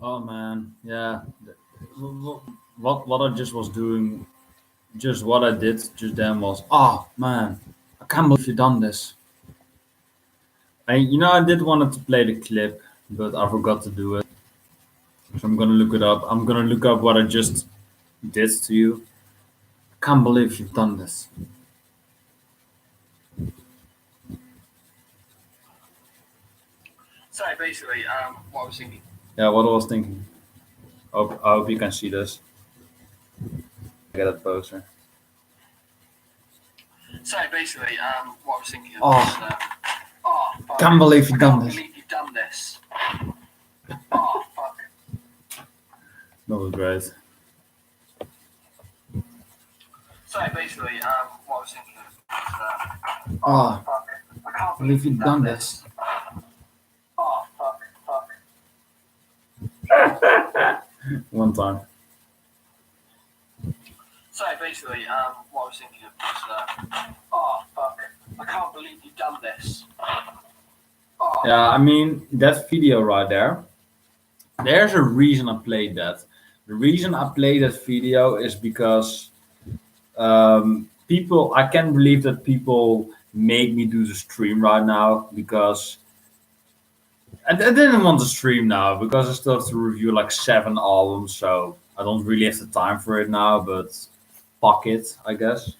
Oh man, yeah. What I just was doing, just what I did just then was, oh man, I can't believe you done this. I did wanted to play the clip, but I forgot to do it. So I'm gonna look it up. I'm gonna look up what I just did to you. I can't believe you've done this. So basically, what I was thinking. Yeah, what I was thinking. I hope you can see this. Get that poster. So basically, what I was thinking of was, Oh, oh fuck, can't believe I you've done can't this. believe you've done this. Oh fuck. That was great. So basically, what I was thinking of was, oh Oh, fuck, I can't believe believe you've you've done done this. this. Oh fuck, fuck. One time. So basically, what I was thinking of was, oh fuck, I can't believe you've done this. Oh Yeah, I fuck. mean that video right there. There's a reason I played that. The reason I played that video is because people. I can't believe that people make me do the stream right now because I didn't want to stream now because I still have to review like 7 albums, so I don't really have the time for it now. But fuck it, I guess.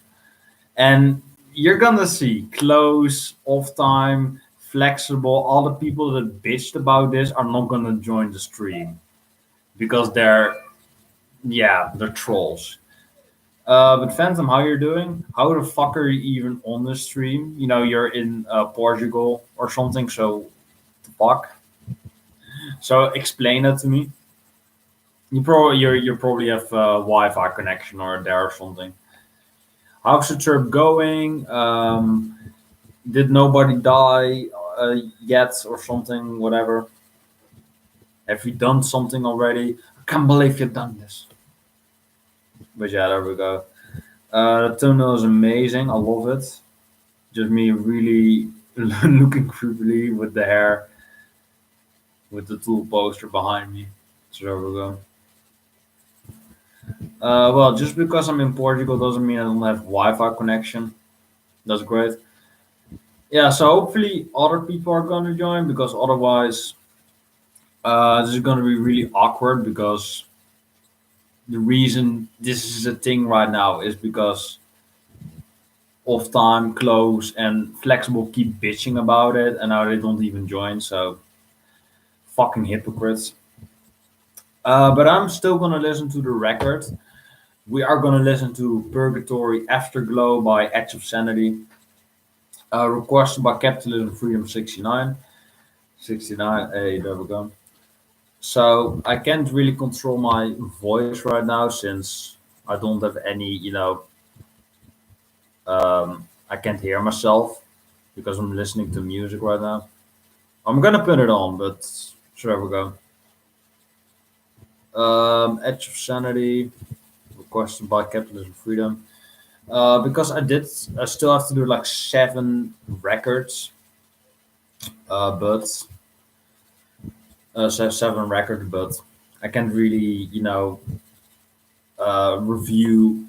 And you're gonna see close, off time, flexible. All the people that bitched about this are not gonna join the stream because they're trolls. But Phantom, how you're doing? How the fuck are you even on the stream? You're in Portugal or something. So the fuck. So explain that to me. You probably have Wi-Fi connection or there or something. How's the trip going? Did nobody die yet or something? Whatever. Have you done something already? I can't believe you've done this. But yeah, there we go. The thumbnail is amazing. I love it. Just me really looking creepily with the hair, with the tool poster behind me. So there we go. Well, just because I'm in Portugal doesn't mean I don't have Wi-Fi connection. That's great. Yeah, so hopefully other people are gonna join because otherwise this is gonna be really awkward because the reason this is a thing right now is because off time, close, and flexible keep bitching about it, and now they don't even join. So fucking hypocrites. But I'm still gonna listen to the record. We are gonna listen to Purgatory Afterglow by Edge of Sanity, requested by Capitalism Freedom 69. 69, hey, there we go. So I can't really control my voice right now since I don't have any, I can't hear myself because I'm listening to music right now. I'm gonna put it on, but sure we go. Edge of Sanity, requested by Capitalism Freedom. Because I still have to do like 7 records, but 7 records, but I can't really, review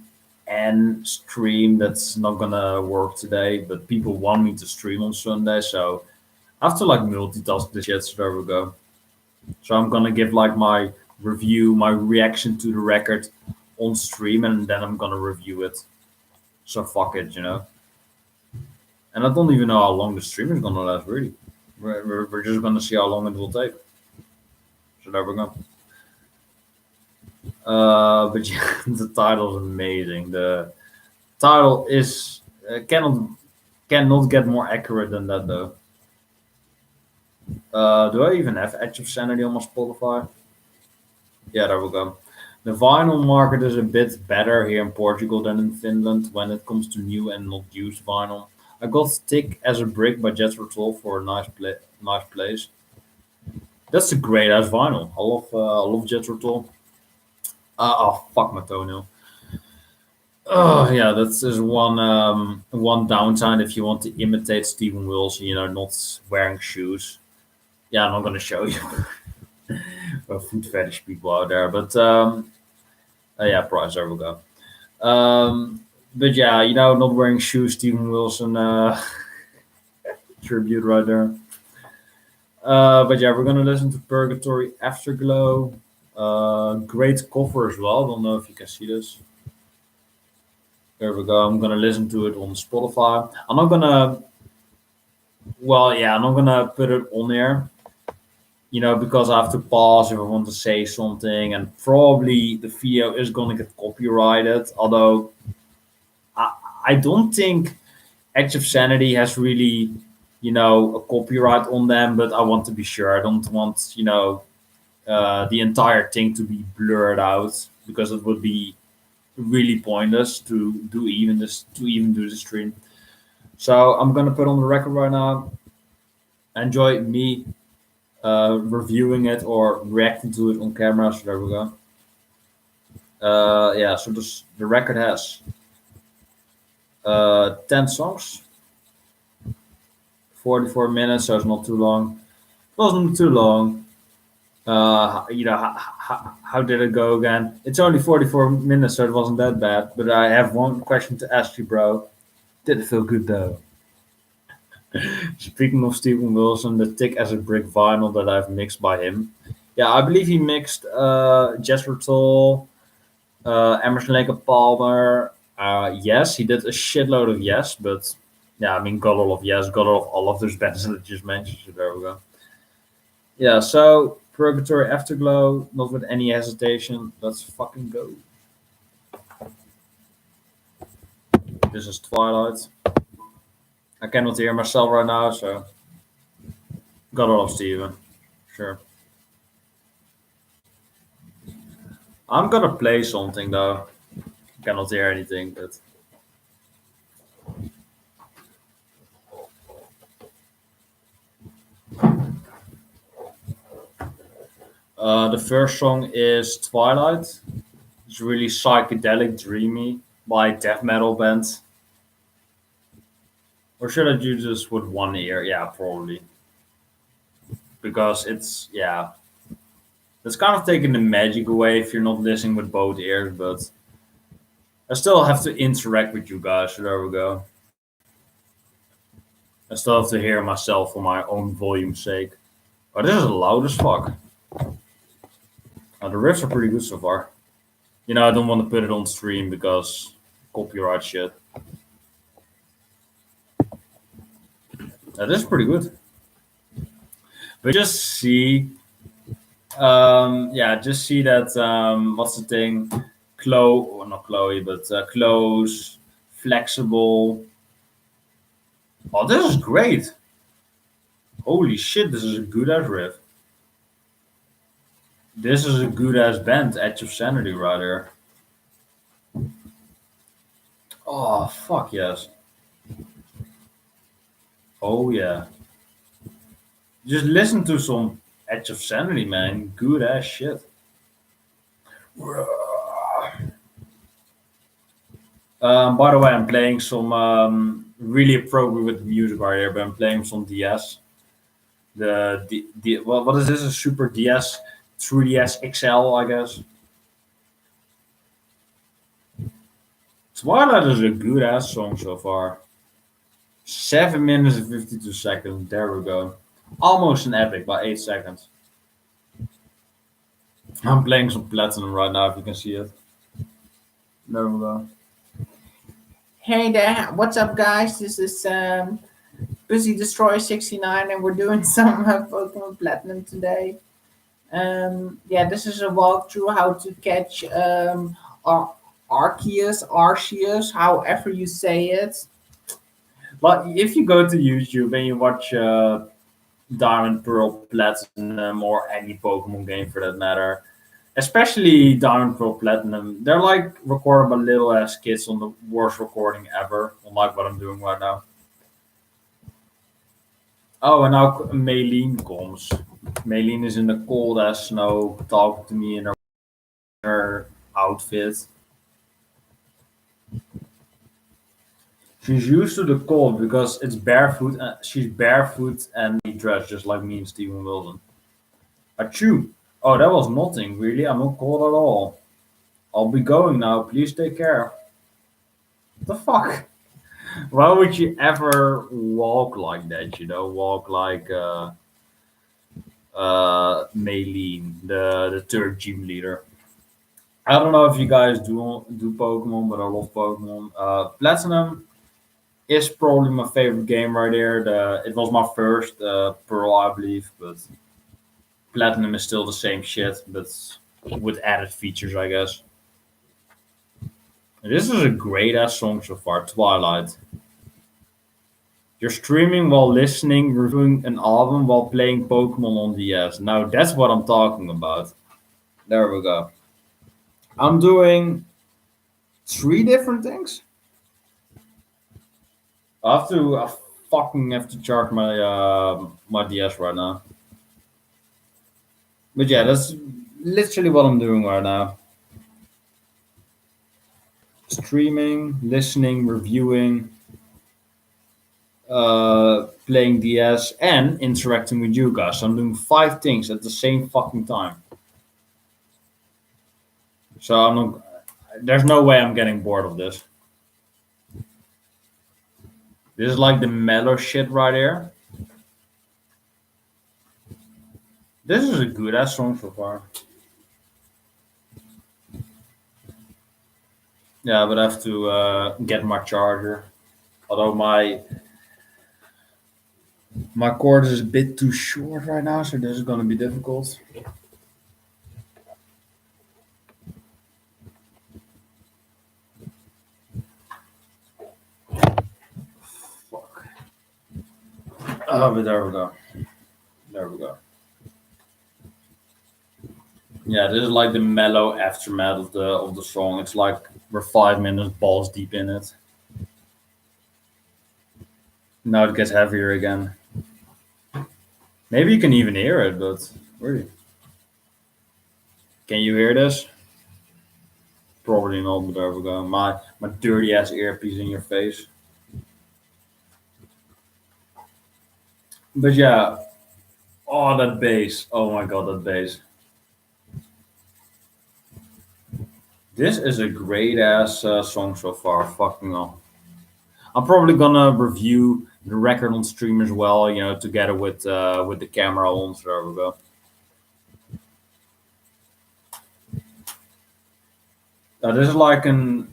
and stream. That's not gonna work today. But people want me to stream on Sunday, so I have to like multitask this shit. So there we go. So I'm gonna give like my review, my reaction to the record on stream, and then I'm gonna review it. So fuck it. And I don't even know how long the stream is gonna last. Really, we're just gonna see how long it will take. So there we go. But yeah, the title is amazing. The title is cannot get more accurate than that though. Do I even have Edge of Sanity on my Spotify? Yeah, there we go. The vinyl market is a bit better here in Portugal than in Finland when it comes to new and not used vinyl. I got Thick as a Brick by Jethro Tull for a nice place. That's a great ass vinyl. I love Jethro Tull. Oh fuck my toenail. Oh yeah, that's just one downside if you want to imitate Stephen Wilson, not wearing shoes. Yeah, I'm not gonna show you. food fetish people out there. But yeah, price there we go. But yeah, not wearing shoes, Steven Wilson tribute right there. But yeah, we're gonna listen to Purgatory Afterglow. Great cover as well. Don't know if you can see this. There we go. I'm gonna listen to it on Spotify. I'm not gonna. Well, yeah, I'm not gonna put it on there. Because I have to pause if I want to say something, and probably the video is gonna get copyrighted. Although I, I don't think Edge of Sanity has really, a copyright on them. But I want to be sure. I don't want, the entire thing to be blurred out because it would be really pointless to even do the stream. So I'm gonna put on the record right now. Enjoy me reviewing it or reacting to it on camera. So there we go. Yeah, so the record has 10 songs, 44 minutes, so it's not too long. It wasn't too long. How did it go again? It's only 44 minutes, so it wasn't that bad. But I have one question to ask you, bro. Did it feel good though? Speaking of Steven Wilson, the thick as a brick vinyl that I've mixed by him. Yeah, I believe he mixed Jethro Tull, Emerson Lake and Palmer. Yes, he did a shitload of Yes, but yeah, I mean, got all of Yes, got all of those bands that I just mentioned. So there we go. Yeah, so Purgatory Afterglow, not with any hesitation. Let's fucking go. This is Twilight. I cannot hear myself right now, so got all of Steven. Sure. I'm gonna play something though. Cannot hear anything, but the first song is Twilight. It's really psychedelic, dreamy by death metal band. Or should I do this with one ear? Yeah, probably because it's kind of taking the magic away if you're not listening with both ears. But I still have to interact with you guys. So there we go. I still have to hear myself for my own volume's sake. But this is loud as fuck. The riffs are pretty good so far. I don't want to put it on stream because copyright shit. That is pretty good. But just see, just see that, what's the thing? Or not Chloe, but close, flexible. Oh, this is great. Holy shit, this is a good ass riff. This is a good ass band, Edge of Sanity, rather. Oh, fuck yes. Oh, yeah. Just listen to some Edge of Sanity, man. Good ass shit. By the way, I'm playing some really appropriate with music right here, but I'm playing some DS. What is this? A Super DS, 3DS XL, I guess. Twilight is a good ass song so far. 7 minutes and 52 seconds. There we go. Almost an epic by 8 seconds. I'm playing some platinum right now, if you can see it. There we go. Hey there, what's up, guys? This is Busy Destroyer 69, and we're doing some Pokemon Platinum today. Yeah, this is a walkthrough how to catch Arceus, however you say it. But if you go to YouTube and you watch Diamond, Pearl, Platinum, or any Pokemon game for that matter, especially Diamond, Pearl, Platinum, they're like recorded by little ass kids on the worst recording ever, unlike what I'm doing right now. Oh, and now Maylene comes. Maylene is in the cold ass snow talking to me in her outfit. She's used to the cold because it's barefoot. She's barefoot and dressed just like me and Steven Wilson. Achoo! Oh, that was nothing, really. I'm not cold at all. I'll be going now. Please take care. What the fuck? Why would you ever walk like that? Walk like Maylene, the third gym leader. I don't know if you guys do Pokemon, but I love Pokemon. Platinum is probably my favorite game right there. It was my first Pearl, I believe, but Platinum is still the same shit, but with added features, I guess. This is a great ass song so far, Twilight. You're streaming while listening, reviewing an album while playing Pokemon on DS. Now that's what I'm talking about. There we go. I'm doing three different things. I fucking have to charge my DS right now. But yeah, that's literally what I'm doing right now. Streaming, listening, reviewing, playing DS, and interacting with you guys. So I'm doing five things at the same fucking time. So I'm not. There's no way I'm getting bored of this. This is like the mellow shit right here. This is a good ass song so far. Yeah, but I have to get my charger. Although my cord is a bit too short right now, so this is gonna be difficult. Fuck. Oh, but there we go. There we go. Yeah, this is like the mellow aftermath of the song. It's like we're 5 minutes balls deep in it. Now it gets heavier again. Maybe you can even hear it, but really, can you hear this? Probably not. But there we go. My dirty ass earpiece in your face. But yeah, oh that bass. Oh my god, that bass. This is a great ass song so far. Fucking hell. I'm probably gonna review the record on stream as well. Together with the camera on. So there we go. This is like an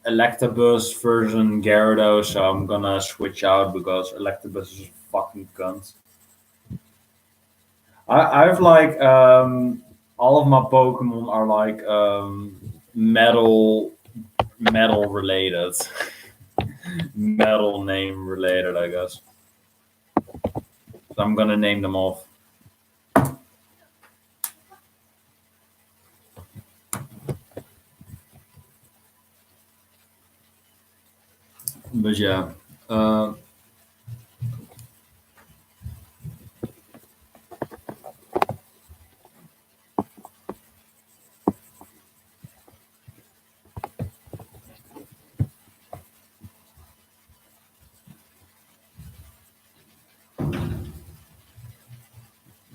Electabuzz version Gyarados, so I'm gonna switch out because Electabuzz is a fucking cunt. I've like all of my Pokemon are like metal related, metal name related, I guess. So I'm gonna name them off. But yeah, uh,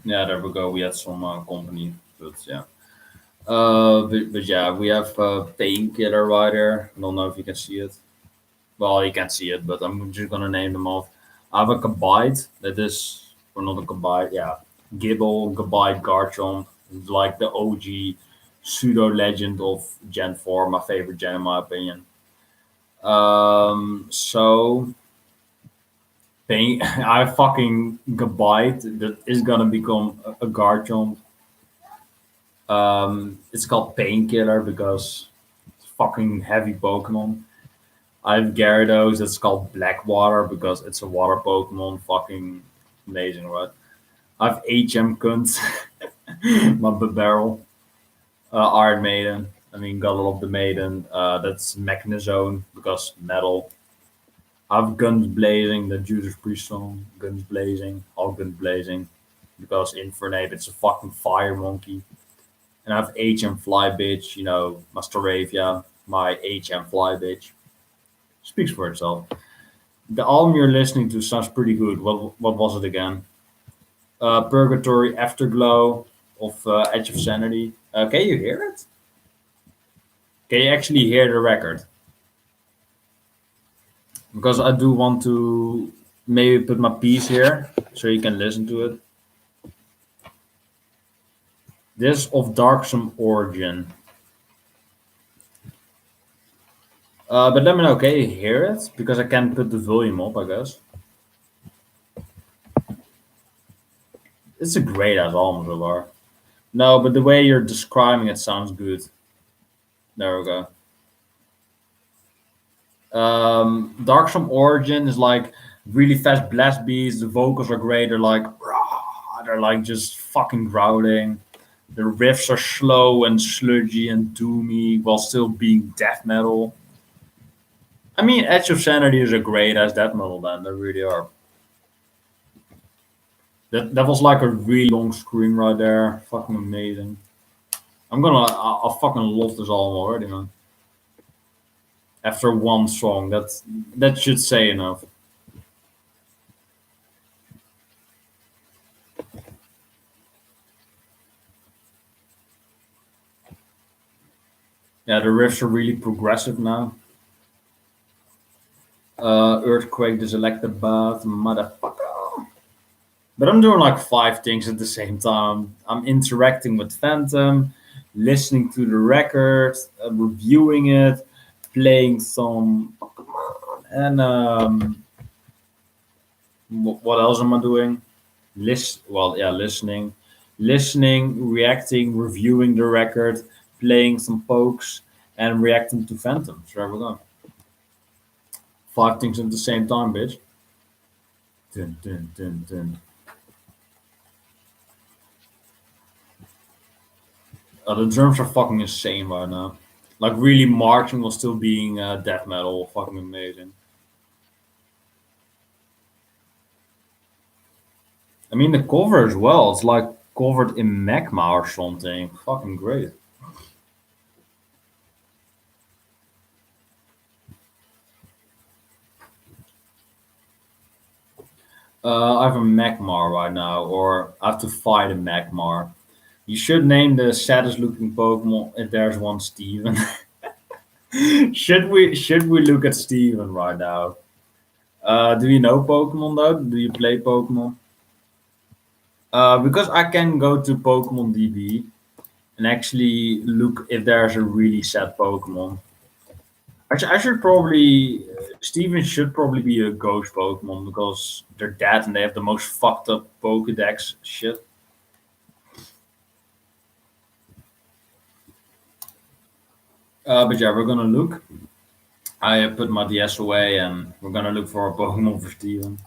yeah, there we go. We had some company, but yeah. But yeah, we have Painkiller right there. I don't know if you can see it. Well, you can't see it, but I'm just gonna name them off. I have a Kabite that is, or not a Kabite, yeah, Gibble, Kabite, Garchomp, like the OG pseudo legend of Gen 4, my favorite gen in my opinion. So I fucking Kabite that is gonna become a Garchomp. It's called Painkiller because it's fucking heavy Pokemon. I have Gyarados that's called Blackwater because it's a water Pokemon. Fucking amazing, right? I have HM Kunt, my barrel. Iron Maiden. I mean, gotta love the Maiden. That's Mechanizone because metal. I have Guns Blazing, the Judas Priest song. Guns Blazing, all Guns Blazing. Because Infernape, it's a fucking fire monkey. And I have HM Fly Bitch, Masteravia, my HM Fly Bitch. Speaks for itself. The album you're listening to sounds pretty good. What was it again? Purgatory, Afterglow. of Edge of Sanity. Can you hear it? Can you actually hear the record? Because I do want to maybe put my piece here so you can listen to it. This of Darksome Origin. But let me know, can you hear it? Because I can put the volume up, I guess. It's a great ass album so far. No, but the way you're describing it sounds good. There we go. Darksome Origin is like really fast blast beats. The vocals are great. They're like, "Rah," they're like just fucking growling. The riffs are slow and sludgy and doomy while still being death metal. I mean, Edge of Sanity is a great ass death metal band. They really are. That was like a really long scream right there. Fucking amazing. I fucking love this album already, man. After one song, that should say enough. Yeah, the riffs are really progressive now. Earthquake, this elected bath, motherfucker. But I'm doing like five things at the same time. I'm interacting with Phantom, listening to the record, reviewing it, playing some Pokemon, and what else am I doing? Listening, reacting, reviewing the record, playing some pokes, and reacting to Phantom. So there we go. Five things at the same time, bitch. Dun, dun, dun, dun. The drums are fucking insane right now. Like really marching while still being death metal. Fucking amazing. I mean the cover as well. It's like covered in magma or something. Fucking great. I have a Magmar right now, or I have to fight a Magmar. You should name the saddest looking Pokemon if there's one Steven. should we look at Steven right now? Do you know Pokemon though? Do you play Pokemon? Because I can go to Pokemon DB and actually look if there's a really sad Pokemon. Actually, I should probably Steven should probably be a ghost Pokemon because they're dead and they have the most fucked up Pokedex shit. But yeah, we're gonna look. I put my DS away and we're gonna look for a Pokemon for Steven.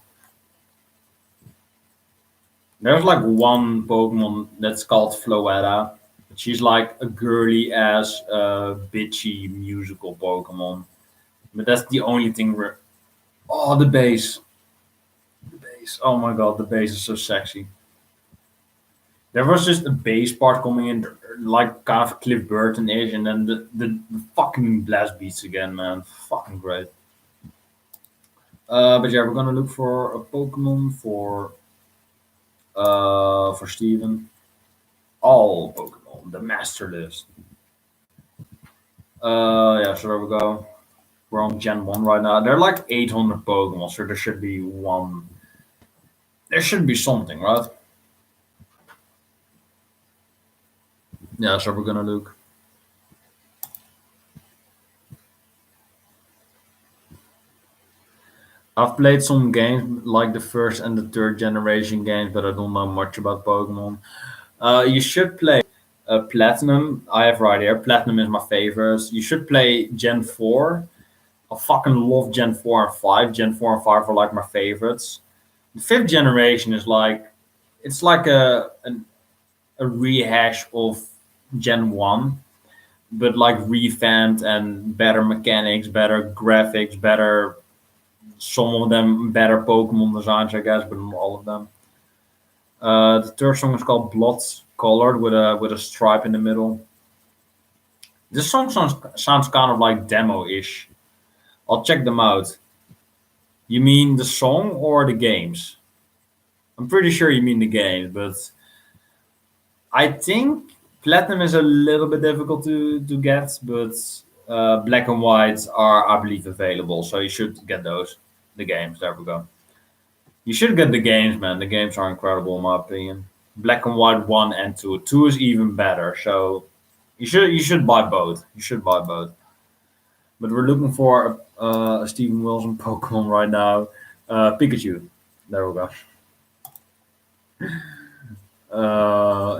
There's like one Pokemon that's called Floetta. She's like a girly ass, bitchy musical Pokemon. But that's the only thing where. Oh, the bass. The bass. Oh my god, the bass is so sexy. There was just a bass part coming in, like kind of Cliff Burton ish, and then the fucking blast beats again, man. Fucking great. But yeah, we're gonna look for a Pokemon for Steven. All Pokemon, the master list. Yeah, so there we go. We're on Gen 1 right now. There are like 800 Pokemon, so there should be one. There should be something, right? Yeah, so we're gonna look. I've played some games like the first and the third generation games, but I don't know much about Pokemon. You should play Platinum. I have right here. Platinum is my favorite. You should play Gen 4. I fucking love Gen 4 and 5. Gen 4 and 5 are like my favorites. The fifth generation is like it's like a rehash of Gen 1, but like revamped and better mechanics, better graphics, better some of them better Pokemon designs, I guess, but not all of them. The third song is called Blood Colored with a stripe in the middle. This song sounds kind of like demo-ish. I'll check them out. You mean the song or the games? I'm pretty sure you mean the games, but I think platinum is a little bit difficult to get, but black and white are, I believe, available. So you should get those. The games. There we go. You should get the games, man. The games are incredible, in my opinion. Black and white one and two. Two is even better. So you should buy both. You should buy both. But we're looking for a Steven Wilson Pokemon right now. Pikachu. There we go.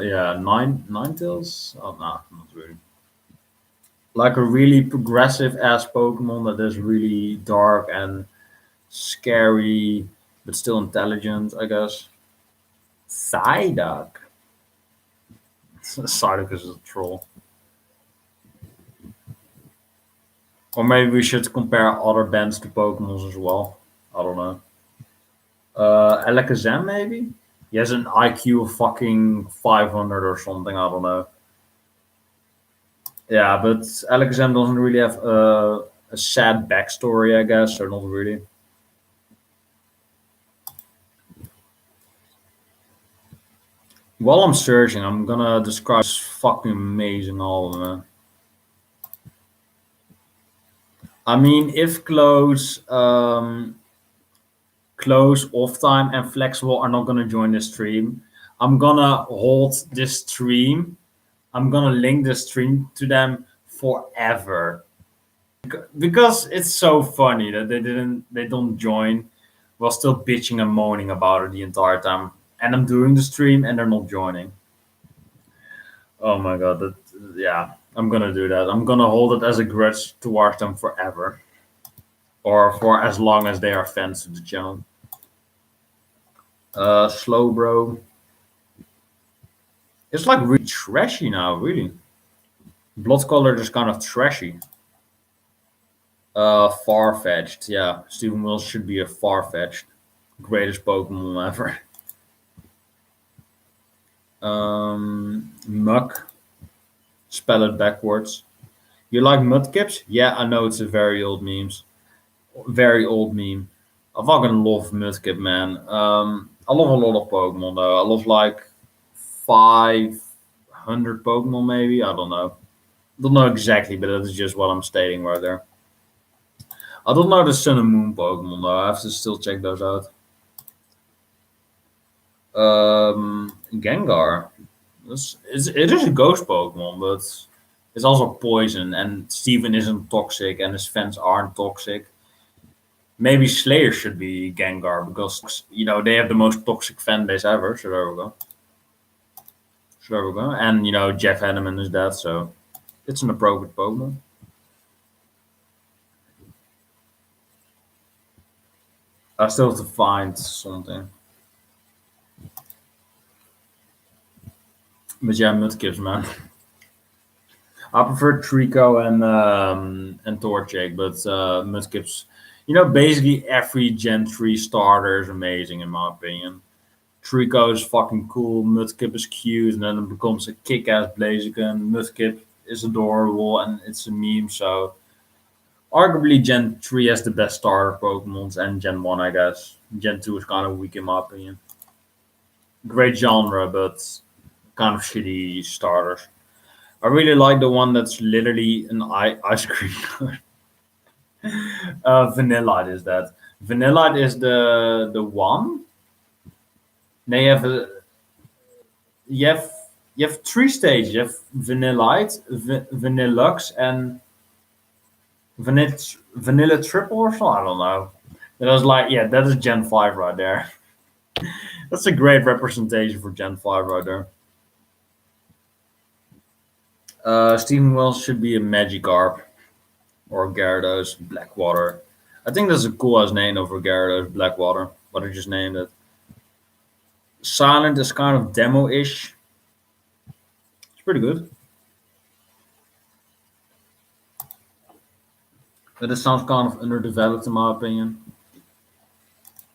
Yeah, nine tails. Oh no, not really. Like a really progressive ass Pokemon that is really dark and scary, but still intelligent, I guess. Psyduck. Psyduck is a troll. Or maybe we should compare other bands to Pokemon as well. I don't know. Alakazam maybe? He has an IQ of fucking 500 or something. I don't know. Yeah, but Alakazam doesn't really have a sad backstory, I guess, or not really. While I'm searching, I'm gonna describe this fucking amazing album, man. I mean, if close, off time, and flexible are not gonna join the stream, I'm gonna hold this stream. I'm gonna link the stream to them forever because it's so funny that they don't join while still bitching and moaning about it the entire time. And I'm doing the stream and they're not joining. Oh my god, that yeah, I'm gonna do that. I'm gonna hold it as a grudge towards them forever, or for as long as they are fans of the channel. Slow bro, it's like really trashy now. Really, blood color is kind of trashy. Far fetched. Yeah, Steven Wills should be a far fetched greatest Pokemon ever. Muck, spell it backwards. You like Mudkips? Yeah, I know it's a very old memes. Very old meme. I fucking love Mudkip, man. I love a lot of Pokemon though. I love like 500 Pokemon, maybe. I don't know. Don't know exactly, but that is just what I'm stating right there. I don't know the Sun and Moon Pokemon though. I have to still check those out. Gengar. It is a ghost Pokemon, but it's also poison. And Steven isn't toxic, and his fans aren't toxic. Maybe Slayer should be Gengar because they have the most toxic fan base ever. So there we go. So there we go. And Jeff Hanneman is dead, so it's an appropriate Pokemon. I still have to find something. But yeah, Mudkips, man. I prefer Trico and Torchic, but Mudkips. Basically every Gen 3 starter is amazing in my opinion. Trico is fucking cool, Mudkip is cute, and then it becomes a kick-ass Blaziken. Mudkip is adorable, and it's a meme, so arguably Gen 3 has the best starter Pokemons, and Gen 1, I guess. Gen 2 is kind of weak in my opinion. Great genre, but kind of shitty starters. I really like the one that's literally an ice cream. Vanillite is that. Vanillite is the one. They have you have you have three stages. You have Vanillite, Vanillux, and Vanilla Triple or something. I don't know. That was like, yeah, that is Gen 5 right there. That's a great representation for Gen 5 right there. Steven Wells should be a Magikarp or Gyarados Blackwater. I think that's a cool ass name over Gyarados Blackwater, but I just named it. Silent is kind of demo-ish. It's pretty good. But it sounds kind of underdeveloped in my opinion.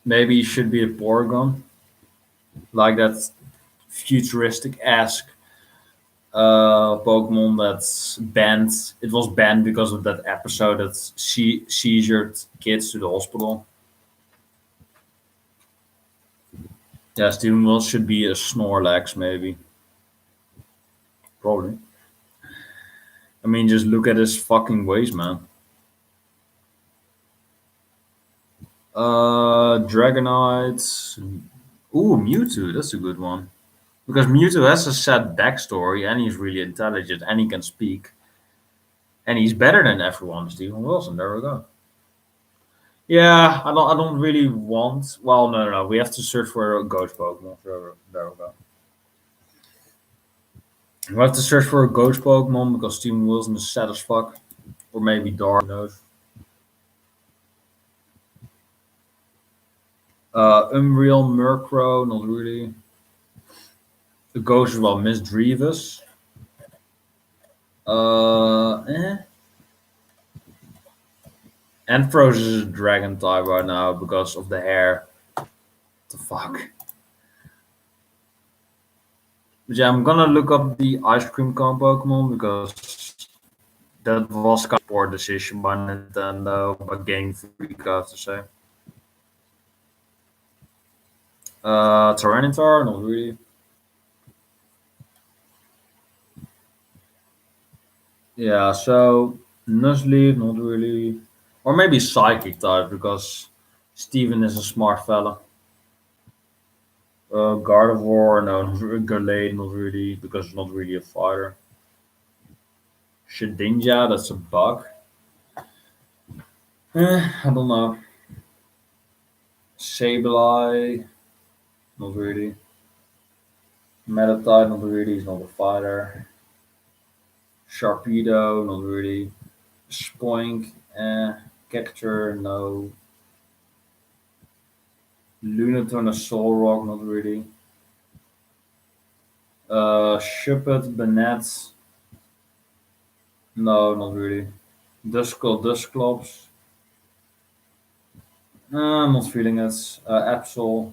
Maybe it should be a Porygon. Like that futuristic-esque Pokemon that's banned. It was banned because of that episode that seizured kids to the hospital. Yeah, Steven Wills should be a Snorlax, maybe. Probably. I mean, just look at his fucking ways, man. Dragonite. Ooh, Mewtwo. That's a good one. Because Mewtwo has a sad backstory, and he's really intelligent, and he can speak, and he's better than everyone. Steven Wilson. There we go. Yeah, I don't really want. Well, no, no, no. We have to search for a ghost Pokemon. There we go. We have to search for a ghost Pokemon because Steven Wilson is sad as fuck, or maybe Dark. Who knows? Umbriel, Murkrow, not really. The ghost as well, Miss Drevis. Eh. Ampharos is a dragon type right now because of the hair. What the fuck? But yeah, I'm gonna look up the ice cream cone Pokemon because that was kind of a poor decision by Nintendo, by Game Freak, I have to say. Tyranitar, not really. Yeah, so Nuzleaf, not really. Or maybe Psychic type because Steven is a smart fella. Gardevoir, no, Gallade, not really because it's not really a fighter. Shedinja, that's a bug. I don't know. Sableye, not really. Meditite, not really, he's not a fighter. Sharpedo, not really. Spoink, Cactur, no. Lunaton, a Solrock, not really. Shuppet, Banette, no, not really. Duskull, Dusclops, I'm not feeling it. Absol,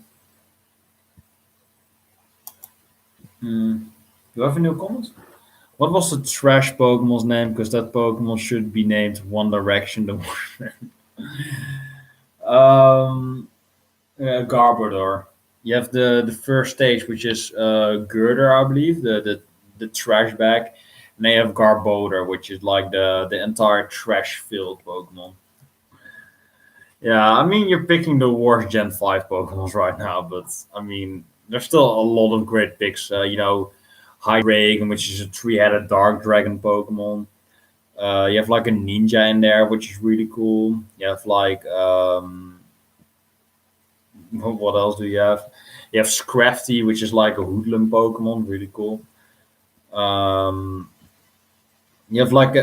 hmm. Do I have a new comment? What was the trash Pokemon's name? Because that Pokemon should be named One Direction. um, Garbodor. You have the first stage, which is Girder, I believe, the trash bag, and they have Garbodor, which is like the entire trash filled Pokemon. Yeah, I mean you're picking the worst Gen 5 Pokemons right now, but I mean there's still a lot of great picks. Hydreigon, which is a three-headed Dark Dragon Pokemon. You have like a Ninja in there, which is really cool. You have like what else do you have? You have Scrafty, which is like a hoodlum Pokemon, really cool. Um, you have like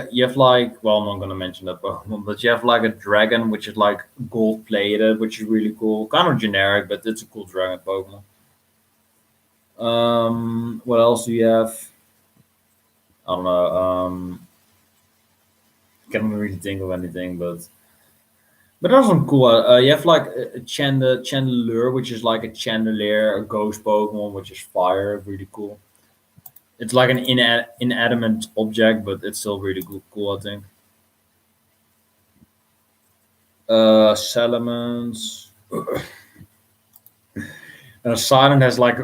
well, I'm not gonna mention that Pokemon, but you have like a dragon, which is like gold plated, which is really cool. Kind of generic, but it's a cool dragon Pokemon. What else do you have? I don't know. Can't really think of anything, but there's some cool. You have like a Chandelure, which is like a Chandelier, a ghost Pokemon, which is fire, really cool. It's like an inanimate object, but it's still really cool, I think. Salamence. Silent has like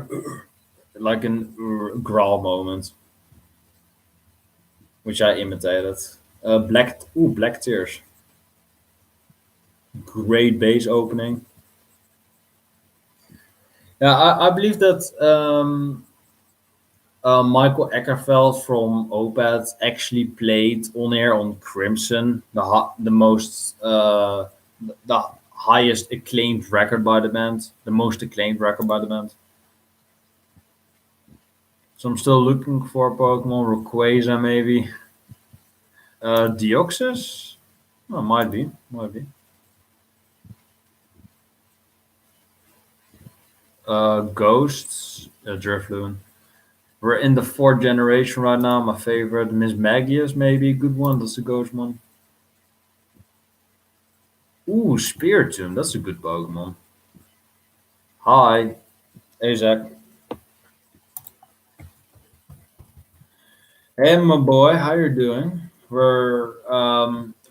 an growl moment, which I imitated. Black Tears. Great base opening. Yeah, I believe that Michael Eckerfeld from Opeth actually played on air on Crimson, the most the highest acclaimed record by the band, the most acclaimed record by the band. So I'm still looking for Pokemon Rayquaza maybe. Deoxys? Oh, might be. Ghosts, Drifloon. We're in the fourth generation right now. My favorite, Miss Magius, maybe a good one. That's a ghost one. Ooh, Spiritomb. That's a good Pokemon. Hi, hey Zach. Hey, my boy. How you doing? We're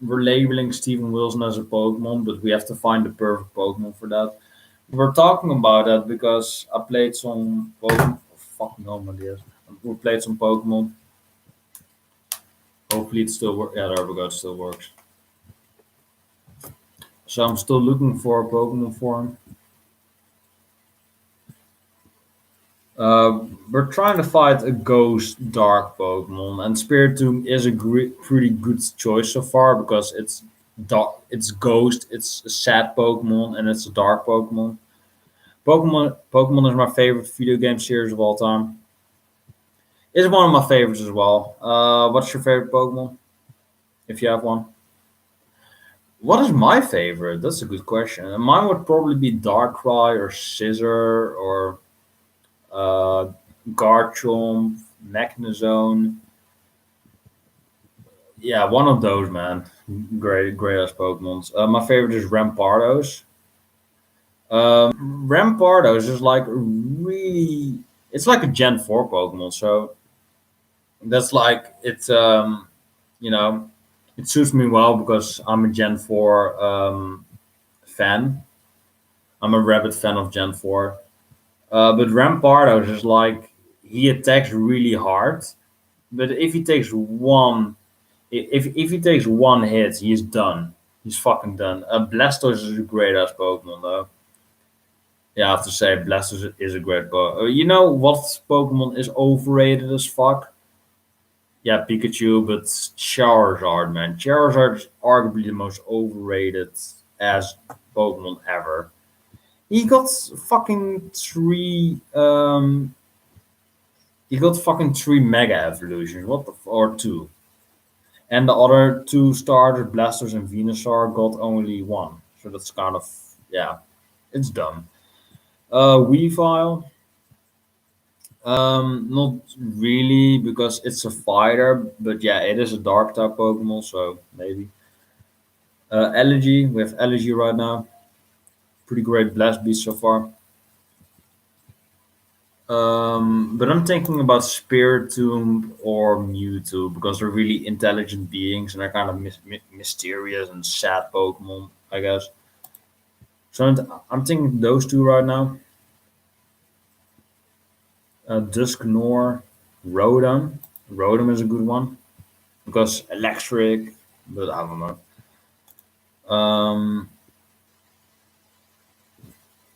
labeling Steven Wilson as a Pokemon, but we have to find the perfect Pokemon for that. We're talking about that because I played some Pokemon. Oh, fuck no, my dear. We played some Pokemon. Hopefully it still works. Yeah, there we go. It still works. So I'm still looking for a Pokemon form. We're trying to fight a ghost dark Pokemon, and Spiritomb is a pretty good choice so far because it's dark, it's ghost, it's a sad Pokemon, and it's a dark Pokemon. Pokemon is my favorite video game series of all time. It's one of my favorites as well. What's your favorite Pokemon, if you have one? What is my favorite? That's a good question. And mine would probably be Darkrai or Scissor or uh, Garchomp, Magnezone. Yeah, one of those, man. Great ass Pokemons. My favorite is Rampardos. Rampardos is like really. It's like a Gen 4 Pokemon, so that's like it's you know it suits me well because I'm a Gen 4 fan. I'm a rabid fan of Gen 4. But Rampardos is like he attacks really hard, but if he takes one if he takes one hit, he's done. He's fucking done. Blastoise is a great ass Pokemon though. Yeah, I have to say Blastoise is a great Pokemon. You know what Pokemon is overrated as fuck? Yeah, Pikachu, but Charizard, man. Charizard is arguably the most overrated as Pokemon ever. He got fucking three. He got fucking three Mega Evolutions. What the or two, and the other two starters, Blasters and Venusaur, got only one. So that's kind of yeah, it's dumb. Weavile, not really because it's a fighter, but yeah, it is a Dark type Pokemon, so maybe. Elegy, we have Elegy right now. Pretty great Blast Beast so far. But I'm thinking about Spiritomb or Mewtwo because they're really intelligent beings and they're kind of mysterious and sad Pokemon, I guess. So I'm thinking those two right now. Dusknoir, Rotom. Rotom is a good one because electric, but I don't know. Um,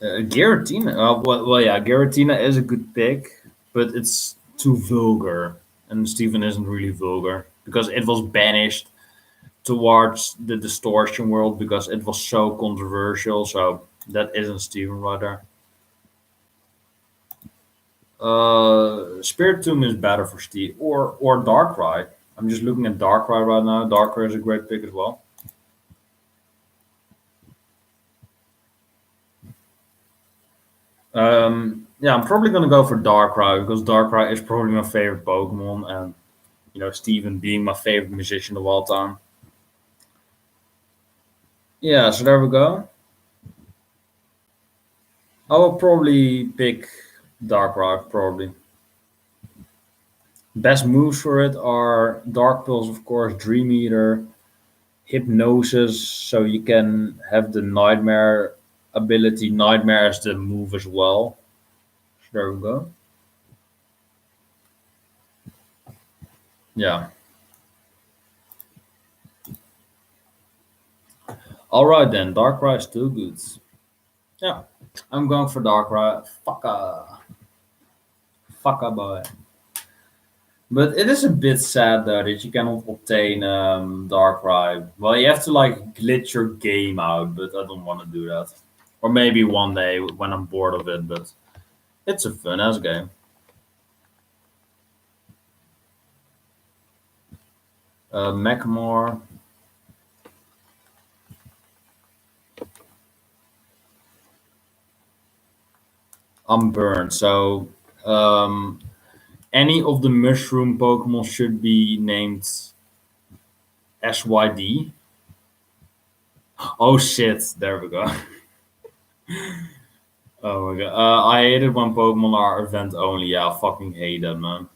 Giratina. Yeah, Giratina is a good pick, but it's too vulgar, and Steven isn't really vulgar because it was banished towards the distortion world because it was so controversial. So that isn't Steven right there. Spiritomb is better for Steve or Darkrai. I'm just looking at Darkrai right now. Darkrai is a great pick as well. Yeah, I'm probably gonna go for Darkrai because Darkrai is probably my favorite Pokemon, and Steven being my favorite musician of all time. Yeah, so there we go. I will probably pick Darkrai. Probably best moves for it are Dark Pulse, of course, Dream Eater, Hypnosis, so you can have the Nightmare ability. Nightmare as the move as well. So there we go. Yeah. All right then. Darkrai is still good. Yeah, I'm going for Darkrai. Fucka boy. But it is a bit sad though that you cannot obtain Darkrai. Well, you have to like glitch your game out, but I don't want to do that. Or maybe one day when I'm bored of it, but it's a fun ass game. Mechmore. I'm burned. So um, any of the mushroom Pokemon should be named SYD. Oh shit! There we go. Oh my god. I hated when Pokemon are event only. Yeah, I fucking hate that, man.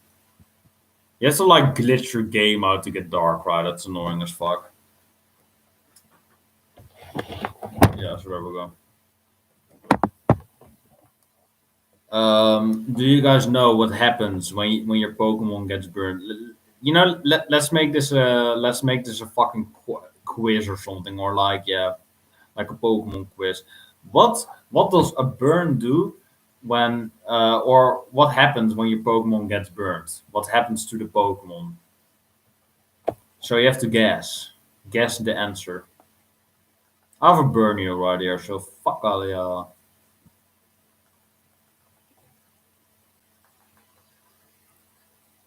You have to like glitch your game out to get Darkrai. That's annoying as fuck. Yeah, so there we go. Do you guys know what happens when your Pokemon gets burned? let's make this a fucking quiz or something, or like, yeah, like a Pokemon quiz. What does a burn do when or what happens when your Pokemon gets burned? What happens to the Pokemon? So you have to guess. Guess the answer. I have a Burnio right here, so fuck all yeah.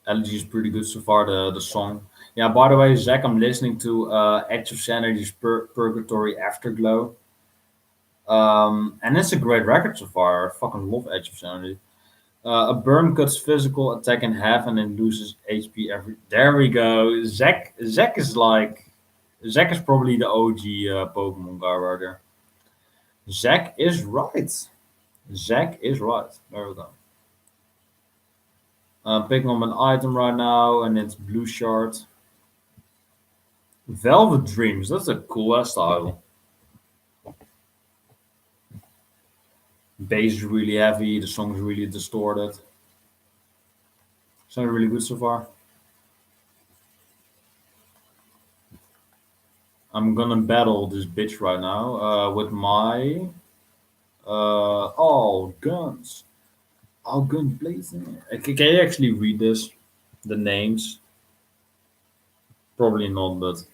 Elegy is pretty good so far, the song. Yeah, by the way, Zach, I'm listening to Edge of Sanity's Purgatory Afterglow. And it's a great record so far. I fucking love Edge of Sanity. A burn cuts physical attack in half and then loses HP every. There we go. Zach is like. Zach is probably the OG Pokemon guy right there. Zach is right. Zach is right. There we go. Picking up an item right now, and it's Blue Shard. Velvet Dreams. That's a cool ass title. Bass is really heavy. The song's really distorted. Sounds really good so far. I'm gonna battle this bitch right now with my all guns. All guns blazing. Can you actually read this? The names? Probably not, but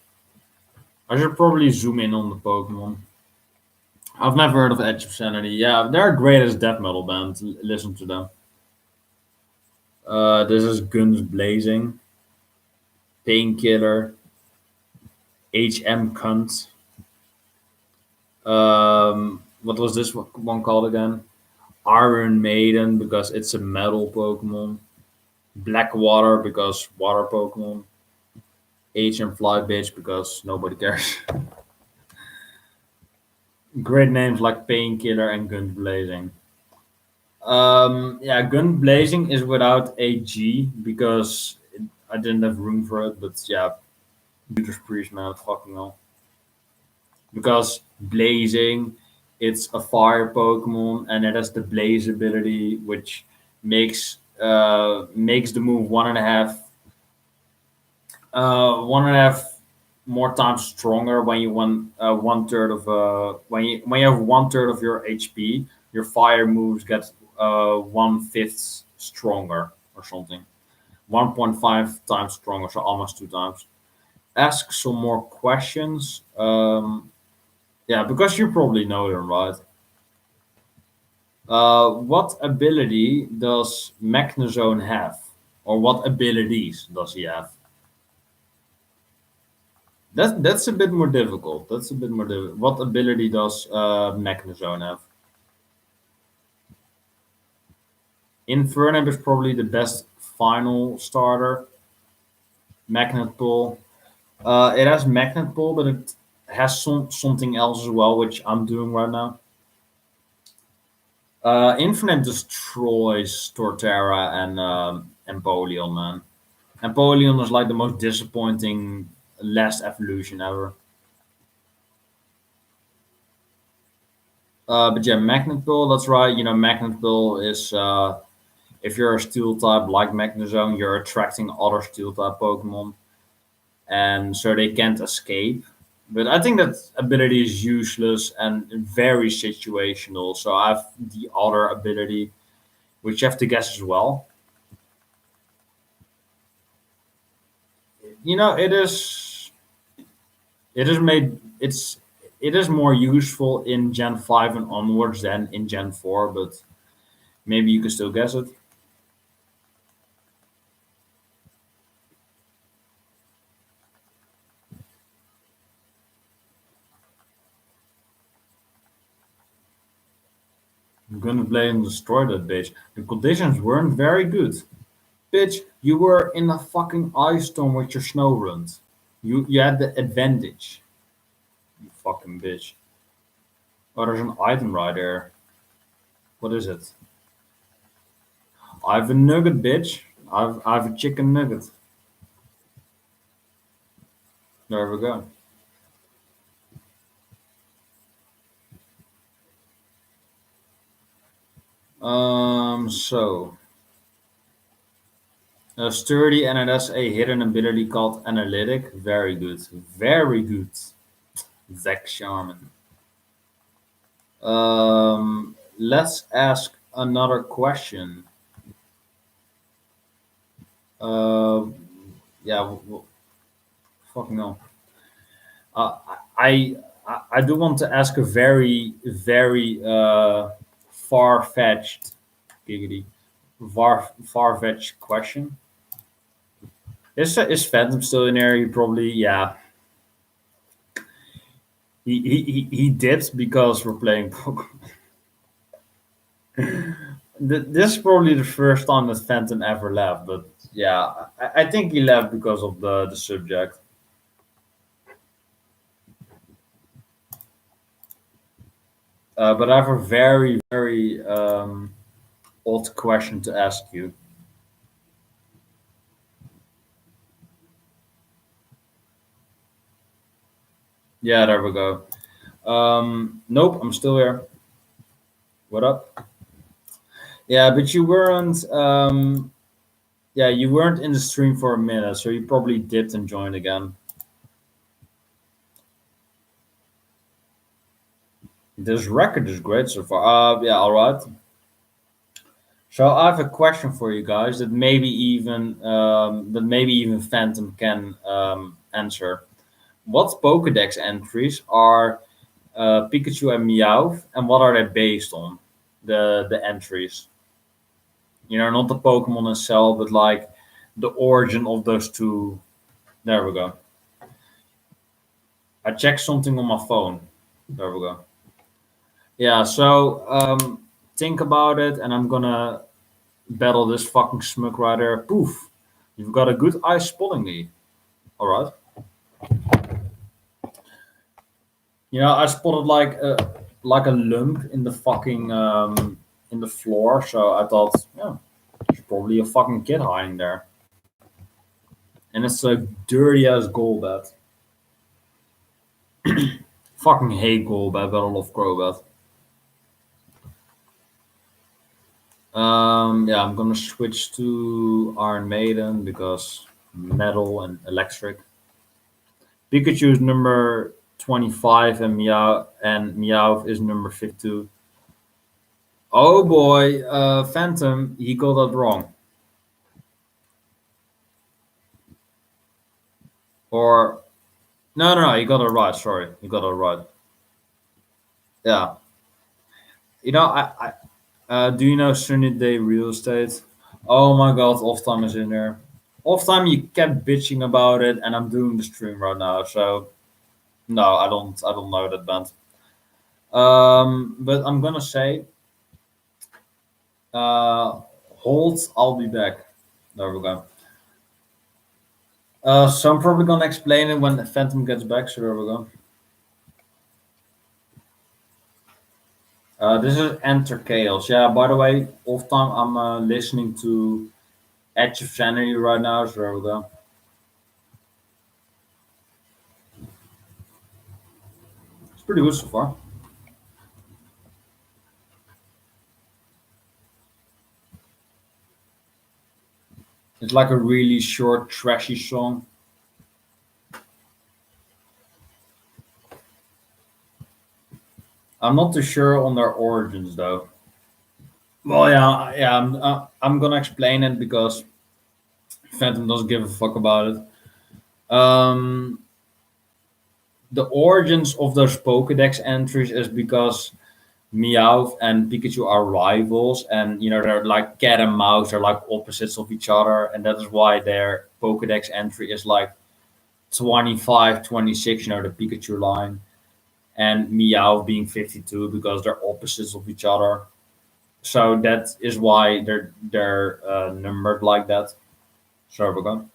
I should probably zoom in on the Pokemon. I've never heard of Edge of Sanity. Yeah, they're great as death metal band. Listen to them. This is Guns Blazing, Painkiller, HM Cunt. What was this one called again? Iron Maiden because it's a metal Pokemon. Blackwater because water Pokemon. HM Fly Bitch because nobody cares. Great names like Painkiller and Gun Blazing. Yeah, Gun Blazing is without a G because I didn't have room for it, but yeah, Judas Priest, man, fucking hell. Because Blazing, it's a fire Pokemon and it has the Blaze ability, which makes the move one and a half more times stronger when you one third of when you have one third of your HP. Your fire moves get 1/5 stronger or something. 1.5 times stronger, so almost two times. Ask some more questions. Yeah, because you probably know them, right? What ability does Magnezone have? Or what abilities does he have? That's a bit more difficult. That's a bit more difficult. What ability does Magnezone have? Infernape is probably the best final starter. Magnet Pull. It has Magnet Pull, but it has something else as well, which I'm doing right now. Infinite destroys Torterra and Empoleon, man. Empoleon is like the most disappointing last evolution ever. But yeah, Magnet Pull, that's right. You know, Magnet Pull is if you're a Steel type like Magnezone, you're attracting other Steel type Pokemon, and so they can't escape. But I think that ability is useless and very situational. So I have the other ability, which you have to guess as well. You know, it is made it is more useful in Gen 5 and onwards than in Gen 4, but maybe you can still guess it. I'm gonna play and destroy that bitch. The conditions weren't very good. Bitch, you were in a fucking ice storm with your snow runs. You had the advantage. You fucking bitch. Oh, there's an item right there. What is it? I have a nugget, bitch. I have a chicken nugget. There we go. So Sturdy and it has a hidden ability called Analytic. Very good. Very good. Zach Sharman. Let's ask another question. Uh, yeah, fucking hell. Uh, I, I do want to ask a very far fetched, giggity, far fetched question. Is Phantom still in there? He probably, yeah. He dipped because we're playing Pokemon. This is probably the first time that Phantom ever left, but yeah, I think he left because of the subject. But I have a very odd question to ask you. Yeah, there we go. Nope, I'm still here. What up? Yeah, but you weren't. Yeah, you weren't in the stream for a minute, so you probably dipped and joined again. This record is great so far. Yeah, all right. So I have a question for you guys that maybe even Phantom can answer. What Pokedex entries are Pikachu and Meowth, and what are they based on? The entries. You know, not the Pokemon itself, but like the origin of those two. There we go. I checked something on my phone. There we go. Yeah. So think about it, and I'm gonna battle this fucking smug rider. Poof! You've got a good eye spotting me. All right. You know, I spotted like a lump in the fucking in the floor. So I thought, yeah, there's probably a fucking kid hiding there, and it's a dirty ass Golbat. Fucking hate Golbat, but I love Crobat. Yeah, I'm gonna switch to Iron Maiden because metal and electric. Pikachu is number 25 and Meowth is number 52. Oh boy, Phantom, he got that wrong. Or no, he got it right. Sorry, he got it right. Yeah, you know, do you know Sunny Day Real Estate? Oh my God, off time is in there. Off time, you kept bitching about it, and I'm doing the stream right now. So no, I don't know that band. But I'm gonna say, uh, hold. I'll be back. There we go. So I'm probably gonna explain it when the Phantom gets back. So there we go. This is Enter Chaos. Yeah. By the way, off time, I'm listening to Edge of Sanity right now. So there we go. It's pretty good so far. It's like a really short, trashy song. I'm not too sure on their origins though. Well, yeah. I'm gonna explain it because Phantom doesn't give a fuck about it. The origins of those Pokedex entries is because Meowth and Pikachu are rivals, and you know they're like cat and mouse. They're like opposites of each other, and that is why their Pokedex entry is like 25, 26. You know, the Pikachu line, and Meowth being 52 because they're opposites of each other. So that is why they're numbered like that. Sorry, we're going.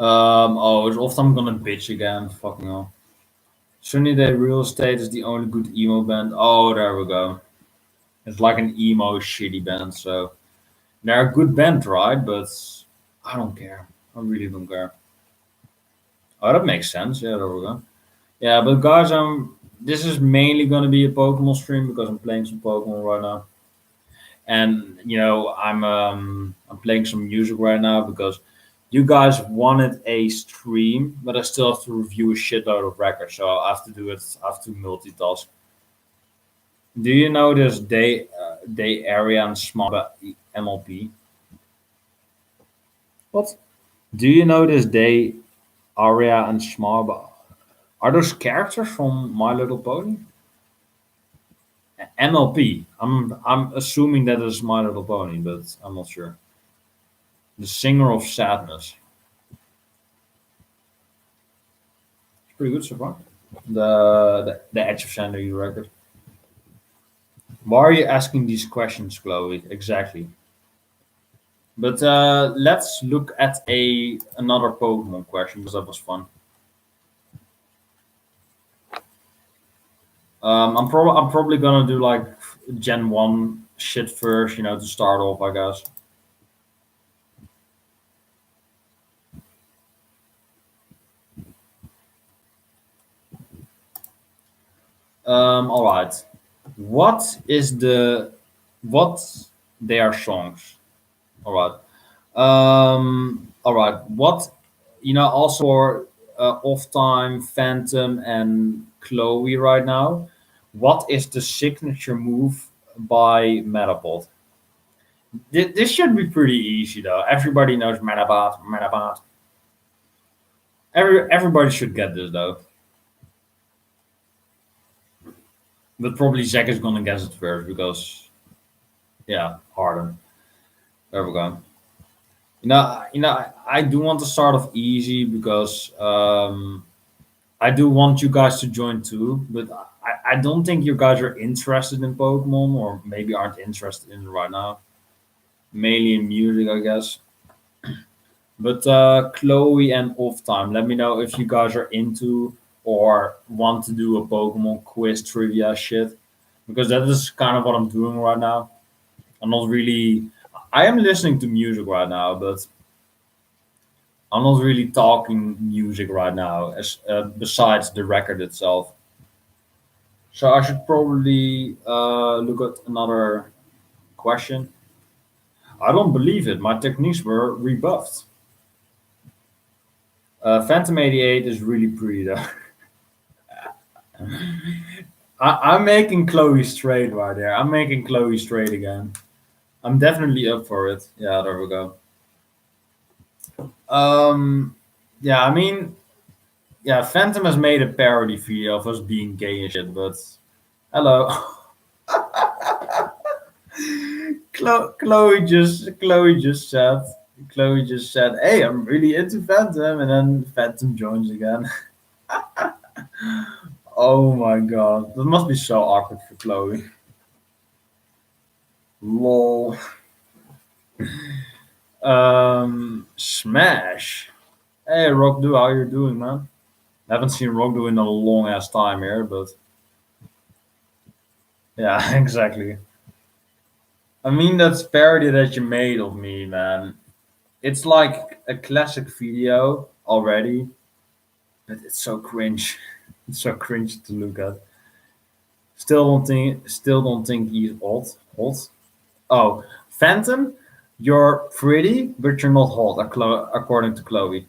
Oh, it's often I'm gonna bitch again. Fucking hell. Sunny Day Real Estate is the only good emo band. Oh, there we go. It's like an emo shitty band, so they're a good band, right? But I don't care. I really don't care. Oh, that makes sense. Yeah, there we go. Yeah, but guys, I'm this is mainly gonna be a Pokemon stream because I'm playing some Pokemon right now, and I'm playing some music right now because you guys wanted a stream, but I still have to review a shitload of records, so I have to do it. I have to multitask. Do you know this day area and small MLP? What? Do you know this day area and small? Are those characters from My Little Pony? NLP. I'm assuming that is My Little Pony, but I'm not sure. The Singer of Sadness. It's pretty good so far. The Edge of Sandy record. Why are you asking these questions, Chloe? Exactly. But let's look at a another Pokemon question because that was fun. I'm probably gonna do like Gen 1 shit first, to start off, I guess. All right. What is what they are songs? All right. All right. What also for off time, Phantom and Chloe right now. What is the signature move by Metapod? This should be pretty easy though. Everybody knows Metapod. Metapod. Everybody should get this though. But probably Zach is gonna guess it first because yeah, Harden. There we go. I do want to start off easy because I do want you guys to join too, but I don't think you guys are interested in Pokemon or maybe aren't interested in it right now. Mainly in music, I guess. But Chloe and Off Time, let me know if you guys are into or want to do a Pokemon quiz trivia shit because that is kind of what I'm doing right now. I'm not really. I am listening to music right now, but I'm not really talking music right now, as besides the record itself. So I should probably look at another question. I don't believe it. My techniques were rebuffed. Phantom 88 is really pretty though. I'm making Chloe straight right there. I'm making Chloe straight again. I'm definitely up for it. Yeah, there we go. Um, yeah, I mean, yeah, Phantom has made a parody video of us being gay and shit, but hello. Chloe just said, "Hey, I'm really into Phantom," and then Phantom joins again. Oh my god, that must be so awkward for Chloe. Lol. Smash. Hey, Rockdo, how you doing, man? I haven't seen Rockdo in a long ass time here, but yeah, exactly. I mean, that's parody that you made of me, man. It's like a classic video already, but it's so cringe. It's so cringe to look at. Still don't think he's old. Old. Oh, Phantom, you're pretty, but you're not hot, according to Chloe.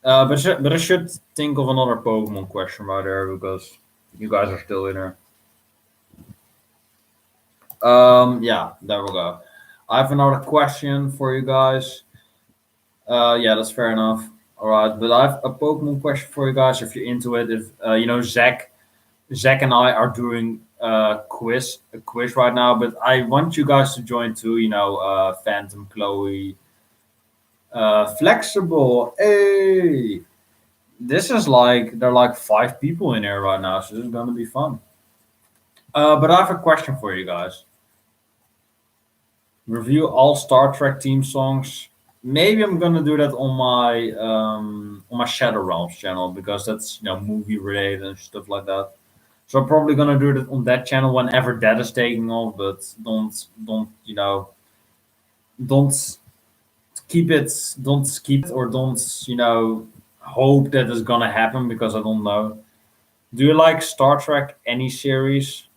But I should think of another Pokemon question right there because you guys are still in there. Yeah, there we go. I have another question for you guys. Yeah, that's fair enough. All right, but I have a Pokemon question for you guys. If you're into it, if Zach and I are doing a quiz right now, but I want you guys to join too. Phantom, Chloe, Flexible. Hey, this is like there are like 5 people in here right now, so this is gonna be fun. But I have a question for you guys. Review all Star Trek theme songs. Maybe I'm gonna do that on my Shadow Realms channel because that's movie related and stuff like that. So I'm probably gonna do it on that channel whenever that is taking off. But don't don't keep it or don't hope that it's gonna happen because I don't know. Do you like Star Trek any series?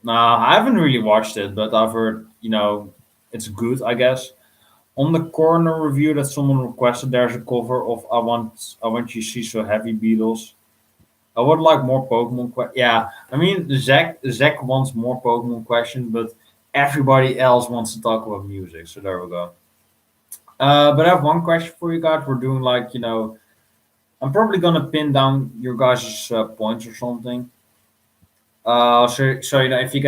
Nah, I haven't really watched it, but I've heard, it's good, I guess. On the corner review that someone requested, there's a cover of I Want You See So Heavy Beatles. I would like more Pokemon yeah, I mean Zach wants more Pokemon questions, but everybody else wants to talk about music, so there we go. But I have one question for you guys. We're doing like, I'm probably gonna pin down your guys' points or something. So if you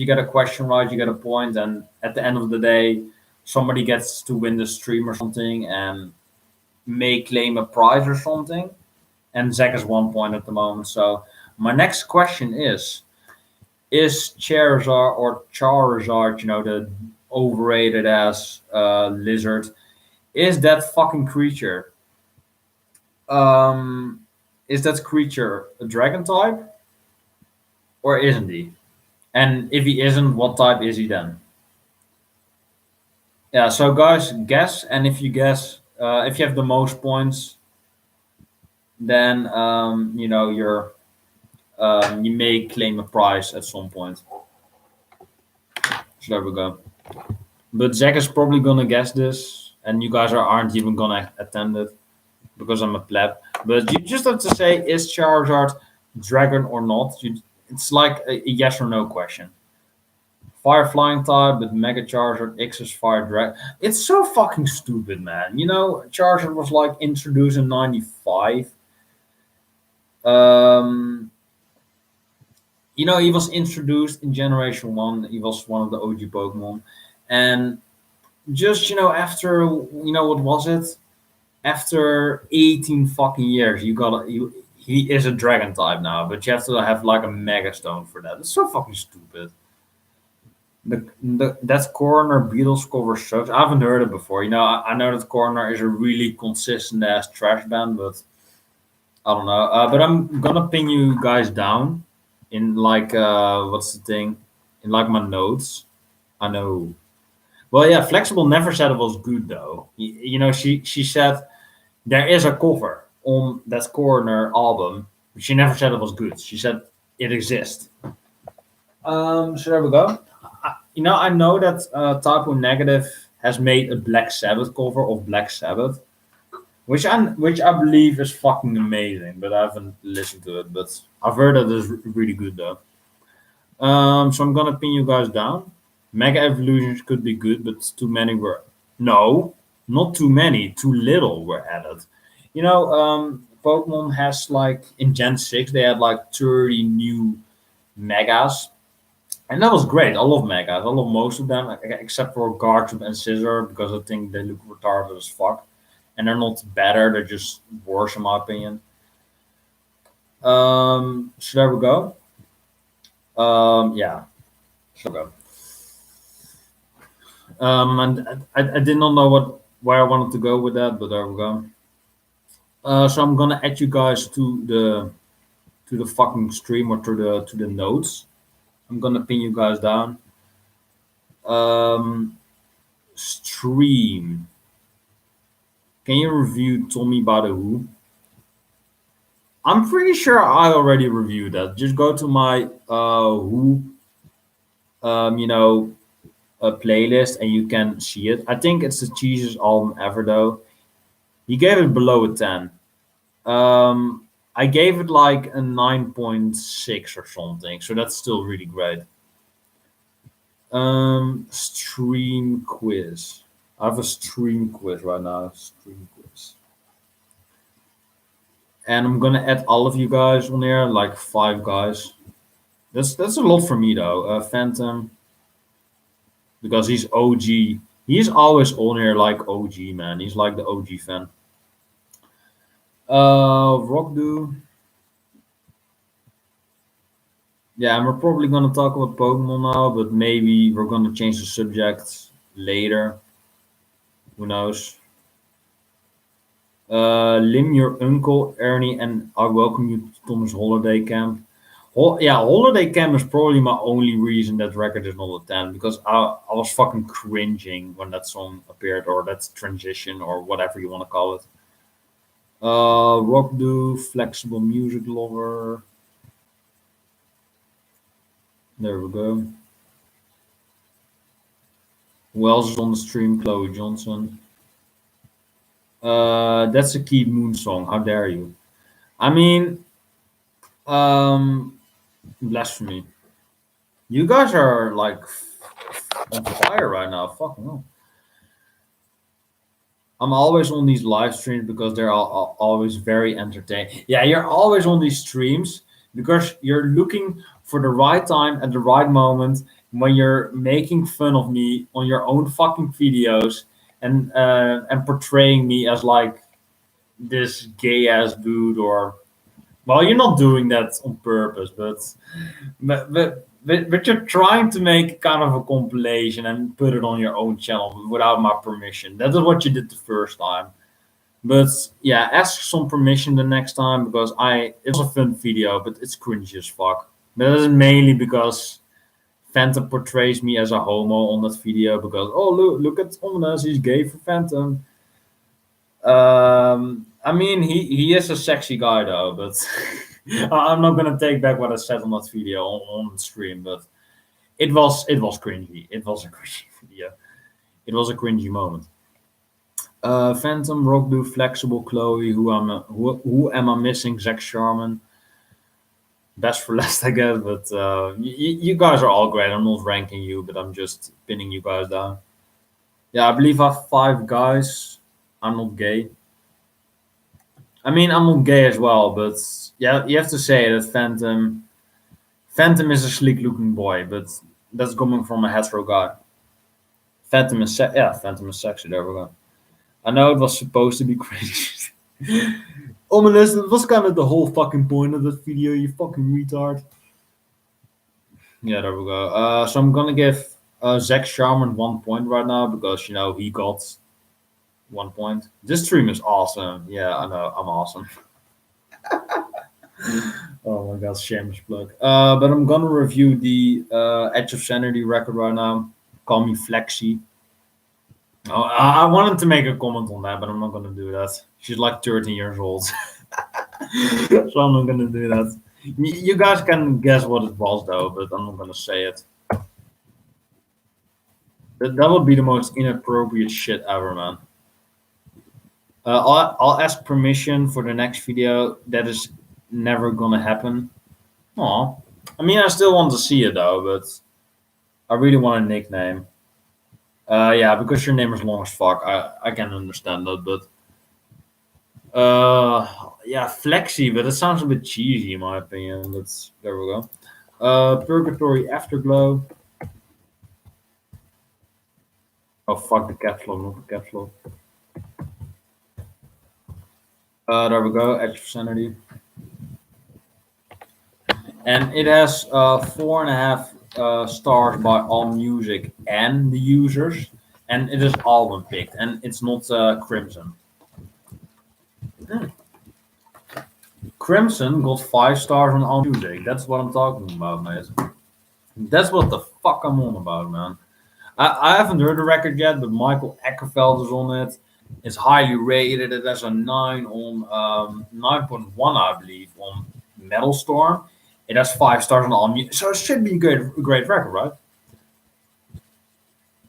get a question right, you get a point, and at the end of the day, somebody gets to win the stream or something, and may claim a prize or something. And Zach has 1 point at the moment. So my next question is Charizard or Charizard, the overrated ass lizard, is that fucking creature? Um, is that creature a dragon type or isn't he? And if he isn't, what type is he then? Yeah. So guys, guess, and if you guess, if you have the most points, then you may claim a prize at some point. So there we go. But Zach is probably gonna guess this, and you guys aren't even gonna attend it because I'm a pleb. But you just have to say, is Charizard dragon or not? It's like a yes or no question. Fire flying type, but Mega Charizard X is fire dragon. It's so fucking stupid, man. Charizard was like introduced in '95. Um, he was introduced in Generation One. He was one of the OG Pokemon, and just after what was it? After 18 fucking years, he is a dragon type now, but you have to have like a mega stone for that. It's so fucking stupid. That corner Beatles cover sucks. I haven't heard it before. I know that corner is a really consistent ass trash band, but I don't know. But I'm gonna pin you guys down in like what's the thing? In like my notes. I know. Well, yeah, Flexible never said it was good though. She said there is a cover on that Corner album, but she never said it was good. She said it exists. So there we go. I know that Typo Negative has made a Black Sabbath cover of Black Sabbath, which I believe is fucking amazing, but I haven't listened to it. But I've heard that it's really good though. So I'm gonna pin you guys down. Mega Evolutions could be good, but too many were no, not too many, too little were added. Pokemon has like in Gen 6 they had like 30 new megas, and that was great. I love megas. I love most of them except for Garchomp and Scizor because I think they look retarded as fuck, and they're not better. They're just worse in my opinion. So there we go. Yeah, so there we go. And I did not know where I wanted to go with that, but there we go. So I'm gonna add you guys to the fucking stream or to the notes. I'm gonna pin you guys down. Um, Stream. Can you review Tommy by the Who? I'm pretty sure I already reviewed that. Just go to my Who, um, you know, playlist and you can see it. I think it's the cheesiest album ever, though. He gave it below a 10. I gave it like a 9.6 or something, so that's still really great. Stream quiz. I have a stream quiz right now. Stream quiz. And I'm gonna add all of you guys on there, like 5 guys. That's a lot for me though. Phantom, because he's OG. He's always on here like OG man. He's like the OG fan. Rockdo. Yeah, and we're probably gonna talk about Pokemon now, but maybe we're gonna change the subject later. Who knows? Lim, your uncle Ernie, and I welcome you to Thomas Holiday Camp. Yeah, Holiday Camp is probably my only reason that record is not a 10 because I was fucking cringing when that song appeared or that transition or whatever you want to call it. Rock do flexible music lover. There we go. Who else is on the stream? Chloe Johnson. That's a Keith Moon song. How dare you? I mean, um, blasphemy. You guys are like on fire right now. Fucking hell. I'm always on these live streams because they're always very entertaining. Yeah, you're always on these streams because you're looking for the right time at the right moment when you're making fun of me on your own fucking videos and portraying me as like this gay ass dude or well, you're not doing that on purpose, but you're trying to make kind of a compilation and put it on your own channel without my permission. That is what you did the first time. But yeah, ask some permission the next time because it was a fun video, but it's cringy as fuck. But that is mainly because Phantom portrays me as a homo on that video because oh look at Ominous, he's gay for Phantom. I mean he is a sexy guy though, but I'm not gonna take back what I said on that video on stream, but it was cringy. It was a cringy video. It was a cringy moment. Phantom, Rockdo, Flexible, Chloe, who am I missing? Zach Sharman. Best for last, I guess, but you guys are all great. I'm not ranking you, but I'm just pinning you guys down. Yeah, I believe I have 5 guys. I'm not gay. I mean, I'm not gay as well, but yeah, you have to say that Phantom is a sleek looking boy, but that's coming from a hetero guy. Phantom is sexy. There we go. I know it was supposed to be crazy. Ominous, that was kind of the whole fucking point of that video, you fucking retard. Yeah, there we go. So I'm gonna give Zach Sharman 1 point right now because you know he got 1 point. This stream is awesome. Yeah, I know, I'm awesome. Oh my god, shameless plug. But I'm gonna review the Edge of Sanity record right now. Call me Flexi. Oh, I wanted to make a comment on that, but I'm not gonna do that. She's like 13 years old, so I'm not gonna do that. You guys can guess what it was though, but I'm not gonna say it. That would be the most inappropriate shit ever, man. I'll ask permission for the next video. That is never gonna happen. Aw. I mean, I still want to see it though, but I really want a nickname. Yeah, because your name is long as fuck. I can understand that, but yeah, Flexi, but it sounds a bit cheesy in my opinion. There we go. Purgatory Afterglow. Oh fuck the caps lock, not the caps lock. There we go, Edge of Sanity. And it has 4.5 stars by All Music and the users, and it is album picked, and it's not Crimson. Crimson got 5 stars on All Music. That's what I'm talking about, mate. That's what the fuck I'm on about, man. I haven't heard the record yet, but Michael Eckerfeld is on it. It's highly rated. It has a 9 on 9.1, I believe, on Metal Storm. It has 5 stars on All Music, so it should be a great record, right?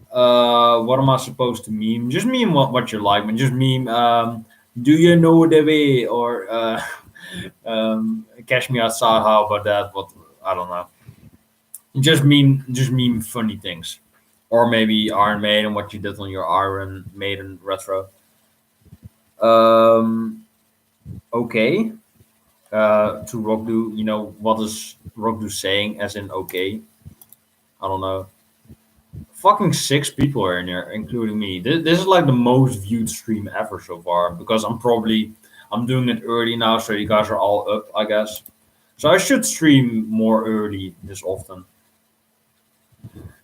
What am I supposed to meme? Just meme what you like, man. Just meme. Do you know the way or Cash Me Outside? How about that? What I don't know. Just meme funny things, or maybe Iron Maiden, what you did on your Iron Maiden retro. Okay. To Rockdo, you know what is Rockdo saying? As in okay. I don't know. Fucking 6 people are in here, including me. This is like the most viewed stream ever so far because I'm doing it early now, so you guys are all up, I guess. So I should stream more early this often.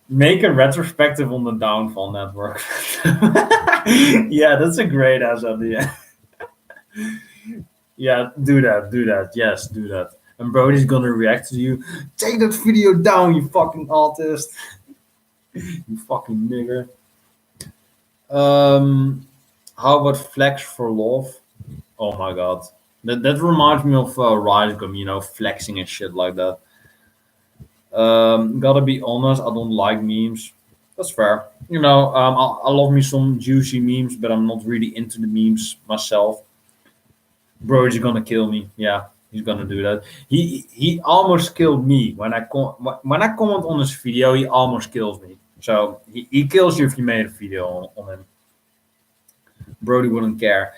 Make a retrospective on the Downfall Network. Yeah, that's a great ass idea. Yeah, do that. Yes, do that. And Brody's gonna react to you. Take that video down, you fucking autist. You fucking nigger. How about Flex for Love? Oh my god. That reminds me of Ricegum, flexing and shit like that. Gotta be honest, I don't like memes. That's fair. I love me some juicy memes, but I'm not really into the memes myself. Bro is gonna kill me. Yeah, he's gonna do that. He almost killed me when I comment on his video. He almost kills me. So he kills you if you made a video on him. Brody wouldn't care.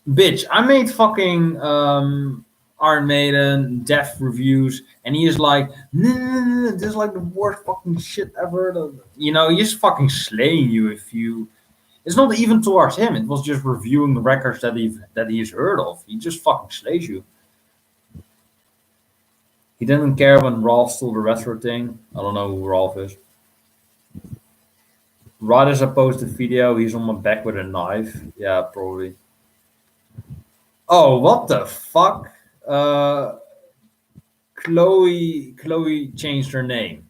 Bitch, I made fucking Iron Maiden death reviews, and he is like, no, this is like the worst fucking shit ever. He's fucking slaying you if you. It's not even towards him. It was just reviewing the records that he's heard of. He just fucking slays you. He didn't care when Rolf stole the retro thing. I don't know who Rolf is. Right as I post the video, he's on my back with a knife. Yeah, probably. Oh, what the fuck? Uh, Chloe changed her name.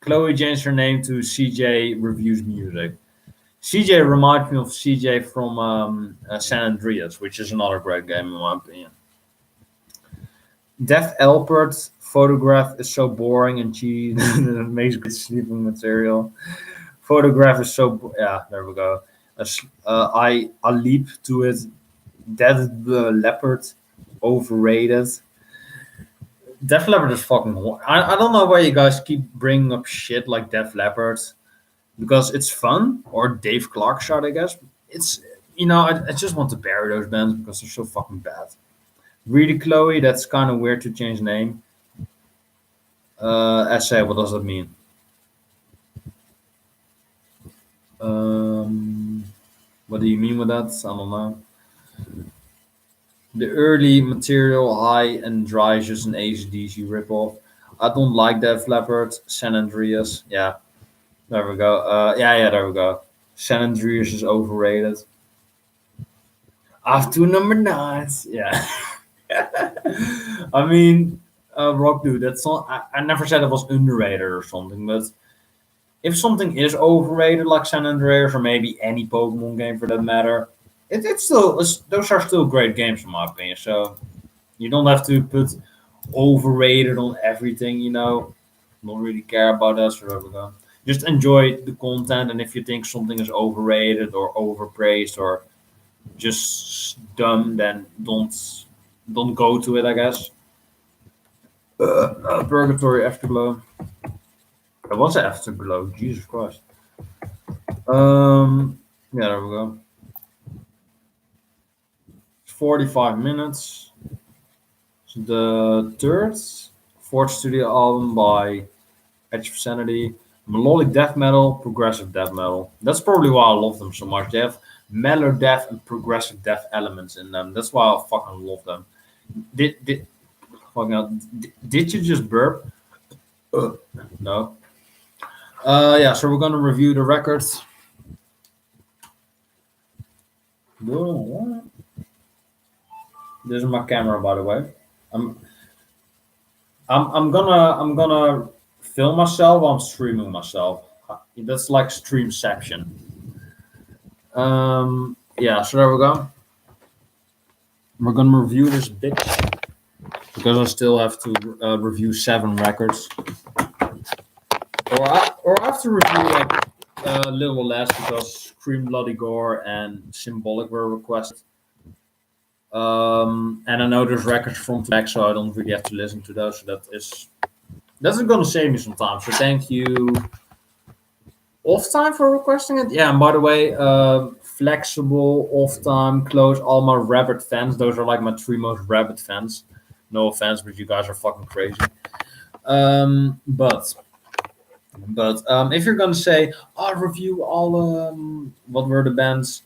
Chloe changed her name to CJ Reviews Music. CJ reminds me of CJ from San Andreas, which is another great game in my opinion. Def Alpert photograph is so boring and cheesy that it makes good sleeping material. Photograph is so yeah. There we go. I leap to it. Dead the leopard overrated. Def Leppard is fucking. I don't know why you guys keep bringing up shit like Def Leppard because it's fun or Dave Clark shot. I guess it's I just want to bury those bands because they're so fucking bad. Really, Chloe, that's kind of weird to change name. Essay, what does that mean? Um, what do you mean with that? I don't know. The early material high and dry is just an ACDC ripoff. I don't like that Leppard. San Andreas. Yeah, there we go. Yeah, there we go. San Andreas is overrated. Off to number nine. Yeah. I mean, Rock Dude, that's not. I never said it was underrated or something, but if something is overrated, like San Andreas or maybe any Pokemon game for that matter, those are still great games in my opinion. So you don't have to put overrated on everything. Don't really care about that. So there we go. Just enjoy the content, and if you think something is overrated or overpraised or just dumb, then don't go to it. I guess. Purgatory Afterglow. It was an Afterglow. Jesus Christ. Yeah, there we go. 45 minutes. The third, fourth studio album by Edge of Sanity. Melodic death metal, progressive death metal. That's probably why I love them so much. They have mellow death and progressive death elements in them. That's why I fucking love them. Fucking hell, did you just burp? No. Yeah, so we're gonna review the records. This is my camera, by the way. I'm I'm gonna film myself while I'm streaming myself. That's like streamception. Yeah, so there we go. We're gonna review this bitch because I still have to review 7 records, or I have to review like a little less because Scream Bloody Gore and Symbolic were requested. And I know there's records from back, so I don't really have to listen to those. So that's gonna save me some time. So thank you. Off time for requesting it. Yeah, and by the way, flexible off time, close all my rabbit fans. Those are like my 3 most rabbit fans. No offense, but you guys are fucking crazy. But if you're gonna say, I'll review all what were the bands,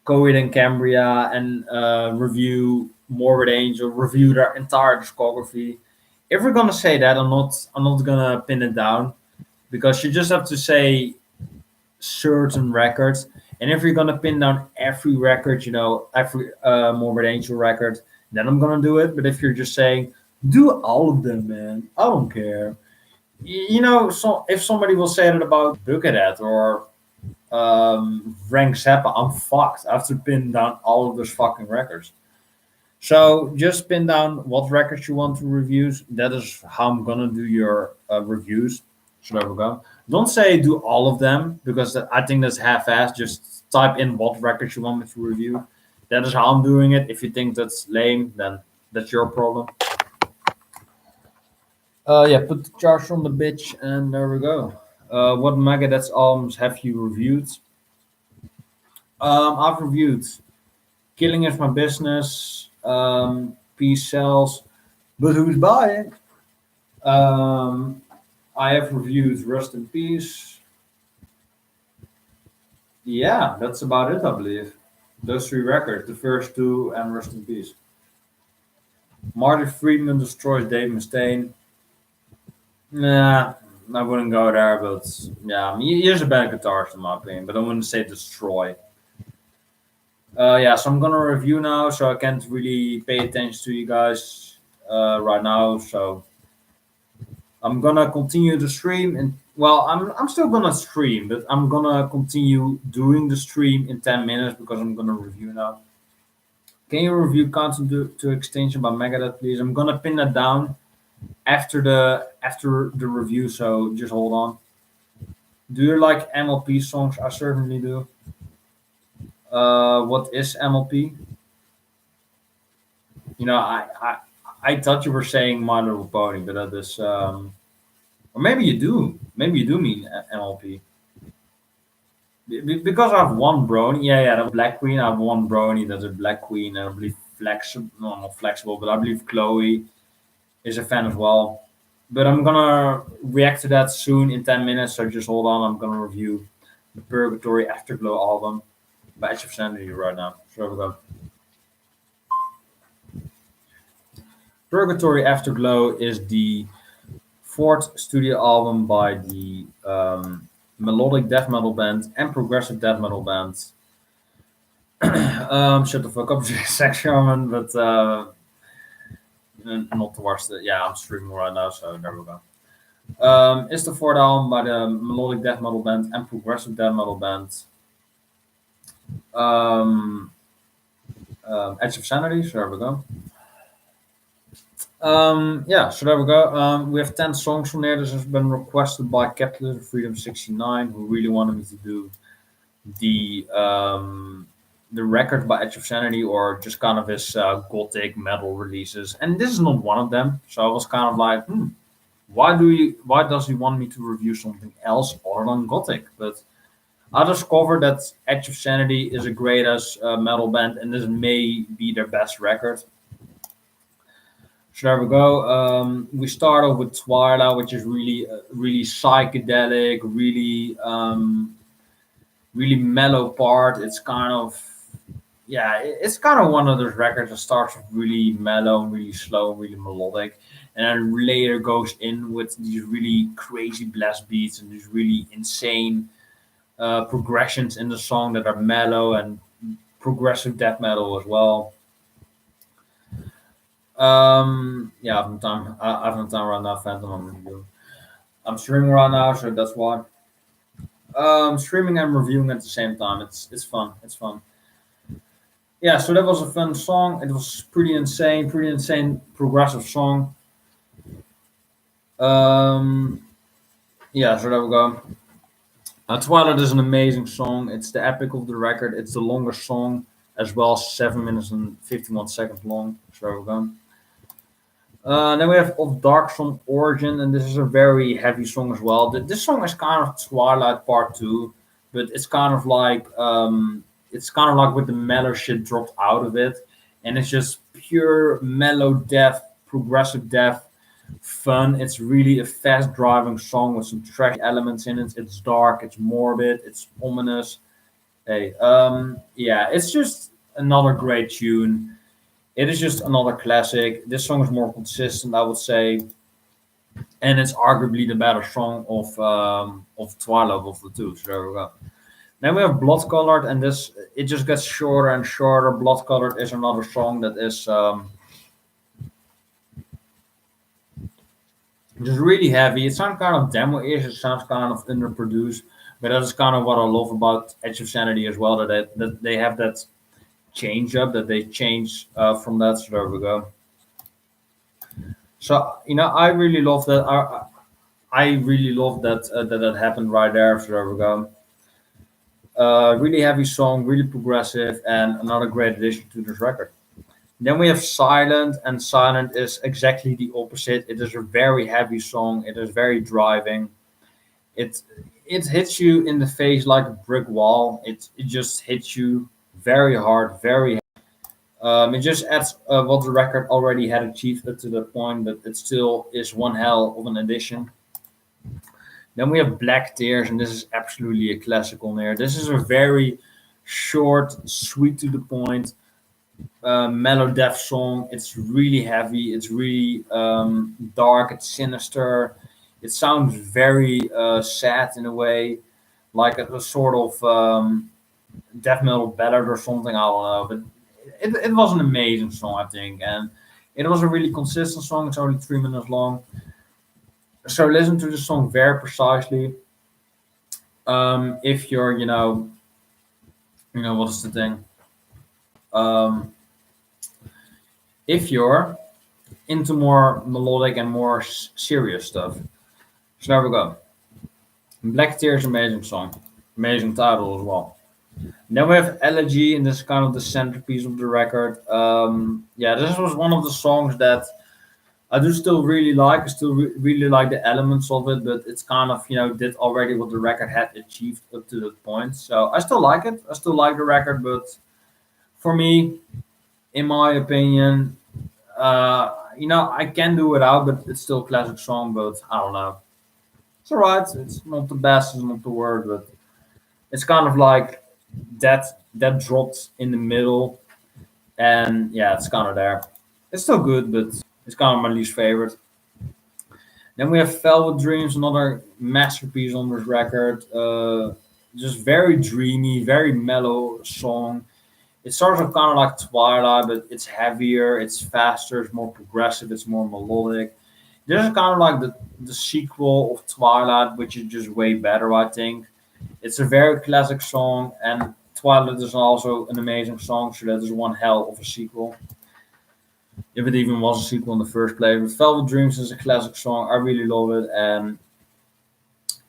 Coed and Cambria, and review Morbid Angel, review their entire discography. If we're gonna say that, I'm not gonna pin it down because you just have to say certain records. And if you're gonna pin down every record, every Morbid Angel record, then I'm gonna do it. But if you're just saying do all of them, man, I don't care. So if somebody will say that about Buckethead or Frank Zappa, I'm fucked. I have to pin down all of those fucking records. So just pin down what records you want to review. That is how I'm gonna do your reviews. So there we go. Don't say do all of them because I think that's half-assed. Just type in what records you want me to review. That is how I'm doing it. If you think that's lame, then that's your problem. Yeah, put the charge on the bitch, and there we go. What Megadeth's albums have you reviewed? I've reviewed Killing Is My Business, Peace Sells, but who's buying? Um, I have reviewed Rust in Peace. Yeah, that's about it, I believe. Those three records, the first two, and Rust in Peace. Marty Friedman destroys Dave Mustaine. Nah, I wouldn't go there, but yeah, I mean, he's a bad guitarist in my opinion, but I wouldn't say destroy. Yeah, so I'm gonna review now, so I can't really pay attention to you guys right now. So I'm gonna continue the stream, and well, I'm still gonna stream, but I'm gonna continue doing the stream in 10 minutes because I'm gonna review now. Can you review Content to Extinction by Megadeth, please? I'm gonna pin that down after the review, so just hold on. Do you like MLP songs? I certainly do. What is MLP? I thought you were saying My Little Pony, but that is or maybe you do. Maybe you do mean MLP. Because I have one brony. Yeah, the Black Queen. I have one brony that's a Black Queen, and I believe flexible. No, not flexible, but I believe Chloe is a fan as well. But I'm gonna react to that soon in 10 minutes. So just hold on. I'm gonna review the Purgatory Afterglow album by Edge of Sanity right now. So we go. Purgatory Afterglow is the fourth studio album by the melodic death metal band and progressive death metal band. Shut the fuck up, Sex Shaman, but not the worst. Yeah, I'm streaming right now, so there we go. It's the fourth album by the melodic death metal band and progressive death metal band. Um, Edge of Sanity, so there we go. Yeah, so there we go. We have 10 songs from there. This has been requested by Capitalism Freedom 69, who really wanted me to do the record by Edge of Sanity or just kind of his gothic metal releases. And this is not one of them. So I was kind of like, why does he want me to review something else other than gothic? But I discovered that Edge of Sanity is a great as metal band, and this may be their best record. So there we go. We start off with Twilight, which is really psychedelic, really mellow part. It's kind of it's kind of one of those records that starts with really mellow, really slow, really melodic, and then later goes in with these really crazy blast beats and these really insane progressions in the song that are mellow and progressive death metal as well. Yeah, I have no time. I have no time right now. Phantom, I'm reviewing. I'm streaming right now, so that's why. Streaming and reviewing at the same time. It's fun. It's fun. Yeah, so that was a fun song. It was pretty insane progressive song. Um, yeah, so there we go. Twilight is an amazing song. It's the epic of the record. It's the longest song as well, 7 minutes and 51 seconds long. So there we go. Then we have Of Dark Song Origin, and this is a very heavy song as well. This song is kind of Twilight Part Two, but it's kind of like with the mellow shit dropped out of it, and it's just pure mellow death, progressive death, fun. It's really a fast driving song with some trash elements in it. It's dark, it's morbid, it's ominous. Hey, yeah, it's just another great tune. It is just another classic. This song is more consistent, I would say, and it's arguably the better song of Twilight of the two. So there we go. Then we have Blood Colored, and this it just gets shorter and shorter. Blood Colored is another song that is just really heavy. It sounds kind of demo-ish. It sounds kind of underproduced, But that's kind of what I love about Edge of Sanity as well. That they have that change up, that they change from that. So there we go. So I really love that. I really love that happened right there. So there we go. Really heavy song, really progressive, and another great addition to this record. Then we have Silent, and Silent is exactly the opposite. It is a very heavy song. It is very driving. It it hits you in the face like a brick wall. It just hits you very hard, very. It just adds what the record already had achieved up to that point, but it still is one hell of an addition. Then we have Black Tears, and this is absolutely a classical there. This is a very short, sweet to the point, mellow death song. It's really heavy. It's really dark. It's sinister. It sounds very sad in a way, like a sort of death metal ballad or something. I don't know, but it was an amazing song, I think, and it was a really consistent song. It's only 3 minutes long, so listen to the song very precisely. If you're, what is the thing? Um, if you're into more melodic and more serious stuff. So there we go. Black Tears, amazing song, amazing title as well. And then we have Elegy, and this is kind of the centerpiece of the record. Yeah, this was one of the songs that I do still really like. I still really like the elements of it, but it's kind of did already what the record had achieved up to that point. So I still like it. I still like the record, but for me, in my opinion, I can do without, but it's still a classic song. But I don't know. It's alright. It's not the best. It's not the word, but it's kind of like that dropped in the middle, and yeah, it's kind of there. It's still good, but it's kind of my least favorite. Then we have Velvet Dreams, another masterpiece on this record. Just very dreamy, very mellow song. It starts off kind of like Twilight, but it's heavier, it's faster, it's more progressive, it's more melodic. This is kind of like the sequel of Twilight, which is just way better, I think. It's a very classic song, and Twilight is also an amazing song, so that is one hell of a sequel. If it even was a sequel in the first place. But Velvet Dreams is a classic song. I really love it, and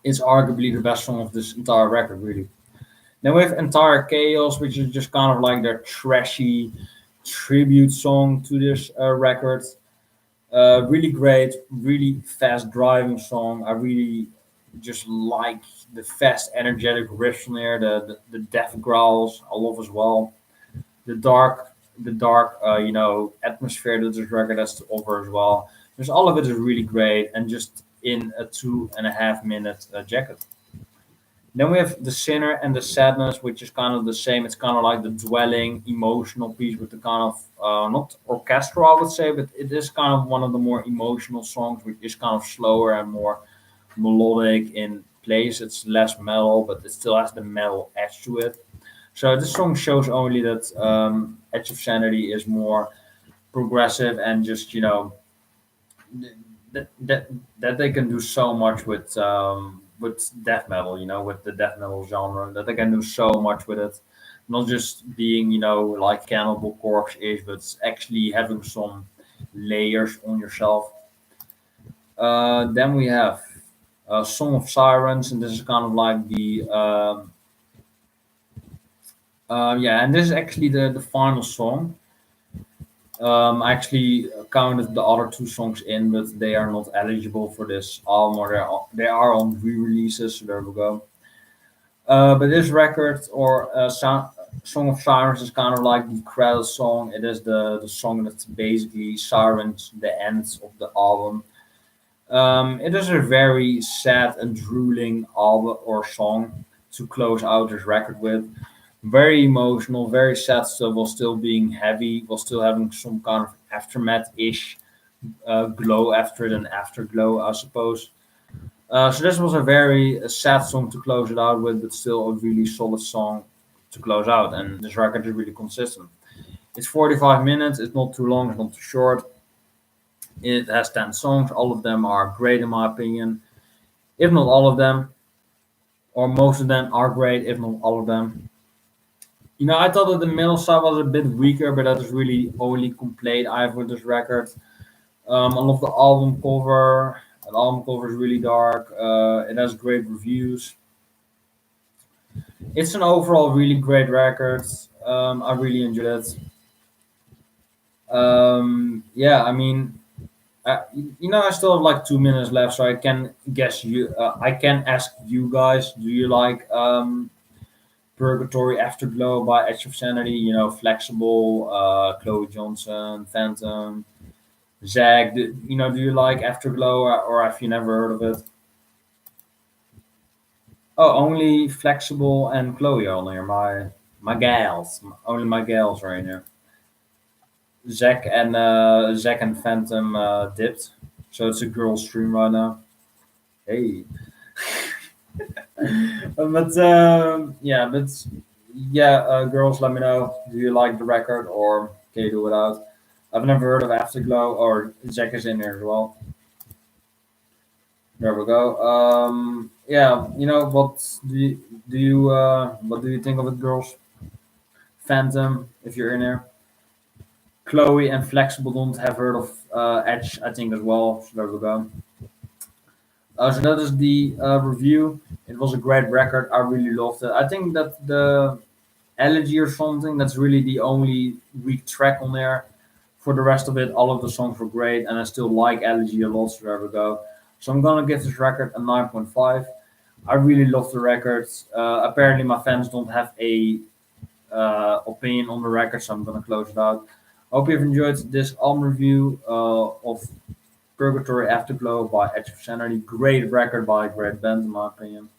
it's arguably the best song of this entire record, really. Then we have Entire Chaos, which is just kind of like their trashy tribute song to this record. Really great, really fast driving song. I really just like the fast, energetic riffs on there, the death growls. I love as well the dark atmosphere that this record has to offer as well. Just all of it is really great, and just in a 2.5 minute jacket. Then we have the Sinner and the Sadness, which is kind of the same. It's kind of like the dwelling, emotional piece with the kind of not orchestral, I would say, but it is kind of one of the more emotional songs, which is kind of slower and more melodic in place. It's less metal, but it still has the metal edge to it. So this song shows only that Edge of Sanity is more progressive, and just that that that they can do so much with death metal, with the death metal genre, that they can do so much with it. Not just being like Cannibal Corpse is, but actually having some layers on yourself. Then we have Song of Sirens, and this is kind of like the yeah, and this is actually the final song. I actually counted the other two songs in, but they are not eligible for this album, or they are on re-releases. So there we go. But this record, or Song of Sirens, is kind of like the credit song. It is the song that basically sirens the end of the album. It is a very sad and drooling album or song to close out this record with. Very emotional, very sad stuff, while still being heavy, while still having some kind of aftermath-ish glow after it, an afterglow, I suppose. So this was a very sad song to close it out with, but still a really solid song to close out. And this record is really consistent. It's 45 minutes. It's not too long. It's not too short. It has 10 songs. All of them are great in my opinion. If not all of them, or most of them are great, if not all of them. I thought that the middle side was a bit weaker, but that is really only complaint I have with this record. I love the album cover. The album cover is really dark. It has great reviews. It's an overall really great record. I really enjoyed it. Yeah, I mean, I still have like 2 minutes left, so I can guess you. I can ask you guys: do you like "Purgatory Afterglow" by Edge of Sanity? "Flexible," Chloe Johnson, Phantom, Zach. Do you like Afterglow, or have you never heard of it? Oh, only Flexible and Chloe on here. My gals, only my gals are in here. Zach and Phantom dipped, so it's a girl stream right now. Hey. But girls, let me know. Do you like the record or can you do without? I've never heard of Afterglow, or Jack is in there as well. There we go. Yeah, what do you think of it, girls? Phantom, if you're in there. Chloe and Flexible don't have heard of Edge, I think as well. So there we go. So that is the review. It was a great record. I really loved it. I think that the Elegy or something. That's really the only weak track on there. For the rest of it, all of the songs were great, and I still like Elegy a lot. So there we go. So I'm gonna give this record a 9.5. I really love the record. Apparently, my fans don't have a opinion on the record, so I'm gonna close it out. Hope you've enjoyed this album review of Purgatory Afterglow by Edge of Sanity. Great record by a great band, in my opinion.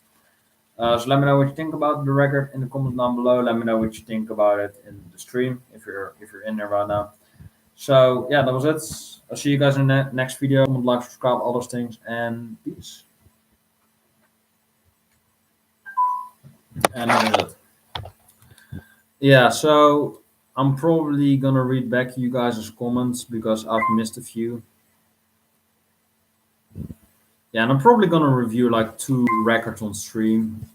So let me know what you think about the record in the comments down below. Let me know what you think about it in the stream if you're in there right now. So yeah, that was it. I'll see you guys in the next video. Comment, like, subscribe, all those things, and peace. And that was it. Yeah, so I'm probably gonna read back you guys' comments because I've missed a few. Yeah, and I'm probably gonna review like 2 records on stream.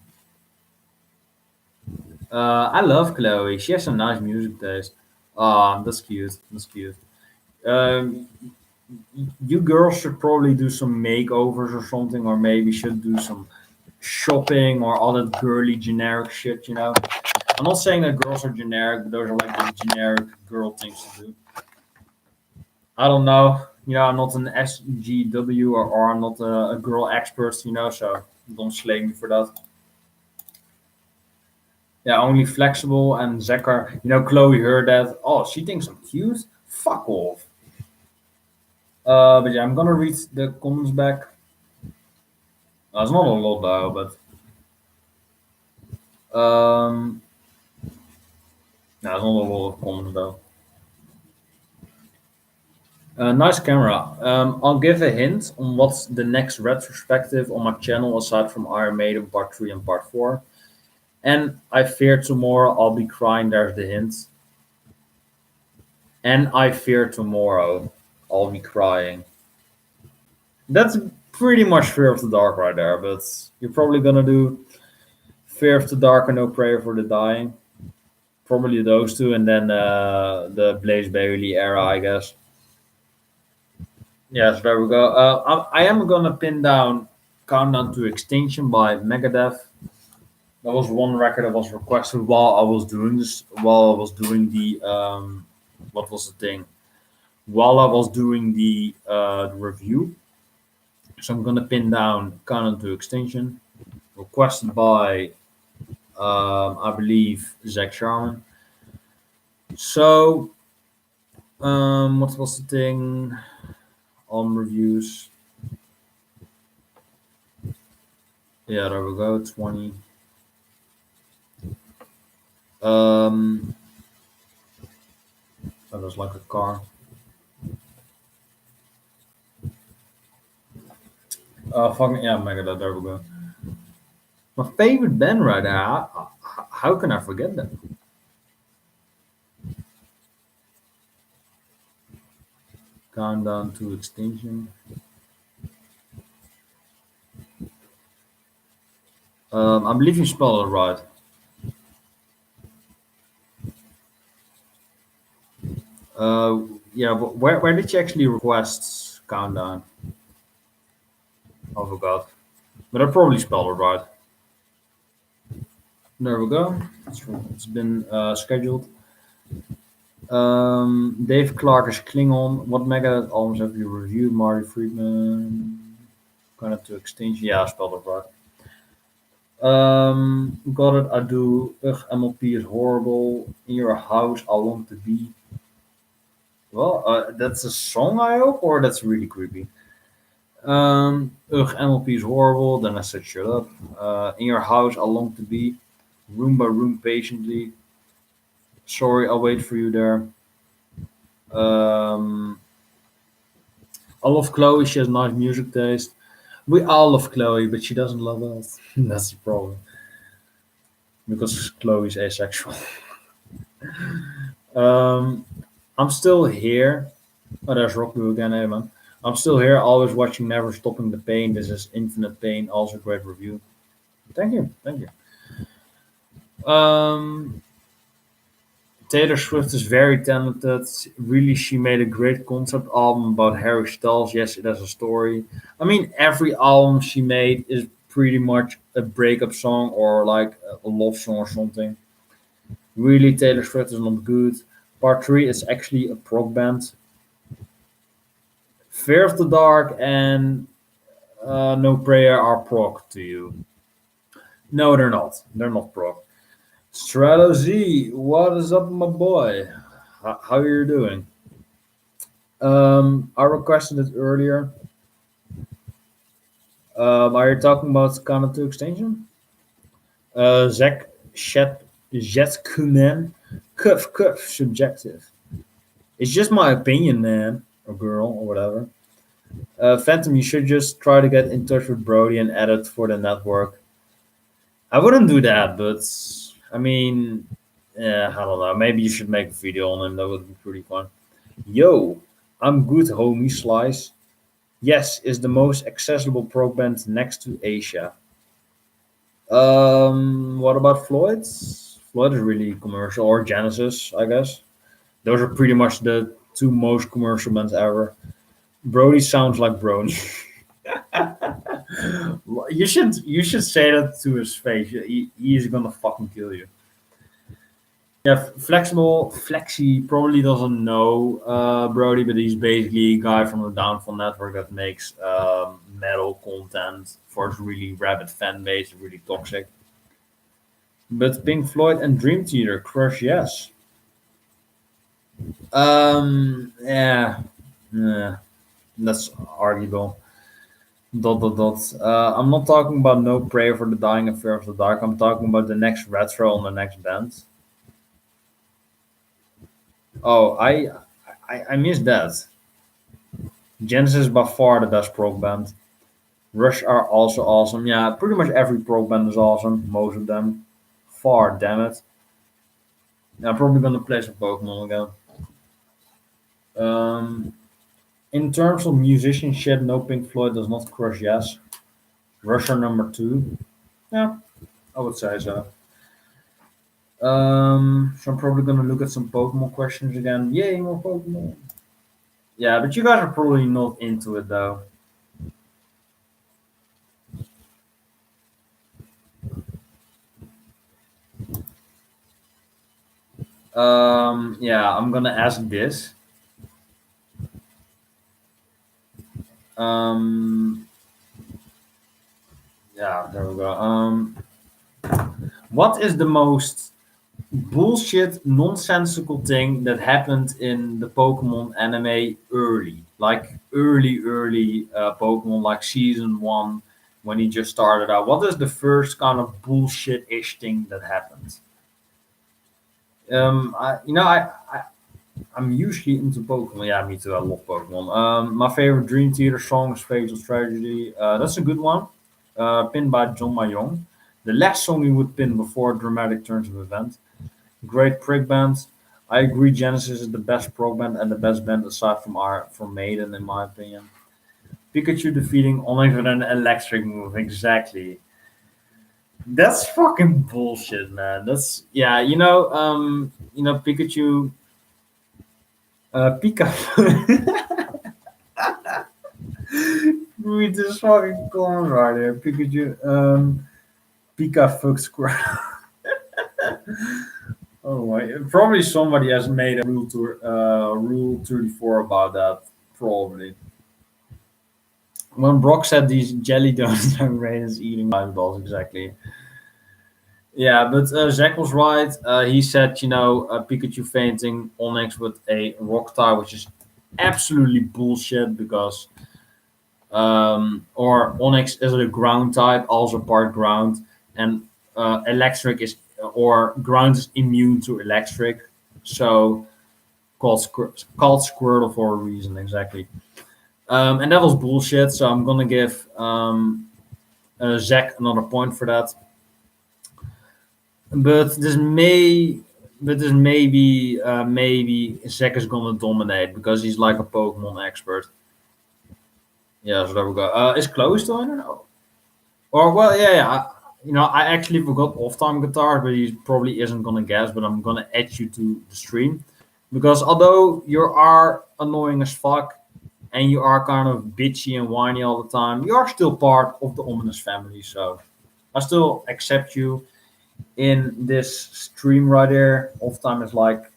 I love Chloe. She has a nice music taste. Ah, that's cute. That's cute. Um, you girls should probably do some makeovers or something, or maybe should do some shopping or all that girly generic shit. I'm not saying that girls are generic, but those are like the generic girl things to do. I don't know. I'm not an SGW, or I'm not a girl expert. So don't slay me for that. Yeah, only Flexible and Zekar. Chloe heard that. Oh, she thinks I'm cute. Fuck off. But yeah, I'm gonna read the comments back. It's not a lot though, but no, it's not a lot of comments though. Nice camera. I'll give a hint on what's the next retrospective on my channel aside from Iron Maiden Part 3 and Part 4. And I fear tomorrow I'll be crying, there's the hint. And I fear tomorrow I'll be crying. That's pretty much Fear of the Dark right there, but you're probably gonna do Fear of the Dark and No Prayer for the Dying. Probably those two, and then the Blaze Bailey era, I guess. Yes, there we go. I am gonna pin down Countdown to Extinction by Megadeth. That was one record that was requested while I was doing this. While I was doing the what was the thing? While I was doing the review. So I'm gonna pin down Countdown to Extinction, requested by I believe Zach Sharman. So what was the thing on reviews? Yeah, there we go. 20. That was like a car. Fucking yeah, Megadeth. There we go. My favorite band right now. How can I forget them? Countdown to Extinction. I believe you spelled it right. Uh, yeah, but where did you actually request countdown? I forgot. But I probably spelled it right. There we go. It's been scheduled. Dave Clark is Klingon. What Megadeth albums have you reviewed? Marty Friedman. Kind to extinction. Yeah, I spelled it right. Got it. I do. Ugh, MLP is horrible. In your house, I want to be. Well, that's a song, I hope, or that's really creepy. Ugh, MLP is horrible. Then I said, shut up. In your house, I long to be. Room by room, patiently. Sorry, I'll wait for you there. Um, I love Chloe. She has nice music taste. We all love Chloe, but she doesn't love us. That's the problem because Chloe's asexual. Um, I'm still here. Oh, there's Rockblue again, hey man. I'm still here, always watching, never stopping the pain. This is Infinite Pain, also great review. Thank you, thank you. Taylor Swift is very talented. Really, she made a great concept album about Harry Styles. Yes, it has a story. I mean, every album she made is pretty much a breakup song or like a love song or something. Really, Taylor Swift is not good. Part 3 is actually a prog band. Fear of the Dark and No Prayer are prog to you. No, they're not. They're not prog. Strato Z, what is up, my boy? How are you doing? I requested it earlier. Are you talking about Counter 2 extension? Zach Shet Jetskunen. Cuff, subjective. It's just my opinion, man. Or girl, or whatever. Phantom, you should just try to get in touch with Brody and edit for the network. I wouldn't do that, but I mean, yeah, I don't know. Maybe you should make a video on him. That would be pretty fun. Yo, I'm good, homie. Slice. Yes, is the most accessible prog band next to Asia. What about Floyd? Floyd is really commercial, or Genesis, I guess. Those are pretty much the two most commercial bands ever. Brody sounds like Brony. You should say that to his face. He's gonna fucking kill you. Yeah, Flexi probably doesn't know Brody, but he's basically a guy from the Downfall Network that makes metal content for his really rabid fan base, really toxic. But Pink Floyd and Dream Theater, crush, yes. Yeah, yeah, that's arguable. Dot dot dot. I'm not talking about No Prayer for the Dying and Fear of the Dark. I'm talking about the next retro on the next band. Oh, I missed that. Genesis is by far the best prog band. Rush are also awesome. Yeah, pretty much every prog band is awesome. Most of them. Far, damn it. Yeah, I'm probably gonna play some Pokemon again. Um, in terms of musicianship, no Pink Floyd does not crush yes. Rush are number two. Yeah, I would say so. So I'm probably gonna look at some Pokemon questions again. Yay, more Pokemon. Yeah, but you guys are probably not into it though. Yeah, I'm gonna ask this. Um, yeah, there we go. What is the most bullshit, nonsensical thing that happened in the Pokemon anime early? Like early Pokemon, like season one, when he just started out. What is the first kind of bullshit-ish thing that happened? I'm usually into Pokemon. Yeah, me too. I love Pokemon. My favorite Dream Theater song is Fatal Tragedy. That's a good one. Pinned by John Mayong. The last song he would pin before dramatic turns of event. Great prick band. I agree. Genesis is the best prog band and the best band aside from Maiden, in my opinion. Pikachu defeating Onyx with an electric move. Exactly. That's fucking bullshit, man. That's yeah. Pikachu, Pika. Read this fucking comment right there. Pikachu, Pika fuck Squirtle. Oh my! Probably somebody has made a rule 34 about that. Probably. When Brock said these jelly donuts are great as eating balls, exactly. Yeah, but Zach was right. He said, Pikachu fainting Onyx with a rock type, which is absolutely bullshit because, or Onyx is a ground type, also part ground, and electric is, or ground is immune to electric. So called Squirtle for a reason, exactly. And that was bullshit. So I'm gonna give Zach another point for that. But maybe Zach is gonna dominate because he's like a Pokemon expert. Yeah, so there we go. Is closed on? I don't know. Or well, yeah. I actually forgot off-time guitar, but he probably isn't gonna guess. But I'm gonna add you to the stream because although you are annoying as fuck and you are kind of bitchy and whiny all the time, you are still part of the ominous family. So I still accept you in this stream right there. Off time is like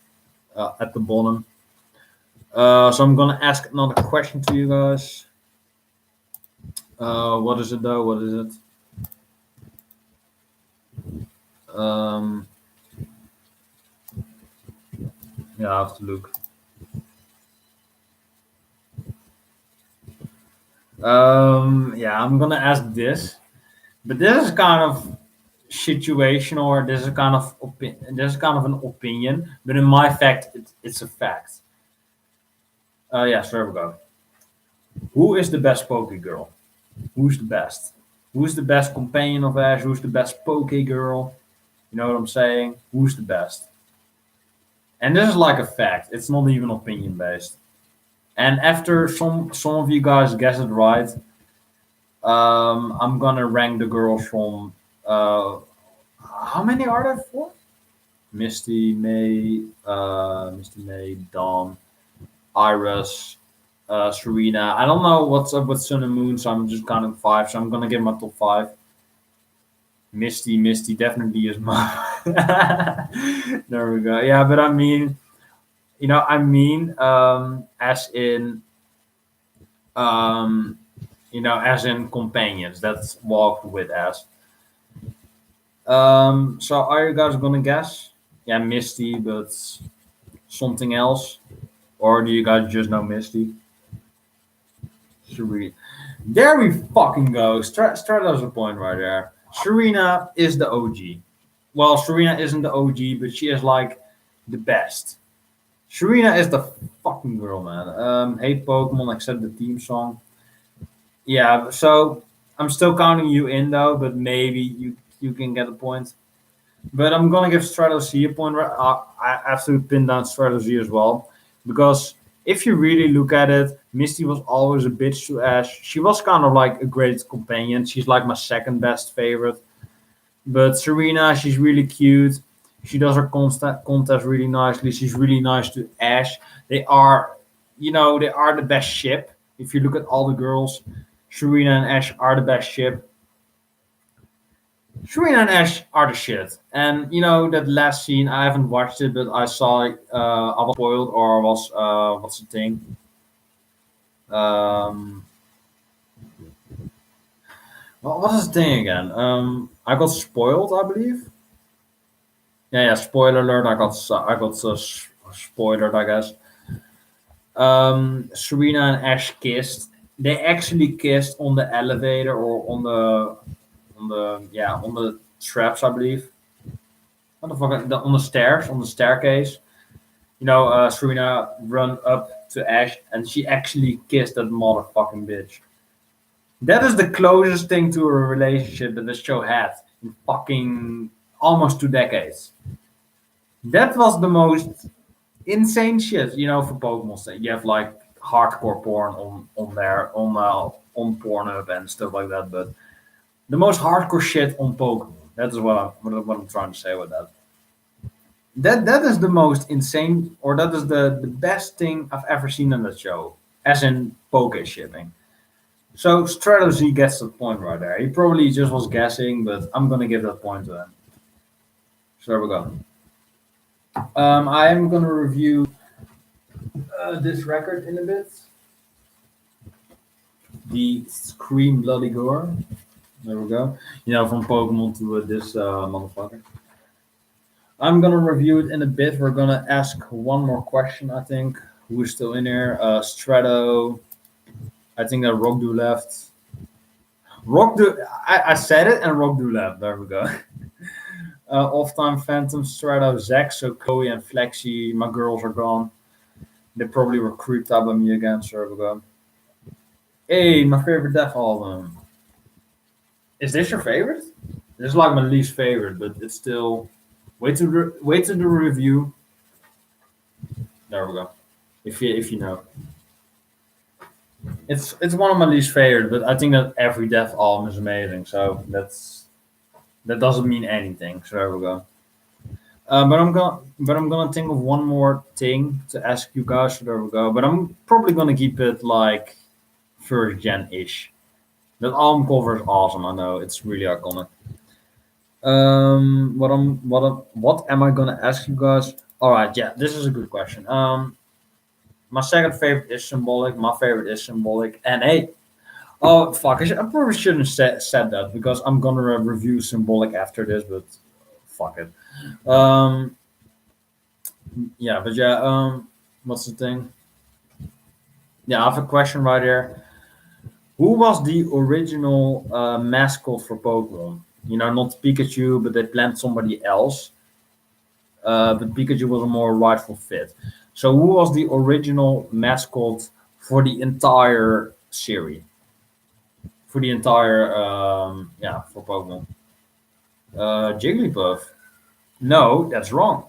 at the bottom. So I'm gonna ask another question to you guys. What is it though? What is it? Um, yeah, I have to look. Yeah, I'm gonna ask this, but this is kind of situational, or this is kind of this is kind of an opinion. But in my fact, it's a fact. Yeah, so there we go. Who is the best Poke Girl? Who's the best? Who's the best companion of Ash? Who's the best Poke Girl? You know what I'm saying? Who's the best? And this is like a fact. It's not even opinion based. And after some of you guys guess it right, I'm gonna rank the girls from how many are there? Four? Misty May, Dawn, Iris, Serena. I don't know what's up with Sun and Moon, so I'm just counting five. So I'm gonna give my top five. Misty definitely is mine. There we go. Yeah, but as in, um, as in companions. That's walked with as. So are you guys gonna guess? Yeah, Misty, but something else, or do you guys just know Misty? Serena. There we fucking go. Strato's a point right there. Serena is the OG. Well, Serena isn't the OG, but she is like the best. Serena is the fucking girl, man. Hate Pokemon except the theme song. Yeah, so I'm still counting you in though, but maybe you can get a point. But I'm gonna give Strato Z a point. I have to pin down Strato Z as well because if you really look at it, Misty was always a bitch to Ash. She was kind of like a great companion. She's like my second best favorite. But Serena, she's really cute. She does her contest really nicely. She's really nice to Ash. They are, they are the best ship. If you look at all the girls, Serena and Ash are the best ship. Serena and Ash are the shit. And that last scene, I haven't watched it, but I saw it. I was spoiled, or was what's the thing? Um, what is the thing again? I got spoiled, I believe. Yeah, spoiler alert. I got spoiled, I guess. Serena and Ash kissed. They actually kissed on the elevator or on the traps, I believe. What the fuck? On the stairs, on the staircase. Serena run up to Ash and she actually kissed that motherfucking bitch. That is the closest thing to a relationship that the show had in fucking almost 2 decades. That was the most insane shit, for Pokemon sake. You have like hardcore porn on there on Pornhub and stuff like that, but the most hardcore shit on Pokemon. That is what I'm trying to say with that. That is the most insane, or that is the best thing I've ever seen on that show, as in poke shipping. So strategy gets the point right there. He probably just was guessing, but I'm gonna give that point to him. So there we go. I am gonna review this record in a bit. The Scream Bloody Gore. There we go. You know, from Pokemon to this motherfucker. I'm gonna review it in a bit. We're gonna ask one more question, I think. Who is still in here? Strato. I think that Rockdo left. I said it and Rockdo left. There we go. Off time Phantom, Strato, Zack, so Chloe and Flexi. My girls are gone. They probably were creeped out by me again. So there we go. Hey, my favorite Death album. Is this your favorite? This is like my least favorite, but it's still. Wait to the review. There we go. If you know, it's one of my least favorite, but I think that every Death album is amazing. So that doesn't mean anything. So there we go. But I'm gonna think of one more thing to ask you guys. So there we go. But I'm probably gonna keep it like first gen ish. That album cover is awesome. I know it's really iconic. What am I gonna ask you guys? All right, yeah, this is a good question. My second favorite is Symbolic. My favorite is Symbolic. And hey, oh fuck, I probably shouldn't have said that because I'm gonna review Symbolic after this, but fuck it. Um, yeah, but yeah, what's the thing? Yeah, I have a question right here. Who was the original mascot for Pokemon? You know, not Pikachu, but they planned somebody else. But Pikachu was a more rightful fit. So, who was the original mascot for the entire series? For the entire, yeah, for Pokemon? Jigglypuff. No, that's wrong.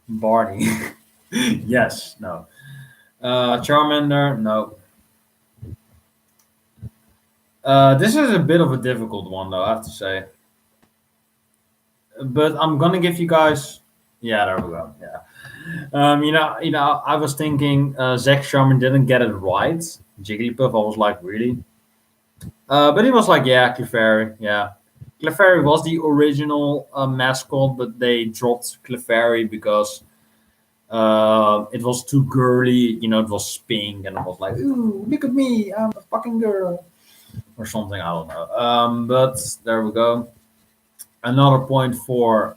Barney. Yes, no. Charmander. No. This is a bit of a difficult one, though. I have to say. But I'm gonna give you guys. Yeah, there we go. Yeah. I was thinking Zach Sherman didn't get it right. Jigglypuff, I was like, really? But he was like, yeah, Clefairy, yeah. Clefairy was the original mascot, but they dropped Clefairy because it was too girly. You know, it was pink, and it was like, ooh, look at me, I'm a fucking girl, or something. I don't know. But there we go. Another point for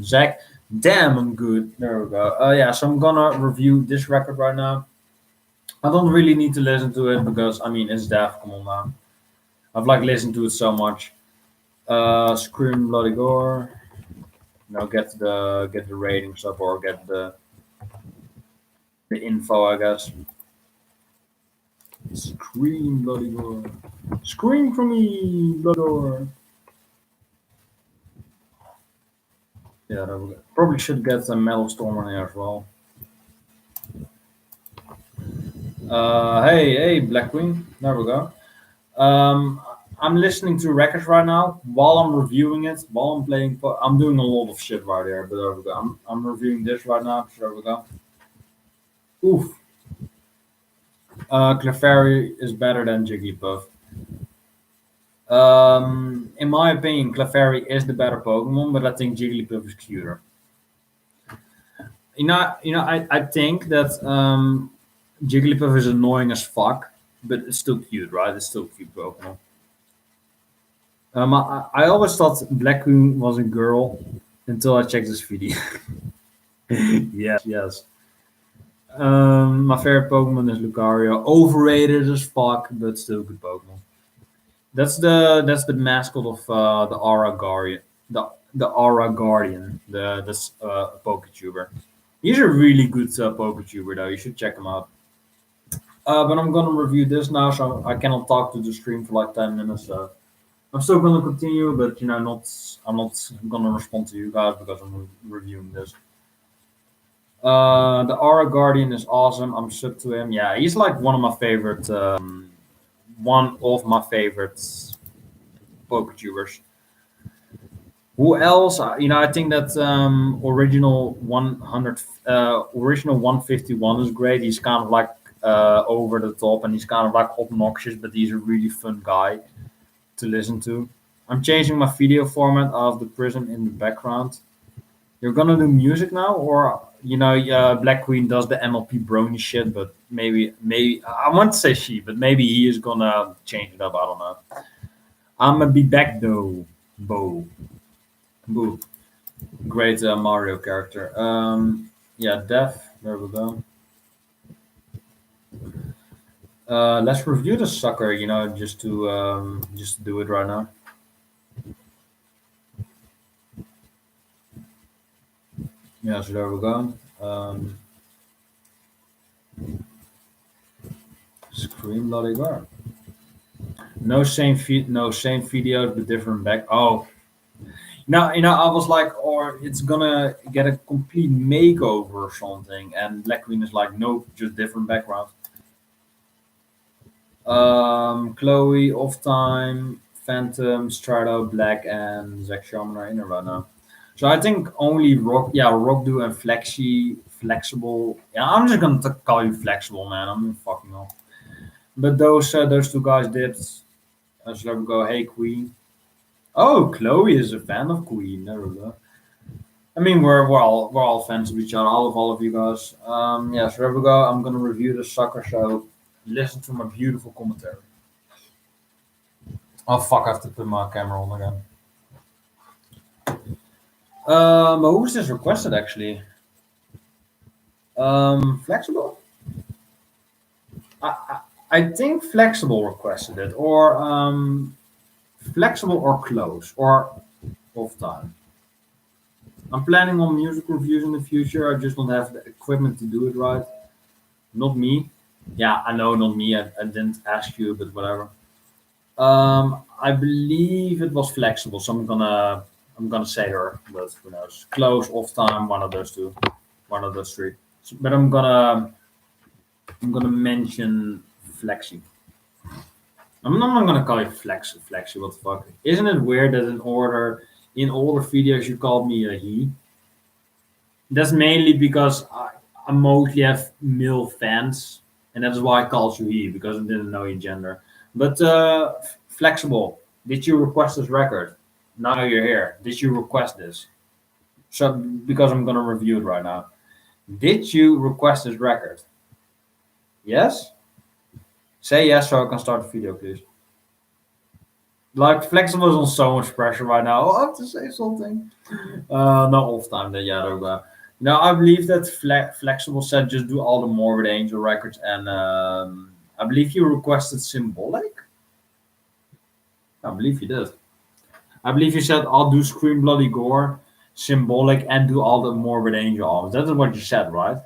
Zach. Damn, I'm good. There we go. Yeah, so I'm gonna review this record right now. I don't really need to listen to it because I mean it's Death. Come on now. I've like listened to it so much. Scream Bloody Gore. Now get the ratings up or get the info, I guess. Scream Bloody Gore. Scream for me, Bloody Gore. Yeah, probably should get a Metal Storm on here as well. Hey, Black Queen. There we go. Um, I'm listening to records right now while I'm reviewing it. While I'm playing, I'm doing a lot of shit right there. But there we go. I'm reviewing this right now. So there we go. Oof. Clefairy is better than Jigglypuff. In my opinion, Clefairy is the better Pokemon, but I think Jigglypuff is cuter. I think that Jigglypuff is annoying as fuck, but it's still cute, right? It's still cute Pokemon. I always thought Black Queen was a girl until I checked this video. Yes. My favorite Pokemon is Lucario. Overrated as fuck, but still good Pokemon. That's the mascot of the Aura Guardian. The Aura Guardian. That's a Poketuber. He's a really good Poketuber though. You should check him out. But I'm gonna review this now, so I cannot talk to the stream for like 10 minutes. So I'm still gonna continue, but not I'm not gonna respond to you guys because I'm reviewing this. The Aura Guardian is awesome. I'm sub to him. Yeah, he's like one of my favorite Poketubers. Who else? I think that original 100, original 151 is great. He's kind of like over the top, and he's kind of like obnoxious, but he's a really fun guy to listen to. I'm changing my video format of the prism in the background. You're gonna do music now, or Black Queen does the MLP brony shit, but maybe I want to say she, but maybe he is gonna change it up. I don't know. I'm gonna be back though. Bo, boo, great Mario character. Yeah, Def. There we go. Let's review the sucker. Just to do it right now. Yeah, so there we go. Scream Bloody Gore. No same videos but different back. Oh, I was like, or it's gonna get a complete makeover or something, and Black Queen is like, nope, just different background. Chloe, Off Time, Phantom, Strato, Black, and Zack Shaman are in it right now. So I think only Rockdo and Flexible. Yeah, I'm just gonna call you Flexible, man. I'm fucking off. But those two guys did. So we go, hey Queen. Oh, Chloe is a fan of Queen. There we go. I mean, we're all fans of each other. All of you guys. Yeah. So there we go. I'm gonna review the soccer show. Listen to my beautiful commentary. Oh fuck! I have to put my camera on again. But who's this requested actually? Flexible. I, I I think Flexible requested it, or Flexible or Close or Off Time. I'm planning on music reviews in the future. I just don't have the equipment to do it right. Not me. Yeah, I know, not me. I didn't ask you, but whatever. I believe it was Flexible, so I'm gonna say her, but who knows? Close, Off Time, one of those two, one of those three. But I'm gonna mention Flexi. I'm not gonna call you Flexi. What the fuck? Isn't it weird that in all the videos you called me a he? That's mainly because I mostly have male fans, and that's why I called you he because I didn't know your gender. But Flexible, did you request this record? Now you're here. Did you request this? So because I'm gonna review it right now. Did you request this record? Yes. Say yes so I can start the video, please. Like Flexible is on so much pressure right now. I have to say something. Not all the time. That yeah, there we go. No, I believe that Flexible said just do all the Morbid Angel records, and I believe you requested Symbolic. I believe you did. I believe you said I'll do Scream Bloody Gore, Symbolic, and do all the Morbid Angel albums. That is what you said, right?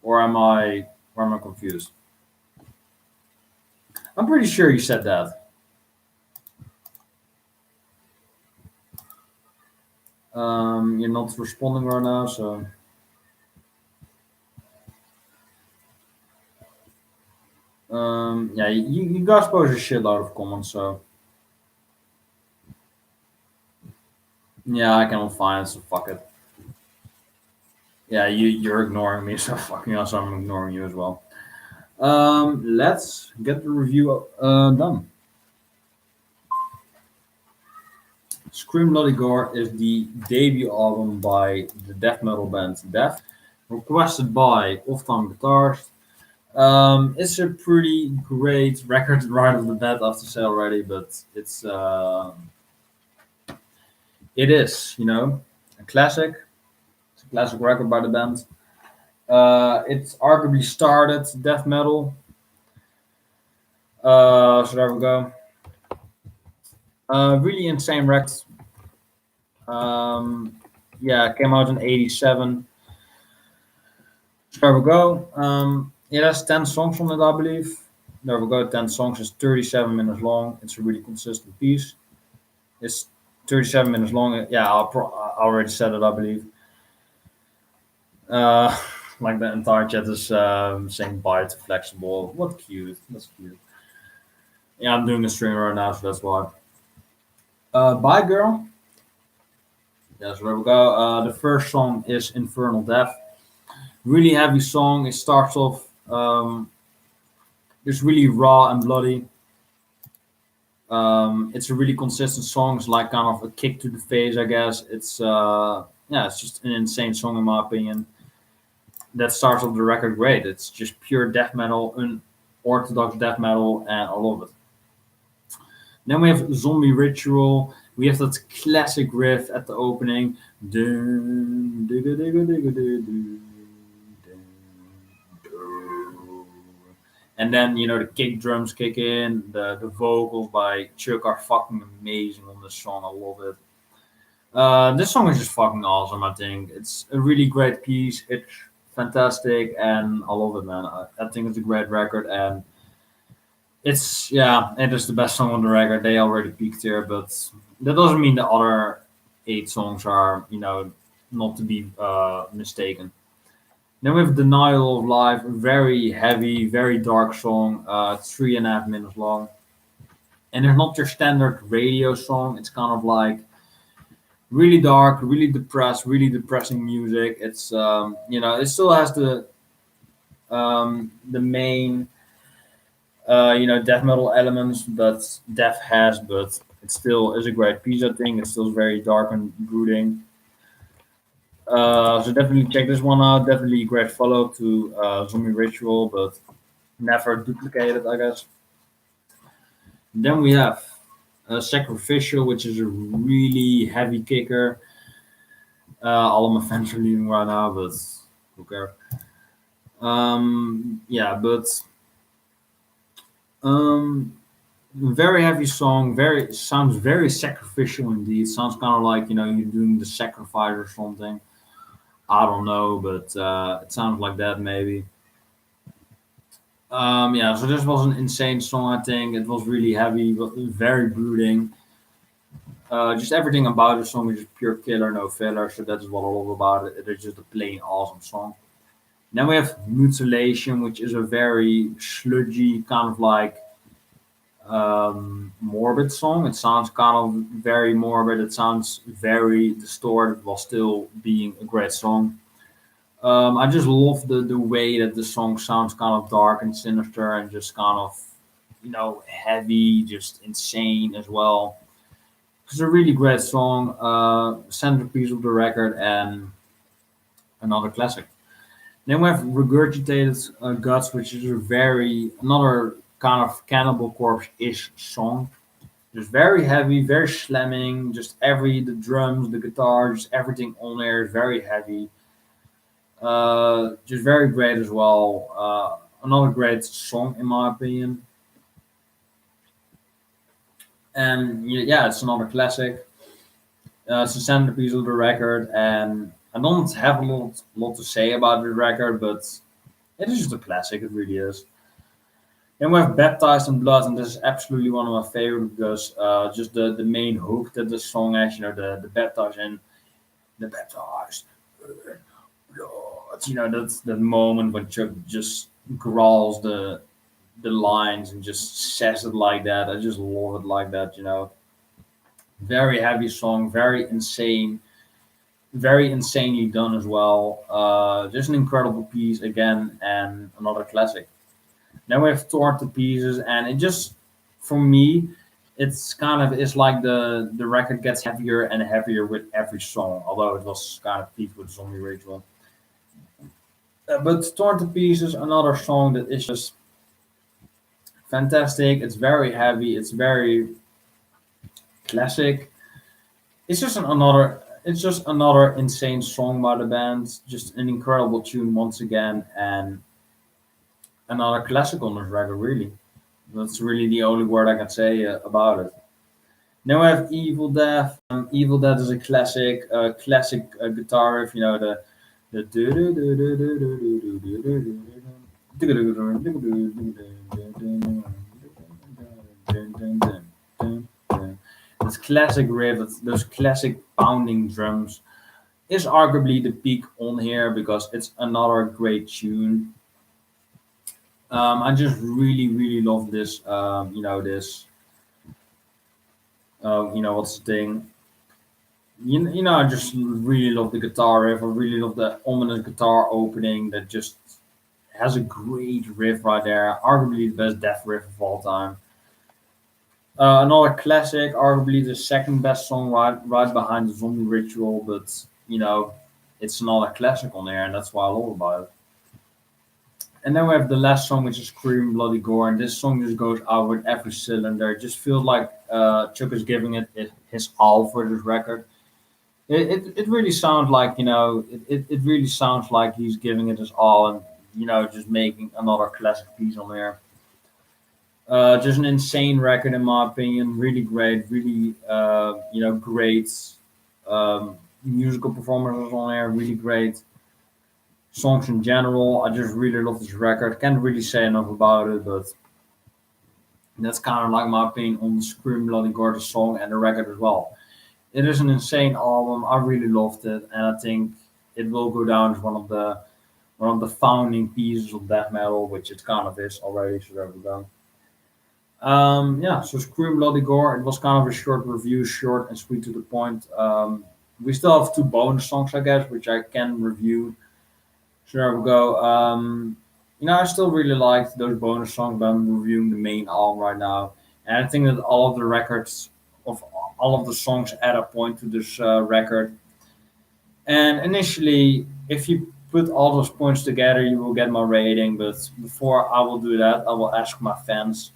Or am I confused? I'm pretty sure you said that. You're not responding right now, so yeah, you guys post a shitload of comments, so yeah, I cannot find it, so fuck it. Yeah, you're ignoring me, so fucking also I'm ignoring you as well. Let's get the review done. Scream Bloody Gore is the debut album by the death metal band Death, requested by Off Time Guitars. It's a pretty great record right off the bat, I have to say already, but it is, a classic. It's a classic record by the band. It's arguably started death metal. So there we go. Really insane record. Yeah, came out in '87. So there we go. It has 10 songs on it, I believe. There we go. 10 songs. It's 37 minutes long. It's a really consistent piece. It's 37 minutes long. Yeah, I already said it, I believe. Uh, like the entire chat is saying bye to Flexible. What cute. That's cute. Yeah, I'm doing a stream right now, so that's why. Bye, girl. Yeah, so there we go. The first song is Infernal Death. Really heavy song. It starts off just really raw and bloody. It's a really consistent song. It's like kind of a kick to the face, I guess. It's yeah, it's just an insane song in my opinion. That starts off the record great. It's just pure death metal, unorthodox death metal, and I love it. Then we have Zombie Ritual. We have that classic riff at the opening. Dun, dun, dun, dun, dun, dun, dun, dun, dun. And then you know the kick drums kick in. The vocals by Chuck are fucking amazing on this song. I love it. This song is just fucking awesome. I think it's a really great piece. It's fantastic, and I love it, man. I think it's a great record, and it's yeah, it is the best song on the record. They already peaked here, but that doesn't mean the other eight songs are not to be mistaken. Then we have Denial of Life, a very heavy, very dark song, 3.5 minutes long. And it's not your standard radio song. It's kind of like really dark, really depressed, really depressing music. It's it still has the main death metal elements that death has, but it still is a great piece. I think it's still very dark and brooding. So definitely check this one out. Definitely a great follow to Zombie Ritual, but never duplicated, I guess. Then we have Sacrificial, which is a really heavy kicker. All of my fans are leaving right now, but who cares? Yeah, but um, very heavy song. Very sounds very sacrificial indeed. Sounds kind of like you're doing the sacrifice or something. I don't know, but it sounds like that maybe. Yeah, so this was an insane song. I think it was really heavy, but very brooding. Just everything about the song is just pure killer, no filler. So that's what I love about it. It is just a plain awesome song. Then we have Mutilation, which is a very sludgy kind of like morbid song. It sounds kind of very morbid. It sounds very distorted while still being a great song. I just love the way that the song sounds kind of dark and sinister and just kind of, heavy, just insane as well. It's a really great song, centerpiece of the record, and another classic. Then we have Regurgitated Guts, which is a another kind of Cannibal Corpse-ish song. Just very heavy, very slamming, the drums, the guitar, just everything on there is very heavy. Just very great as well. Another great song in my opinion. And yeah, it's another classic. It's a centerpiece of the record, and I don't have a lot to say about the record, but it is just a classic. It really is. Then we have Baptized in Blood, and this is absolutely one of my favorite because just the main hook that the song has, the baptized and the baptized in blood. That's the moment when Chuck just growls the lines and just says it like that. I just love it like that. Very heavy song, very insanely done as well. Just an incredible piece again, and another classic. Then we have Torn to Pieces, and it just, for me, it's like the record gets heavier and heavier with every song. Although it was kind of peaked with Zombie Ritual, but Torn to Pieces, another song that is just fantastic. It's very heavy. It's very classic. It's just another insane song by the band. Just an incredible tune once again, and another classic on this record. Really, that's really the only word I can say about it. Now we have Evil Death. Evil Death is a classic guitar riff. The this classic riff, those classic pounding drums, is arguably the peak on here because it's another great tune. I just really, really love this. What's the thing? I just really love the guitar riff. I really love the ominous guitar opening that just has a great riff right there. Arguably the best death riff of all time. Another classic, arguably the second best song right behind the Zombie Ritual, but it's another classic on there, and that's why I love about it. And then we have the last song, which is Scream Bloody Gore, and this song just goes out with every cylinder. It just feels like Chuck is giving it his all for this record. It really sounds like it really sounds like he's giving it his all, and just making another classic piece on there. Just an insane record in my opinion. Really great, really great musical performances on there. Really great songs in general. I just really love this record. Can't really say enough about it, but that's kind of like my opinion on Scream Bloody Gore, the song and the record as well. It is an insane album. I really loved it, and I think it will go down as one of the founding pieces of death metal, which it kind of is already. So there we go. Yeah, so Scream Bloody Gore. It was kind of a short review, short and sweet to the point. We still have two bonus songs, I guess, which I can review. So there we go. I still really liked those bonus songs, but I'm reviewing the main album right now, and I think that all of the records of all of the songs add a point to this record. And initially, if you put all those points together, you will get my rating. But before I will do that, I will ask my fans.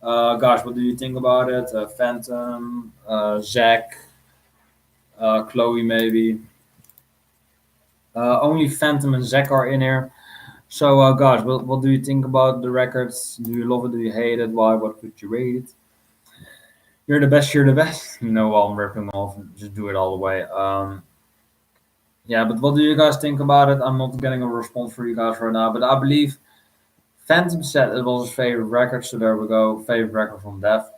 Guys, what do you think about it? Phantom, Zach, Chloe, maybe. Only Phantom and Zach are in here. So, guys, what do you think about the records? Do you love it? Do you hate it? Why? What would you rate it? You're the best. You're the best. While I'm ripping off, just do it all the way. Yeah, but what do you guys think about it? I'm not getting a response for you guys right now, but I believe Phantom said it was his favorite record. So there we go. Favorite record from Death.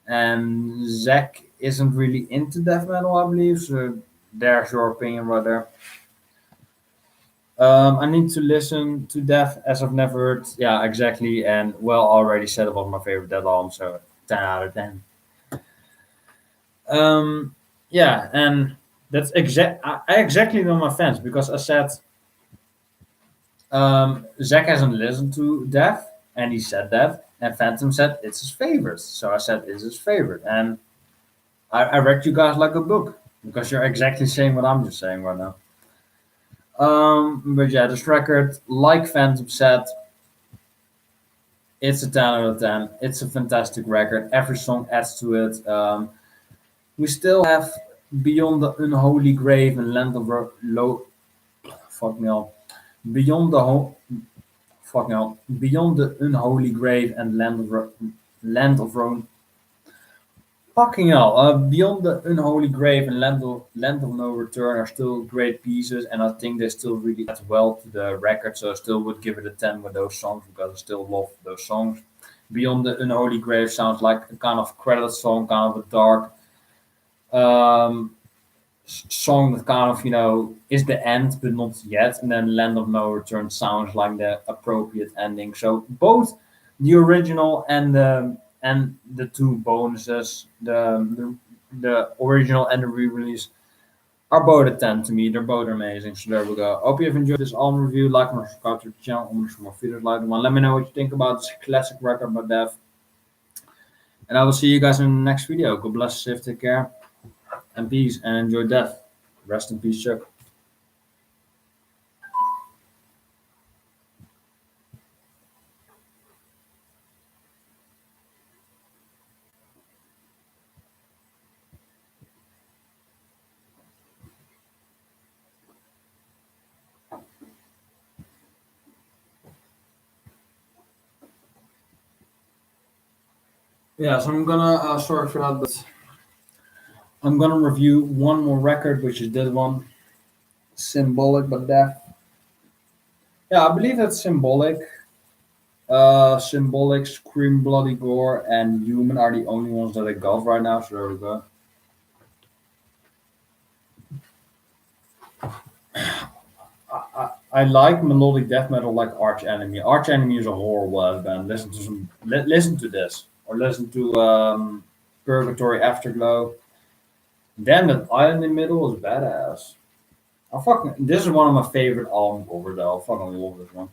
And Zach isn't really into death metal, I believe. So there's your opinion right there. I need to listen to Death as I've never heard. Yeah, exactly. And well, already said it was my favorite Death album, so 10 out of 10. Yeah, and that's exact. I exactly know my fans because I said Zach hasn't listened to Death, and he said that, and Phantom said it's his favorite. So I said it's his favorite, and I read you guys like a book because you're exactly saying what I'm just saying right now. But yeah, this record, like Phantom said, it's a 10 out of 10. It's a fantastic record. Every song adds to it. We still have Beyond the Unholy Grave and Land of Low. Fuck me up. Beyond the fucking hell. Beyond the Unholy Grave and Land of Fucking hell. Beyond the Unholy Grave and Land of No Return are still great pieces, and I think they still really add well to the record. So I still would give it a 10 with those songs because I still love those songs. Beyond the Unholy Grave sounds like a kind of credit song, kind of a dark um, song that kind of is the end but not yet, and then Land of No Return sounds like the appropriate ending. So both the original and the two bonuses, the original and the re-release, are both a 10 to me. They're both amazing. So there we go. Hope you have enjoyed this album review. Like and subscribe to the channel for more videos like the one. Let me know what you think about this classic record by Dev. And I will see you guys in the next video. God bless, safe, take care, and peace, and enjoy Death. Rest in peace, Chuck. Yeah, so I'm gonna sorry for that, but I'm gonna review one more record, which is this one, Symbolic but Death. Yeah, I believe that's Symbolic. Symbolic, Scream Bloody Gore, and Human are the only ones that I got right now. So there we go. I like melodic death metal like Arch Enemy. Arch Enemy is a horrible ass band. Listen to this or listen to Purgatory Afterglow. Damn, that island in the middle was badass. I fucking this is one of my favorite album covers though. I fucking love this one.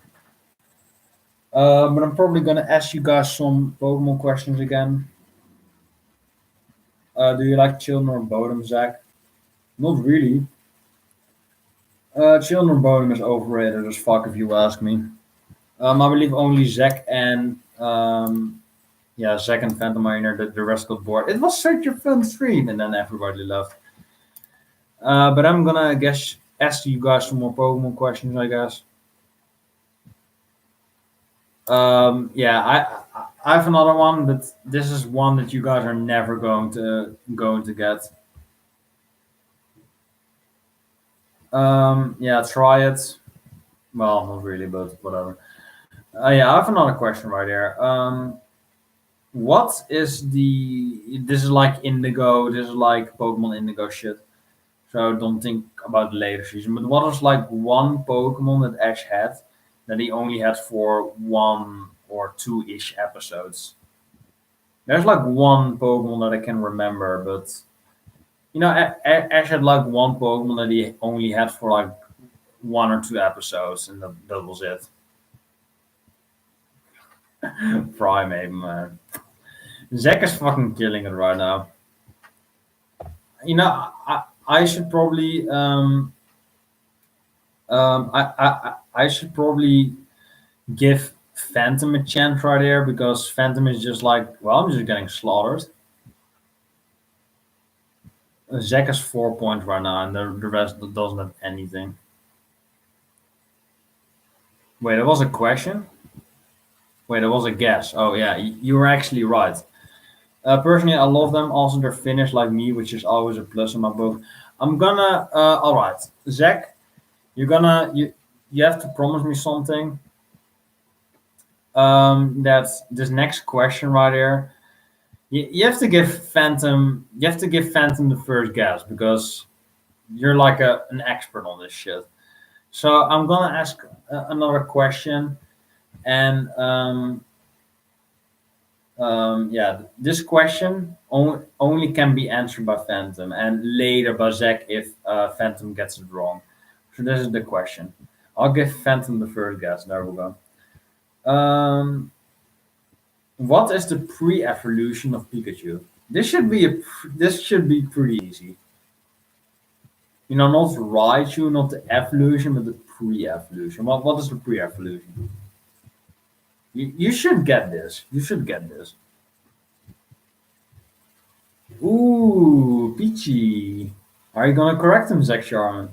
But I'm probably gonna ask you guys some Pokemon questions again. Do you like Children or Bodum, Zach? Not really. Children or Bodum is overrated as fuck if you ask me. I believe only Zach and yeah, Zach and Phantom Miner, the rest got bored. It was such a fun stream, and then everybody left. But I'm gonna guess ask you guys some more Pokemon questions, I guess. Yeah, I have another one, but this is one that you guys are never going to get. Yeah, try it. Well, not really, but whatever. Yeah, I have another question right here. What is the? This is like Indigo. This is like Pokemon Indigo shit. So don't think about the later season. But what is like one Pokemon that Ash had that he only had for one or two ish episodes? There's like one Pokemon that I can remember, but Ash had like one Pokemon that he only had for like one or two episodes, and that was it. Primate, man. Zach is fucking killing it right now. I should probably I should probably give Phantom a chance right there because Phantom is just like, well, I'm just getting slaughtered. Zach has 4 points right now, and the rest doesn't have anything. Wait, that was a question? Wait, that was a guess. Oh, yeah, you were actually right. Personally, I love them. Also, they're finished like me, which is always a plus in my book. I'm gonna. All right, Zach, you have to promise me something. That this next question right here, you have to give Phantom. You have to give Phantom the first guess because you're like an expert on this shit. So I'm gonna ask another question, and yeah, this question only can be answered by Phantom and later by Zach if Phantom gets it wrong. So this is the question. I'll give Phantom the first guess. There we go. Um, what is the pre-evolution of Pikachu? This should be pretty easy. Not Raichu, not the evolution, but the pre-evolution. What is the pre-evolution? You should get this. You should get this. Ooh, Peachy. Are you gonna correct him, Zach Sharman?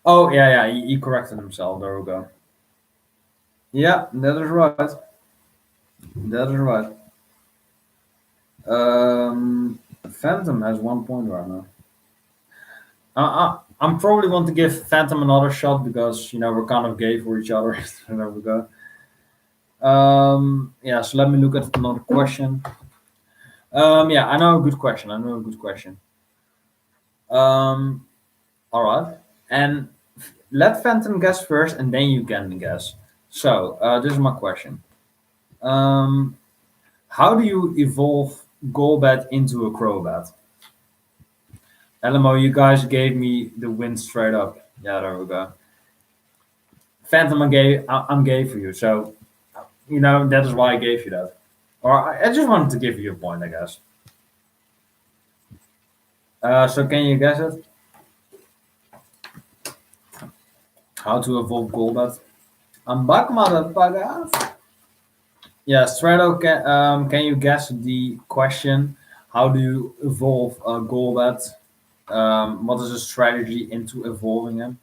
Oh yeah, he corrected himself. There we go. Yeah, that is right. That is right. Phantom has 1 point right now. I'm probably want to give Phantom another shot because we're kind of gay for each other. So there we go. Yeah, so let me look at another question. Yeah, I know a good question. I know a good question. Um, all right, and let Phantom guess first, and then you can guess. So this is my question. Um, how do you evolve Golbat into a Crobat? LMO, you guys gave me the win straight up. Yeah, there we go. Phantom, I'm gay for you, so that is why I gave you that. Or I just wanted to give you a point, I guess. So can you guess it? How to evolve Golbat? I'm back, motherfuckers. Yeah, Strato, can you guess the question? How do you evolve Golbat? What is the strategy into evolving him?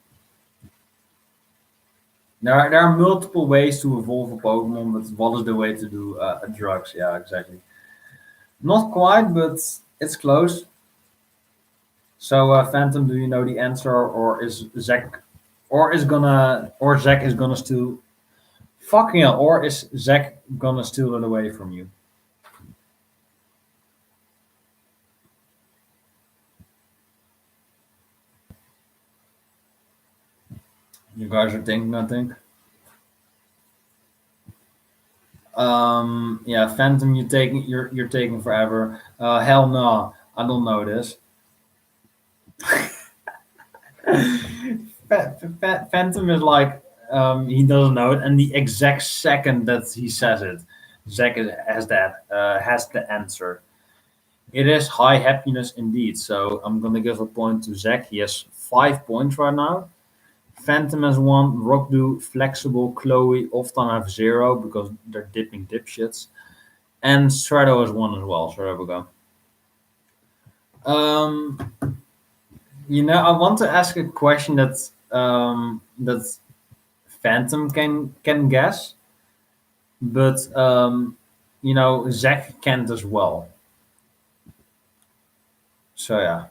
There are multiple ways to evolve a Pokemon, but what is the way to do drugs? Yeah, exactly. Not quite, but it's close. So, Phantom, do you know the answer, or is Zach, or Zach is gonna steal? Fucking hell, or is Zach gonna steal it away from you? You guys are thinking, I think. Yeah, Phantom, you're taking forever. Hell no. I don't know this. Phantom is like he doesn't know it, and the exact second that he says it, has the answer. It is high happiness indeed. So I'm gonna give a point to Zach. He has 5 points right now. Phantom has one. Rockdo, Flexible, Chloe, often have zero because they're dipping dipshits. And Strato has one as well. So there we go. Um, I want to ask a question that Phantom can guess, but Zach can't as well. So yeah,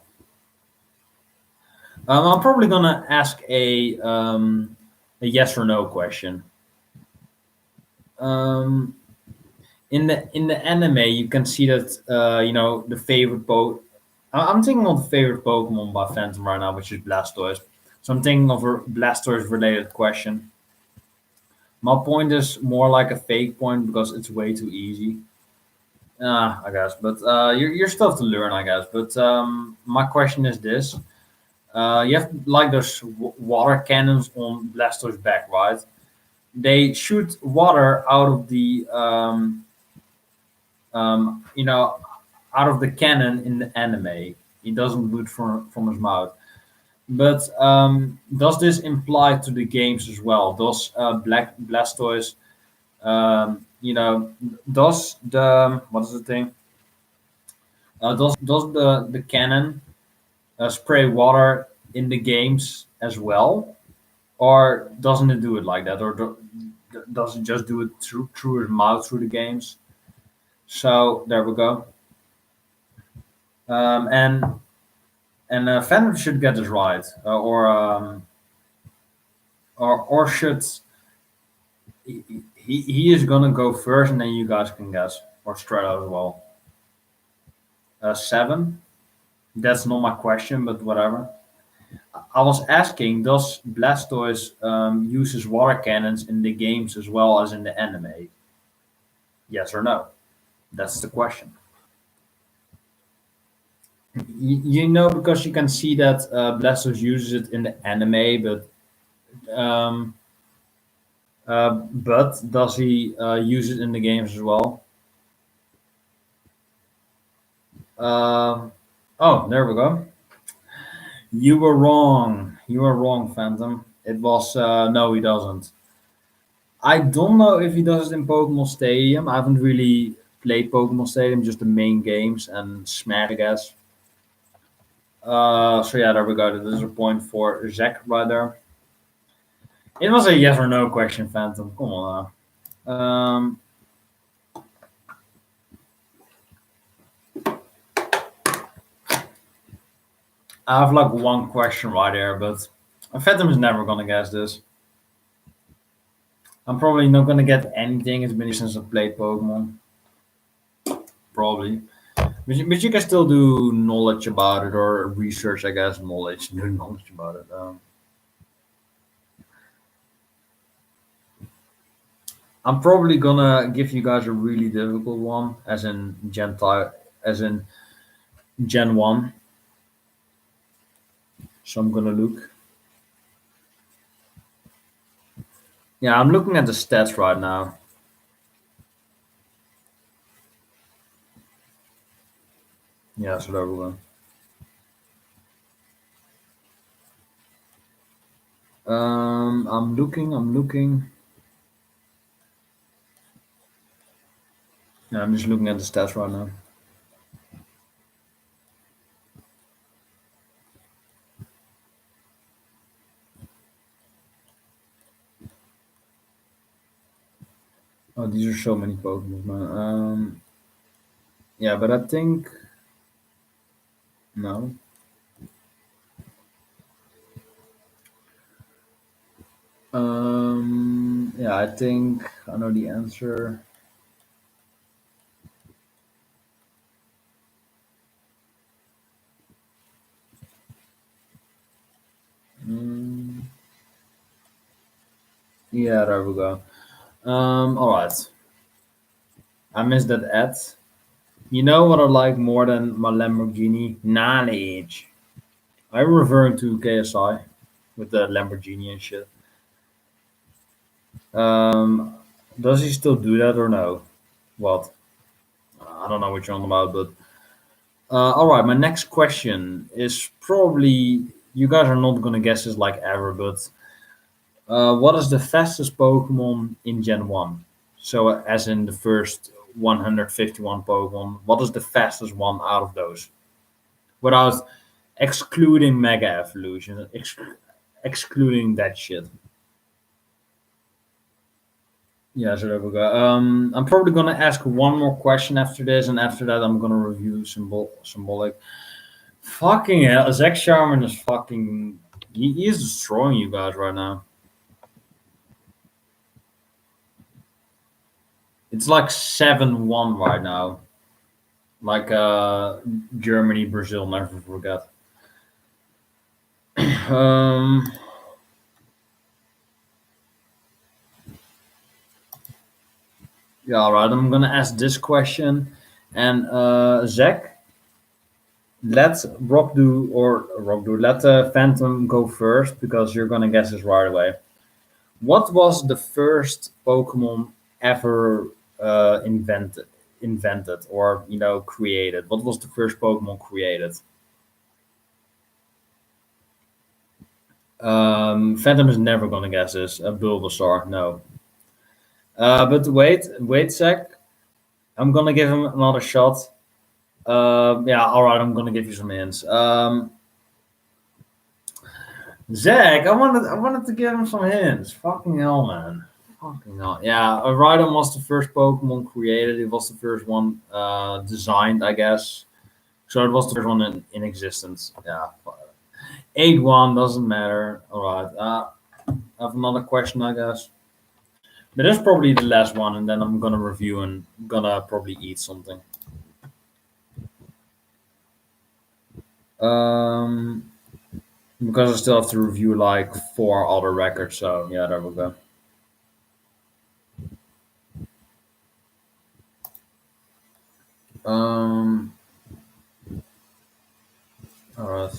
I'm probably gonna ask a yes or no question. Um, in the anime, you can see that the favorite I'm thinking of the favorite Pokemon by Phantom right now, which is Blastoise. So I'm thinking of a Blastoise related question. My point is more like a fake point because it's way too easy. I guess, but you're still to learn, I guess. But my question is this: you have like those water cannons on Blastoise back, right? They shoot water out of the um, you know out of the cannon in the anime. He doesn't do it from his mouth. But does this imply to the games as well? Does Black Blastoise, does the what is the thing? Does the cannon spray water in the games as well, or doesn't it do it like that, or does it just do it through his mouth through the games? So there we go. And Phantom should get this right, or should he is gonna go first, and then you guys can guess, or straight out as well. Seven. That's not my question, but whatever. I was asking, does Blastoise uses water cannons in the games as well as in the anime? Yes or no? That's the question. Because you can see that Blastoise uses it in the anime, um, but does he use it in the games as well? Um, oh, there we go. You were wrong. You were wrong, Phantom. It was no, he doesn't. I don't know if he does it in Pokemon Stadium. I haven't really played Pokemon Stadium, just the main games and Smash, I guess. So yeah, there we go. There's a point for Zach right there. It was a yes or no question, Phantom. Come on now. I have like one question right there, but Phantom is never gonna guess this. I'm probably not gonna get anything. It's been years since I played Pokemon. Probably. But you can still do knowledge about it or research, I guess. Do knowledge about it. I'm probably gonna give you guys a really difficult one, as in Gen 1. So I'm gonna look. Yeah, I'm looking at the stats right now. Yeah, so there we go. I'm looking. I'm looking. Yeah, I'm just looking at the stats right now. Oh, these are so many Pokemon, man. Yeah, but I think no. Yeah, I think I know the answer. Mm, yeah, there we go. All right. I missed that ad. You know what I like more than my Lamborghini? Knowledge. I'm referring to KSI with the Lamborghini and shit. Um, does he still do that or no? What? I don't know what you're on about, but all right. My next question is probably you guys are not gonna guess this like ever, but what is the fastest Pokemon in Gen One? So, as in the first 151 Pokemon, what is the fastest one out of those? Without excluding Mega Evolution, excluding that shit. Yeah, so there we go. I'm probably gonna ask one more question after this, and after that, I'm gonna review symbolic. Fucking hell, Zach Sharman is fucking. He is destroying you guys right now. It's like 7-1 right now. Like Germany, Brazil, never forget. um, yeah, all right. I'm gonna ask this question, and Zach, let let Phantom go first because you're gonna guess this right away. What was the first Pokemon ever invented, or created? What was the first Pokemon created? Phantom is never gonna guess this. A Bulbasaur, no. But wait, sec. I'm gonna give him another shot. Yeah, all right. I'm gonna give you some hints. Zach, I wanted to give him some hints. Fucking hell, man. Fucking hell. Yeah, Rhydon was the first Pokemon created. It was the first one designed, I guess. So it was the first one in existence. Yeah. 8-1 doesn't matter. All right. I have another question, I guess. But that's probably the last one, and then I'm gonna review and gonna probably eat something. Um, because I still have to review like 4 other records. So yeah, there we go. Um, all right.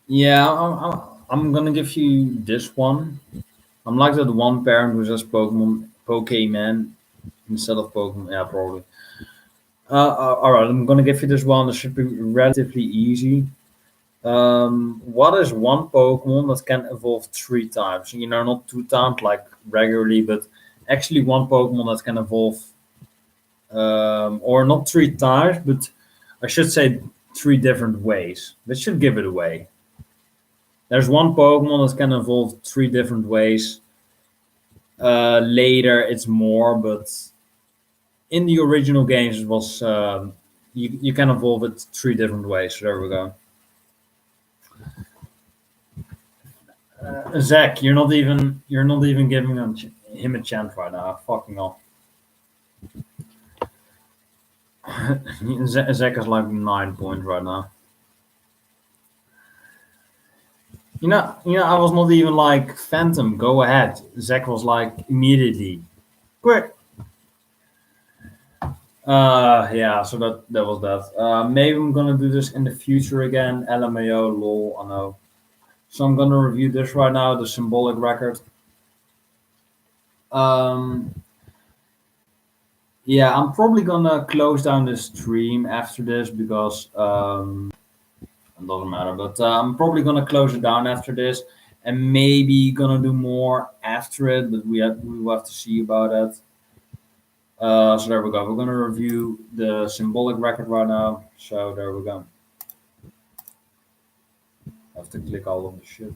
Yeah, I'm gonna give you this one. I'm like that one parent who says Pokemon instead of Pokemon. Yeah, probably. All right, I'm gonna give you this one. This should be relatively easy. What is one Pokemon that can evolve 3 times? Not 2 times like regularly, but actually one Pokemon that can evolve, or not 3 times, but I should say 3 different ways. That should give it away. There's one Pokemon that can evolve 3 different ways. Later, it's more, but in the original games, it was you can evolve it 3 different ways. So there we go. Zach, you're not even giving him a chance right now. Fucking off. Zach is like 9 points right now. I was not even like Phantom. Go ahead. Zach was like immediately quick. Yeah. So that was that. Maybe I'm gonna do this in the future again. LMAO, lol. I know. So I'm gonna review this right now. The symbolic record. Um. Yeah, I'm probably gonna close down the stream after this because it doesn't matter. But I'm probably gonna close it down after this, and maybe gonna do more after it. But we will have to see about that. So there we go. We're gonna review the symbolic record right now. So there we go. I have to click all of the shit.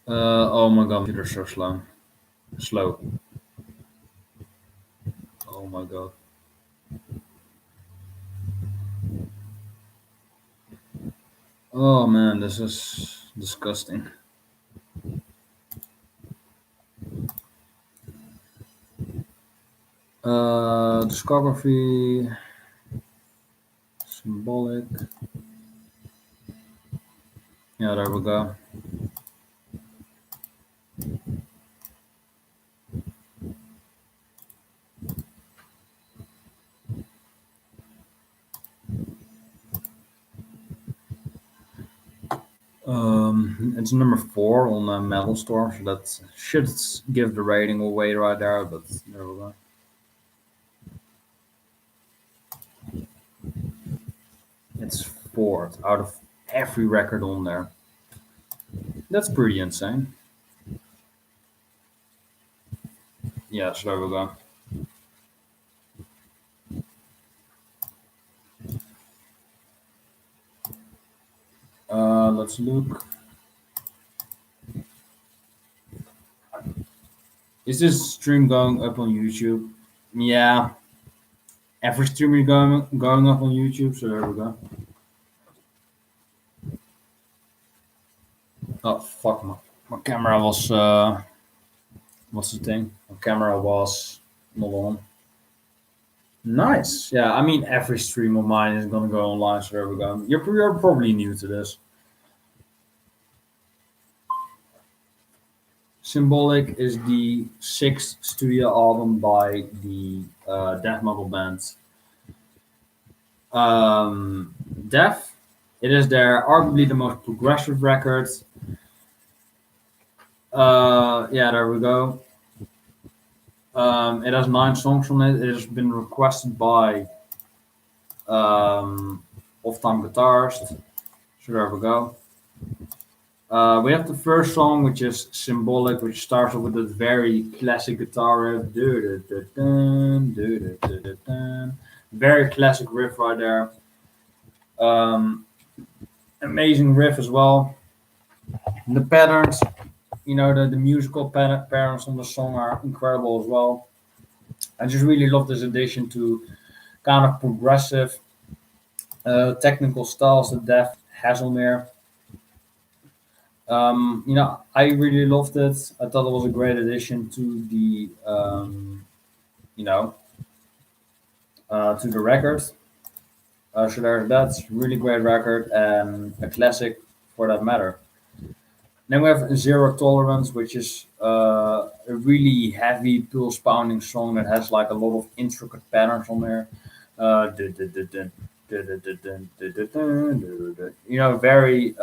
Oh my god, computer's so slow. Slow. Oh my god. Oh man, this is disgusting. Discography. Symbolic. Yeah, there we go. It's number four on the Metal Store, so that should give the rating away right there. But there we go. It's fourth out of every record on there. That's pretty insane. Yeah, so there we go. Let's look. Is this stream going up on YouTube? Yeah, every stream is going up on YouTube. So there we go. Oh fuck, my camera was what's the thing? My camera was not on. Nice. Yeah, I mean every stream of mine is gonna go online. So there we go. You're probably new to this. Symbolic is the sixth studio album by the death metal band Death. It is their arguably the most progressive record. Yeah, there we go. It has 9 songs on it. It has been requested by off-time guitarist. So there we go. We have the first song, which is Symbolic, which starts off with a very classic guitar riff. Do-do-do-dun, do-do-do-do-dun. Very classic riff right there. Um, Amazing riff as well. The patterns, the musical patterns on the song are incredible as well. I just really love this addition to kind of progressive technical styles that Def has on there. I really loved it. I thought it was a great addition to the, you know, to the record. So that's really great record and a classic for that matter. Then we have Zero Tolerance, which is a really heavy pulse pounding song that has like a lot of intricate patterns on there. Dun, dun, dun, dun, dun, dun, dun, dun, dun, dun, dun, dun, dun. Very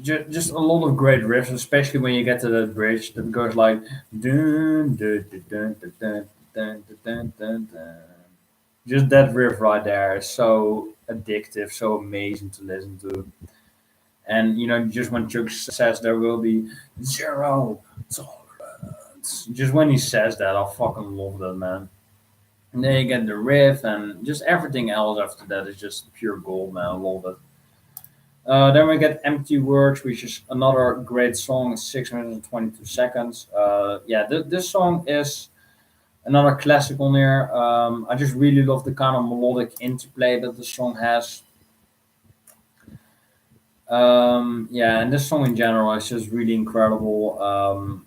just a lot of great riffs, especially when you get to that bridge that goes like dun, dun, dun, dun, dun, dun, dun, dun, dun, dun. Just that riff right there is so addictive, so amazing to listen to. And just when Chuck says there will be zero tolerance, just when he says that, I fucking love that, man. And then you get the riff, and just everything else after that is just pure gold, man. I love it. Then we get Empty Words, which is another great song, 622 seconds. Yeah, this song is another classic on there. I just really love the kind of melodic interplay that the song has. Yeah, and this song in general is just really incredible.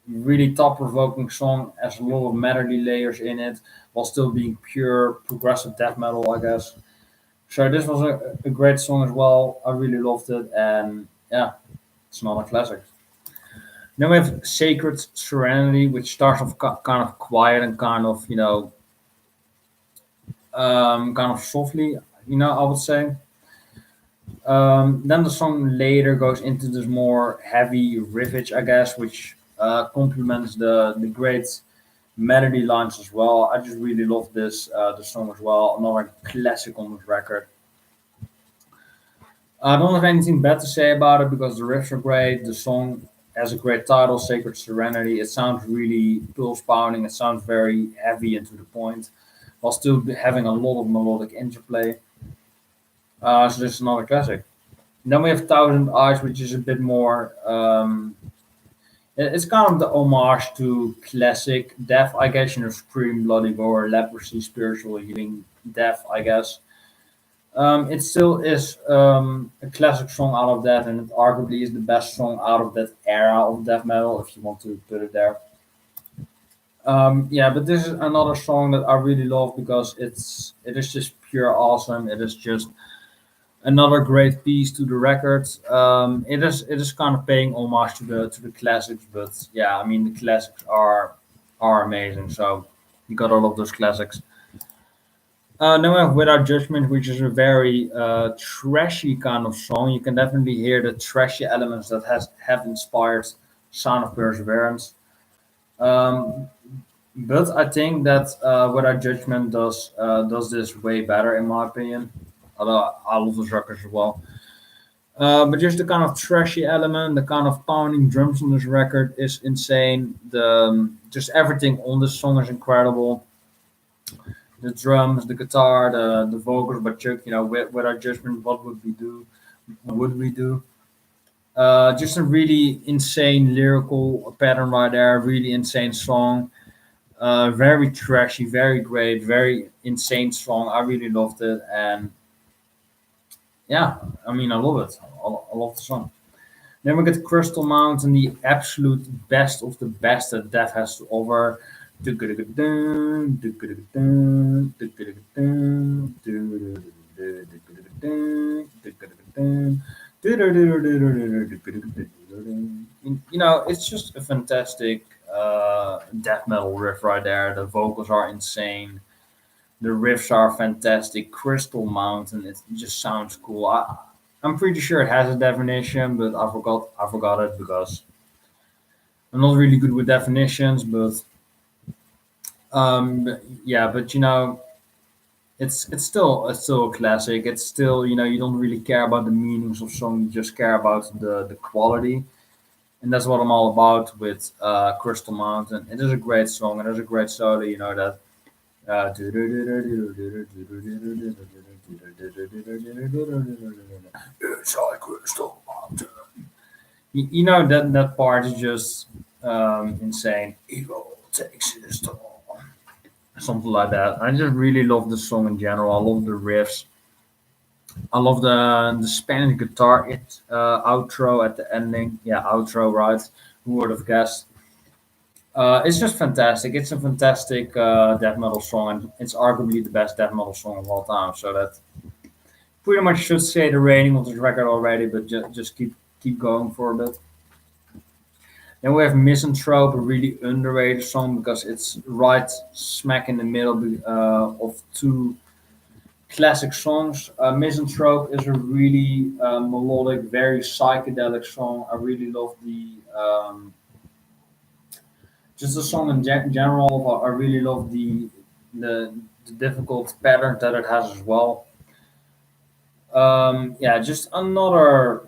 Really thought provoking song, has a lot of melody layers in it, while still being pure progressive death metal, I guess. So this was a great song as well. I really loved it, and yeah, it's another classic. Then we have Sacred Serenity, which starts off kind of quiet and kind of kind of softly, I would say. Then the song later goes into this more heavy riffage, I guess, which complements the great melody lines as well. I just really love the song as well. Another classic on this record. I don't have anything bad to say about it because the riffs are great. The song has a great title, Sacred Serenity. It sounds really pulse pounding. It sounds very heavy and to the point, while still having a lot of melodic interplay. So this is another classic. Then we have Thousand Eyes, which is a bit more. It's kind of the homage to classic death, I guess. Scream, bloody gore, leprosy, spiritual healing, death, I guess. It still is a classic song out of that, and it arguably is the best song out of that era of death metal, if you want to put it there. Yeah, but this is another song that I really love because it is just pure awesome. It is just another great piece to the record. It is kind of paying homage to the classics, but yeah, I mean the classics are amazing. So you gotta love those classics. Then we have Without Judgment, which is a very trashy kind of song. You can definitely hear the trashy elements that has have inspired Sound of Perseverance. Um, but I think that Without Judgment does this way better, in my opinion. Although I love those records as well. But just the kind of trashy element, the kind of pounding drums on this record is insane. Just everything on this song is incredible. The drums, the guitar, the vocals by Chuck. With our judgment, what would we do? Would we do? Just a really insane lyrical pattern right there. Really insane song. Very trashy, very great, very insane song. I really loved it, and yeah, I mean, I love it. I love the song. Then we get Crystal Mountain, the absolute best of the best that Death has to offer. It's just a fantastic death metal riff right there. The vocals are insane. The riffs are fantastic. Crystal Mountain, it just sounds cool. I'm pretty sure it has a definition, but I forgot it because I'm not really good with definitions. But yeah, but it's still a classic. It's still you don't really care about the meanings of song. You just care about the quality, and that's what I'm all about with Crystal Mountain. It is a great song. It is a great solo. You know that. Inside Crystal Mountain. that part is just insane. Evil takes its toll. Something like that. I just really love the song in general. I love the riffs. I love the Spanish guitar outro at the ending. Yeah, outro, right? Who would have guessed? It's just fantastic. It's a fantastic death metal song, and it's arguably the best death metal song of all time. So that pretty much should say the rating of this record already, but just keep going for a bit. Then we have Misanthrope, a really underrated song because it's right smack in the middle of two classic songs. Misanthrope is a really melodic, very psychedelic song. I really love just the song in general. I really love the the difficult pattern that it has as well. Yeah, just another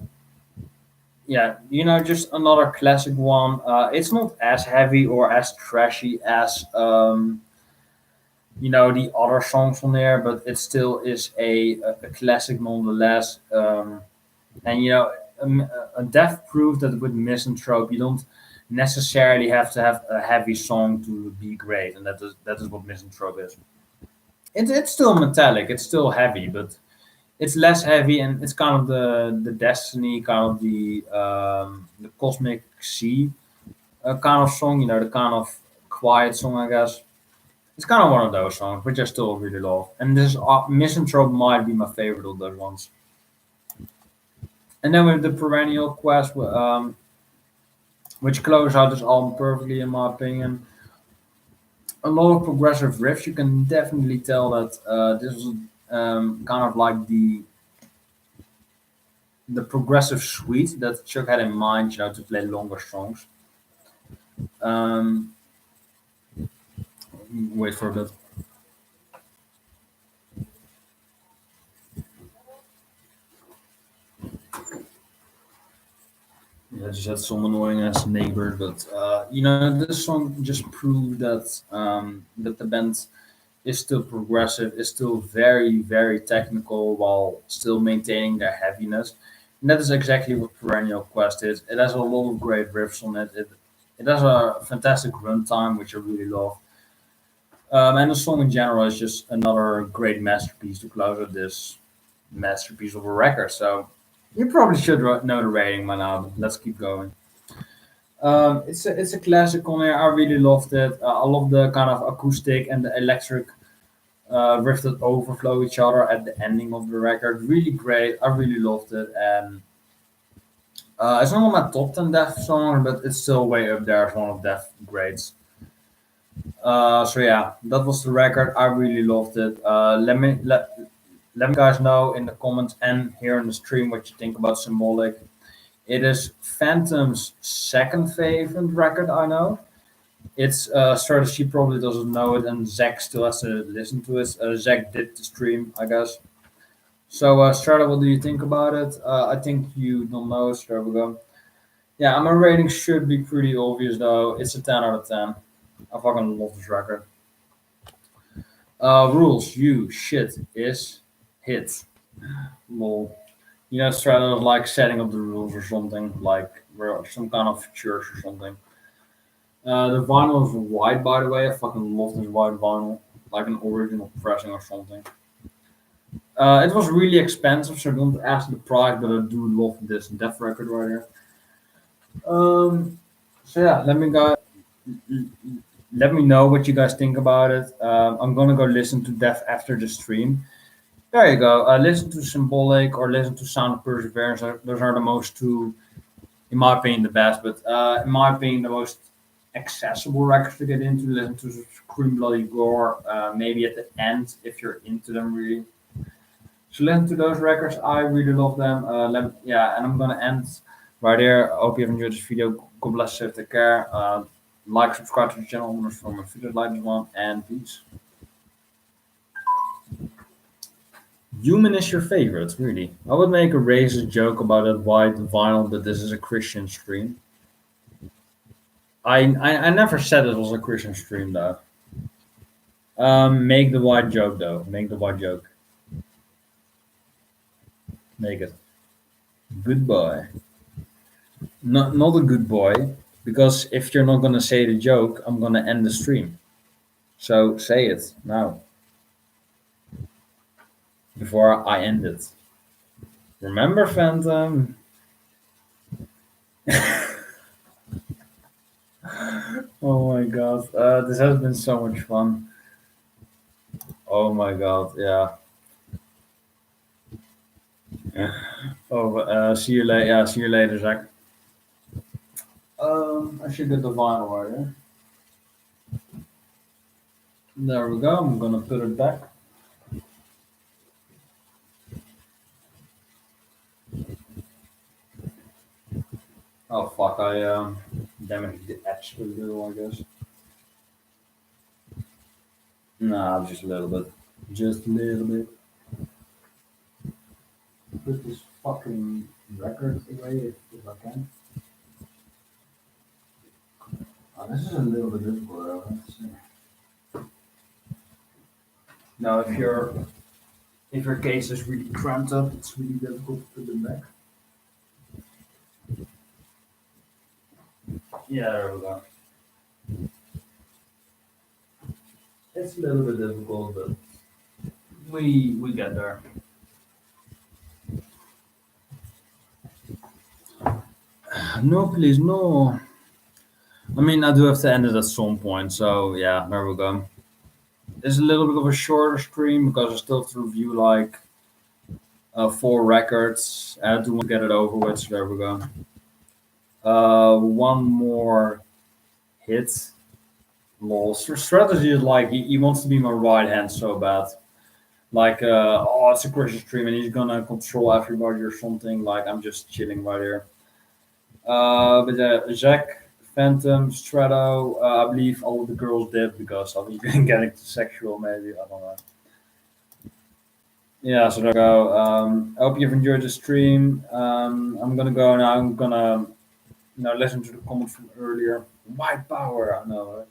classic one. It's not as heavy or as trashy as the other songs on there, but it still is a classic nonetheless. And a death proof that with Misanthrope you don't necessarily have to have a heavy song to be great, and that is what Misanthrope is. It's still metallic, it's still heavy, but it's less heavy, and it's kind of the destiny, kind of the cosmic sea kind of song. The kind of quiet song, I guess. It's kind of one of those songs, which I still really love. And this Misanthrope might be my favorite of those ones. And then with the Perennial Quest, which close out this album perfectly, in my opinion. A lot of progressive riffs. You can definitely tell that this was kind of like the progressive suite that Chuck had in mind, to play longer songs. Um, Wait for a bit. Yeah, I just had some annoying ass neighbor, but this song just proved that the band is still progressive, is still very, very technical while still maintaining their heaviness. And that is exactly what Perennial Quest is. It has a lot of great riffs on it. It has a fantastic runtime, which I really love. And the song in general is just another great masterpiece to close out this masterpiece of a record. So you probably should know the rating by now, but let's keep going. It's a classic on here. I really loved it. I love the kind of acoustic and the electric riff that overflow each other at the ending of the record. Really great. I really loved it, and it's not on my top 10 Def songs, but it's still way up there as one of Def greats. So yeah, that was the record. I really loved it. Let me guys know in the comments and here in the stream what you think about Symbolic. It is Phantom's second favorite record I know. It's Strategy probably doesn't know it, and Zach still has to listen to it. Zach did the stream, I guess. So, Strata, what do you think about it? I think you don't know it, so there we go. Yeah, my rating should be pretty obvious though. It's a 10 out of 10. I fucking love this record. Rules, you shit is hit. Lol. You know, Strata was like setting up the rules or something, like we're some kind of church or something. The vinyl is white, by the way. I fucking love this white vinyl, like an original pressing or something. It was really expensive, so don't ask the price, but I do love this Def record right here. So yeah, let me know what you guys think about it. I'm gonna go listen to Def after the stream. There you go. Listen to Symbolic or listen to Sound of Perseverance. Those are the most two, in my opinion, the best. But in my opinion, the most accessible records to get into. Listen to Scream Bloody Gore. Maybe at the end if you're into them really. So listen to those records. I really love them. Yeah, and I'm gonna end right here. I hope you have enjoyed this video. God bless you. Take care. Like, subscribe to the channel for my videos like this one, and peace. Human is your favorite, really. I would make a racist joke about that white vinyl, but this is a Christian stream. I never said it was a Christian stream though. Make the white joke though. Make the white joke. Make it. Good boy. Not a good boy, because if you're not gonna say the joke, I'm gonna end the stream. So say it now before I end it. Remember, Phantom. Oh my god, this has been so much fun. Oh my god, yeah. Oh, see you later. Yeah, see you later, Zach. I should get the vinyl right here. There we go. I'm gonna put it back. Oh fuck! I damaged the edge a little, I guess. Nah, just a little bit. Just a little bit. Put this fucking record away if I can. Oh, this is a little bit difficult. Let's see. Now, if your case is really cramped up, it's really difficult to put it back. Yeah, there we go. It's a little bit difficult, but we get there. No, please, no. I mean, I do have to end it at some point, so yeah, there we go. It's a little bit of a shorter stream because I still have to review like four records. I do want to get it over with, so there we go. One more hit. Lol. Strategy is like he wants to be my right hand so bad. Like, oh, it's a Christian stream and he's gonna control everybody or something. Like, I'm just chilling right here. But Jack, Phantom, Strato, I believe all of the girls did because of even getting to sexual, maybe. I don't know. Yeah, so there we go. I hope you've enjoyed the stream. I'm gonna go now. I'm gonna, listen to the comment from earlier. White power, I know. Right?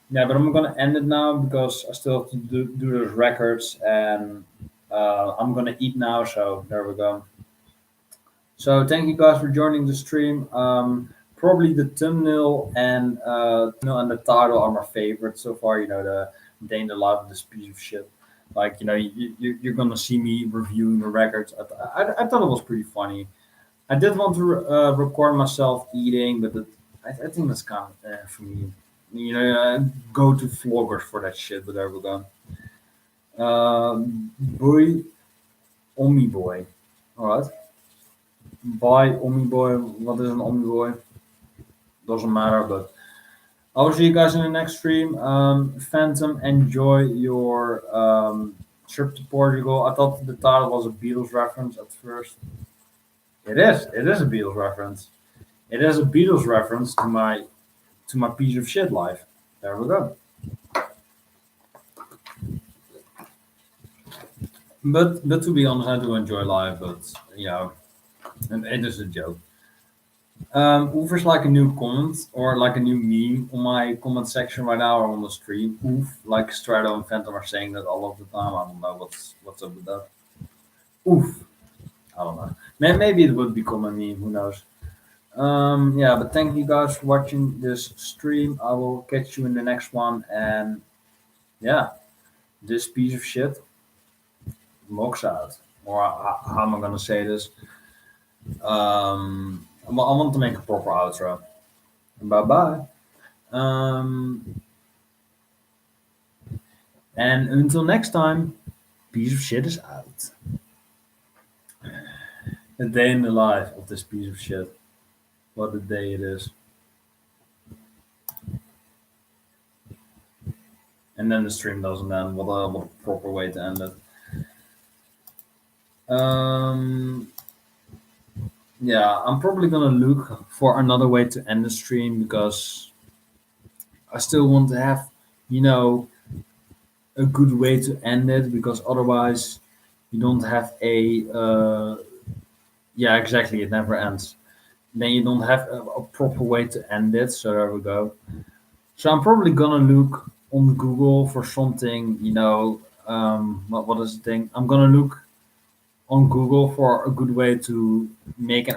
Yeah, but I'm gonna end it now because I still have to do those records, and I'm gonna eat now. So there we go. So thank you guys for joining the stream. Probably the thumbnail and the title are my favorite so far. You know, the day in the life of this piece of shit. Like, you're gonna see me reviewing the records. I thought it was pretty funny. I did want to record myself eating, but I think that's kind of for me. You know, go to vloggers for that shit, but there we go. Boy, Omni Boy. Alright. By Omni Boy. What is an Omni Boy? Doesn't matter, but I'll see you guys in the next stream. Phantom, enjoy your trip to Portugal. I thought the title was a Beatles reference at first. It is. It is a Beatles reference. It is a Beatles reference to my piece of shit life. There we go. But to be honest, I do enjoy life. But you know, and it is a joke. Oof is like a new comment or like a new meme on my comment section right now or on the stream. Oof, like Strato and Phantom are saying that all of the time. I don't know what's up with that. Oof, I don't know. Maybe it would become a meme. Who knows? Yeah, but thank you guys for watching this stream. I will catch you in the next one. And yeah, this piece of shit logs out. Or how am I gonna say this? I want to make a proper outro. Bye bye. Um, and until next time, piece of shit is out. A day in the life of this piece of shit. What a day it is. And then the stream doesn't end. What a proper way to end it. Um, yeah, I'm probably gonna look for another way to end the stream because I still want to have, you know, a good way to end it because otherwise you don't have a yeah, exactly, it never ends. Then you don't have a proper way to end it. So there we go. So I'm probably gonna look on Google for something, you know, what is the thing? I'm gonna look on Google for a good way to make an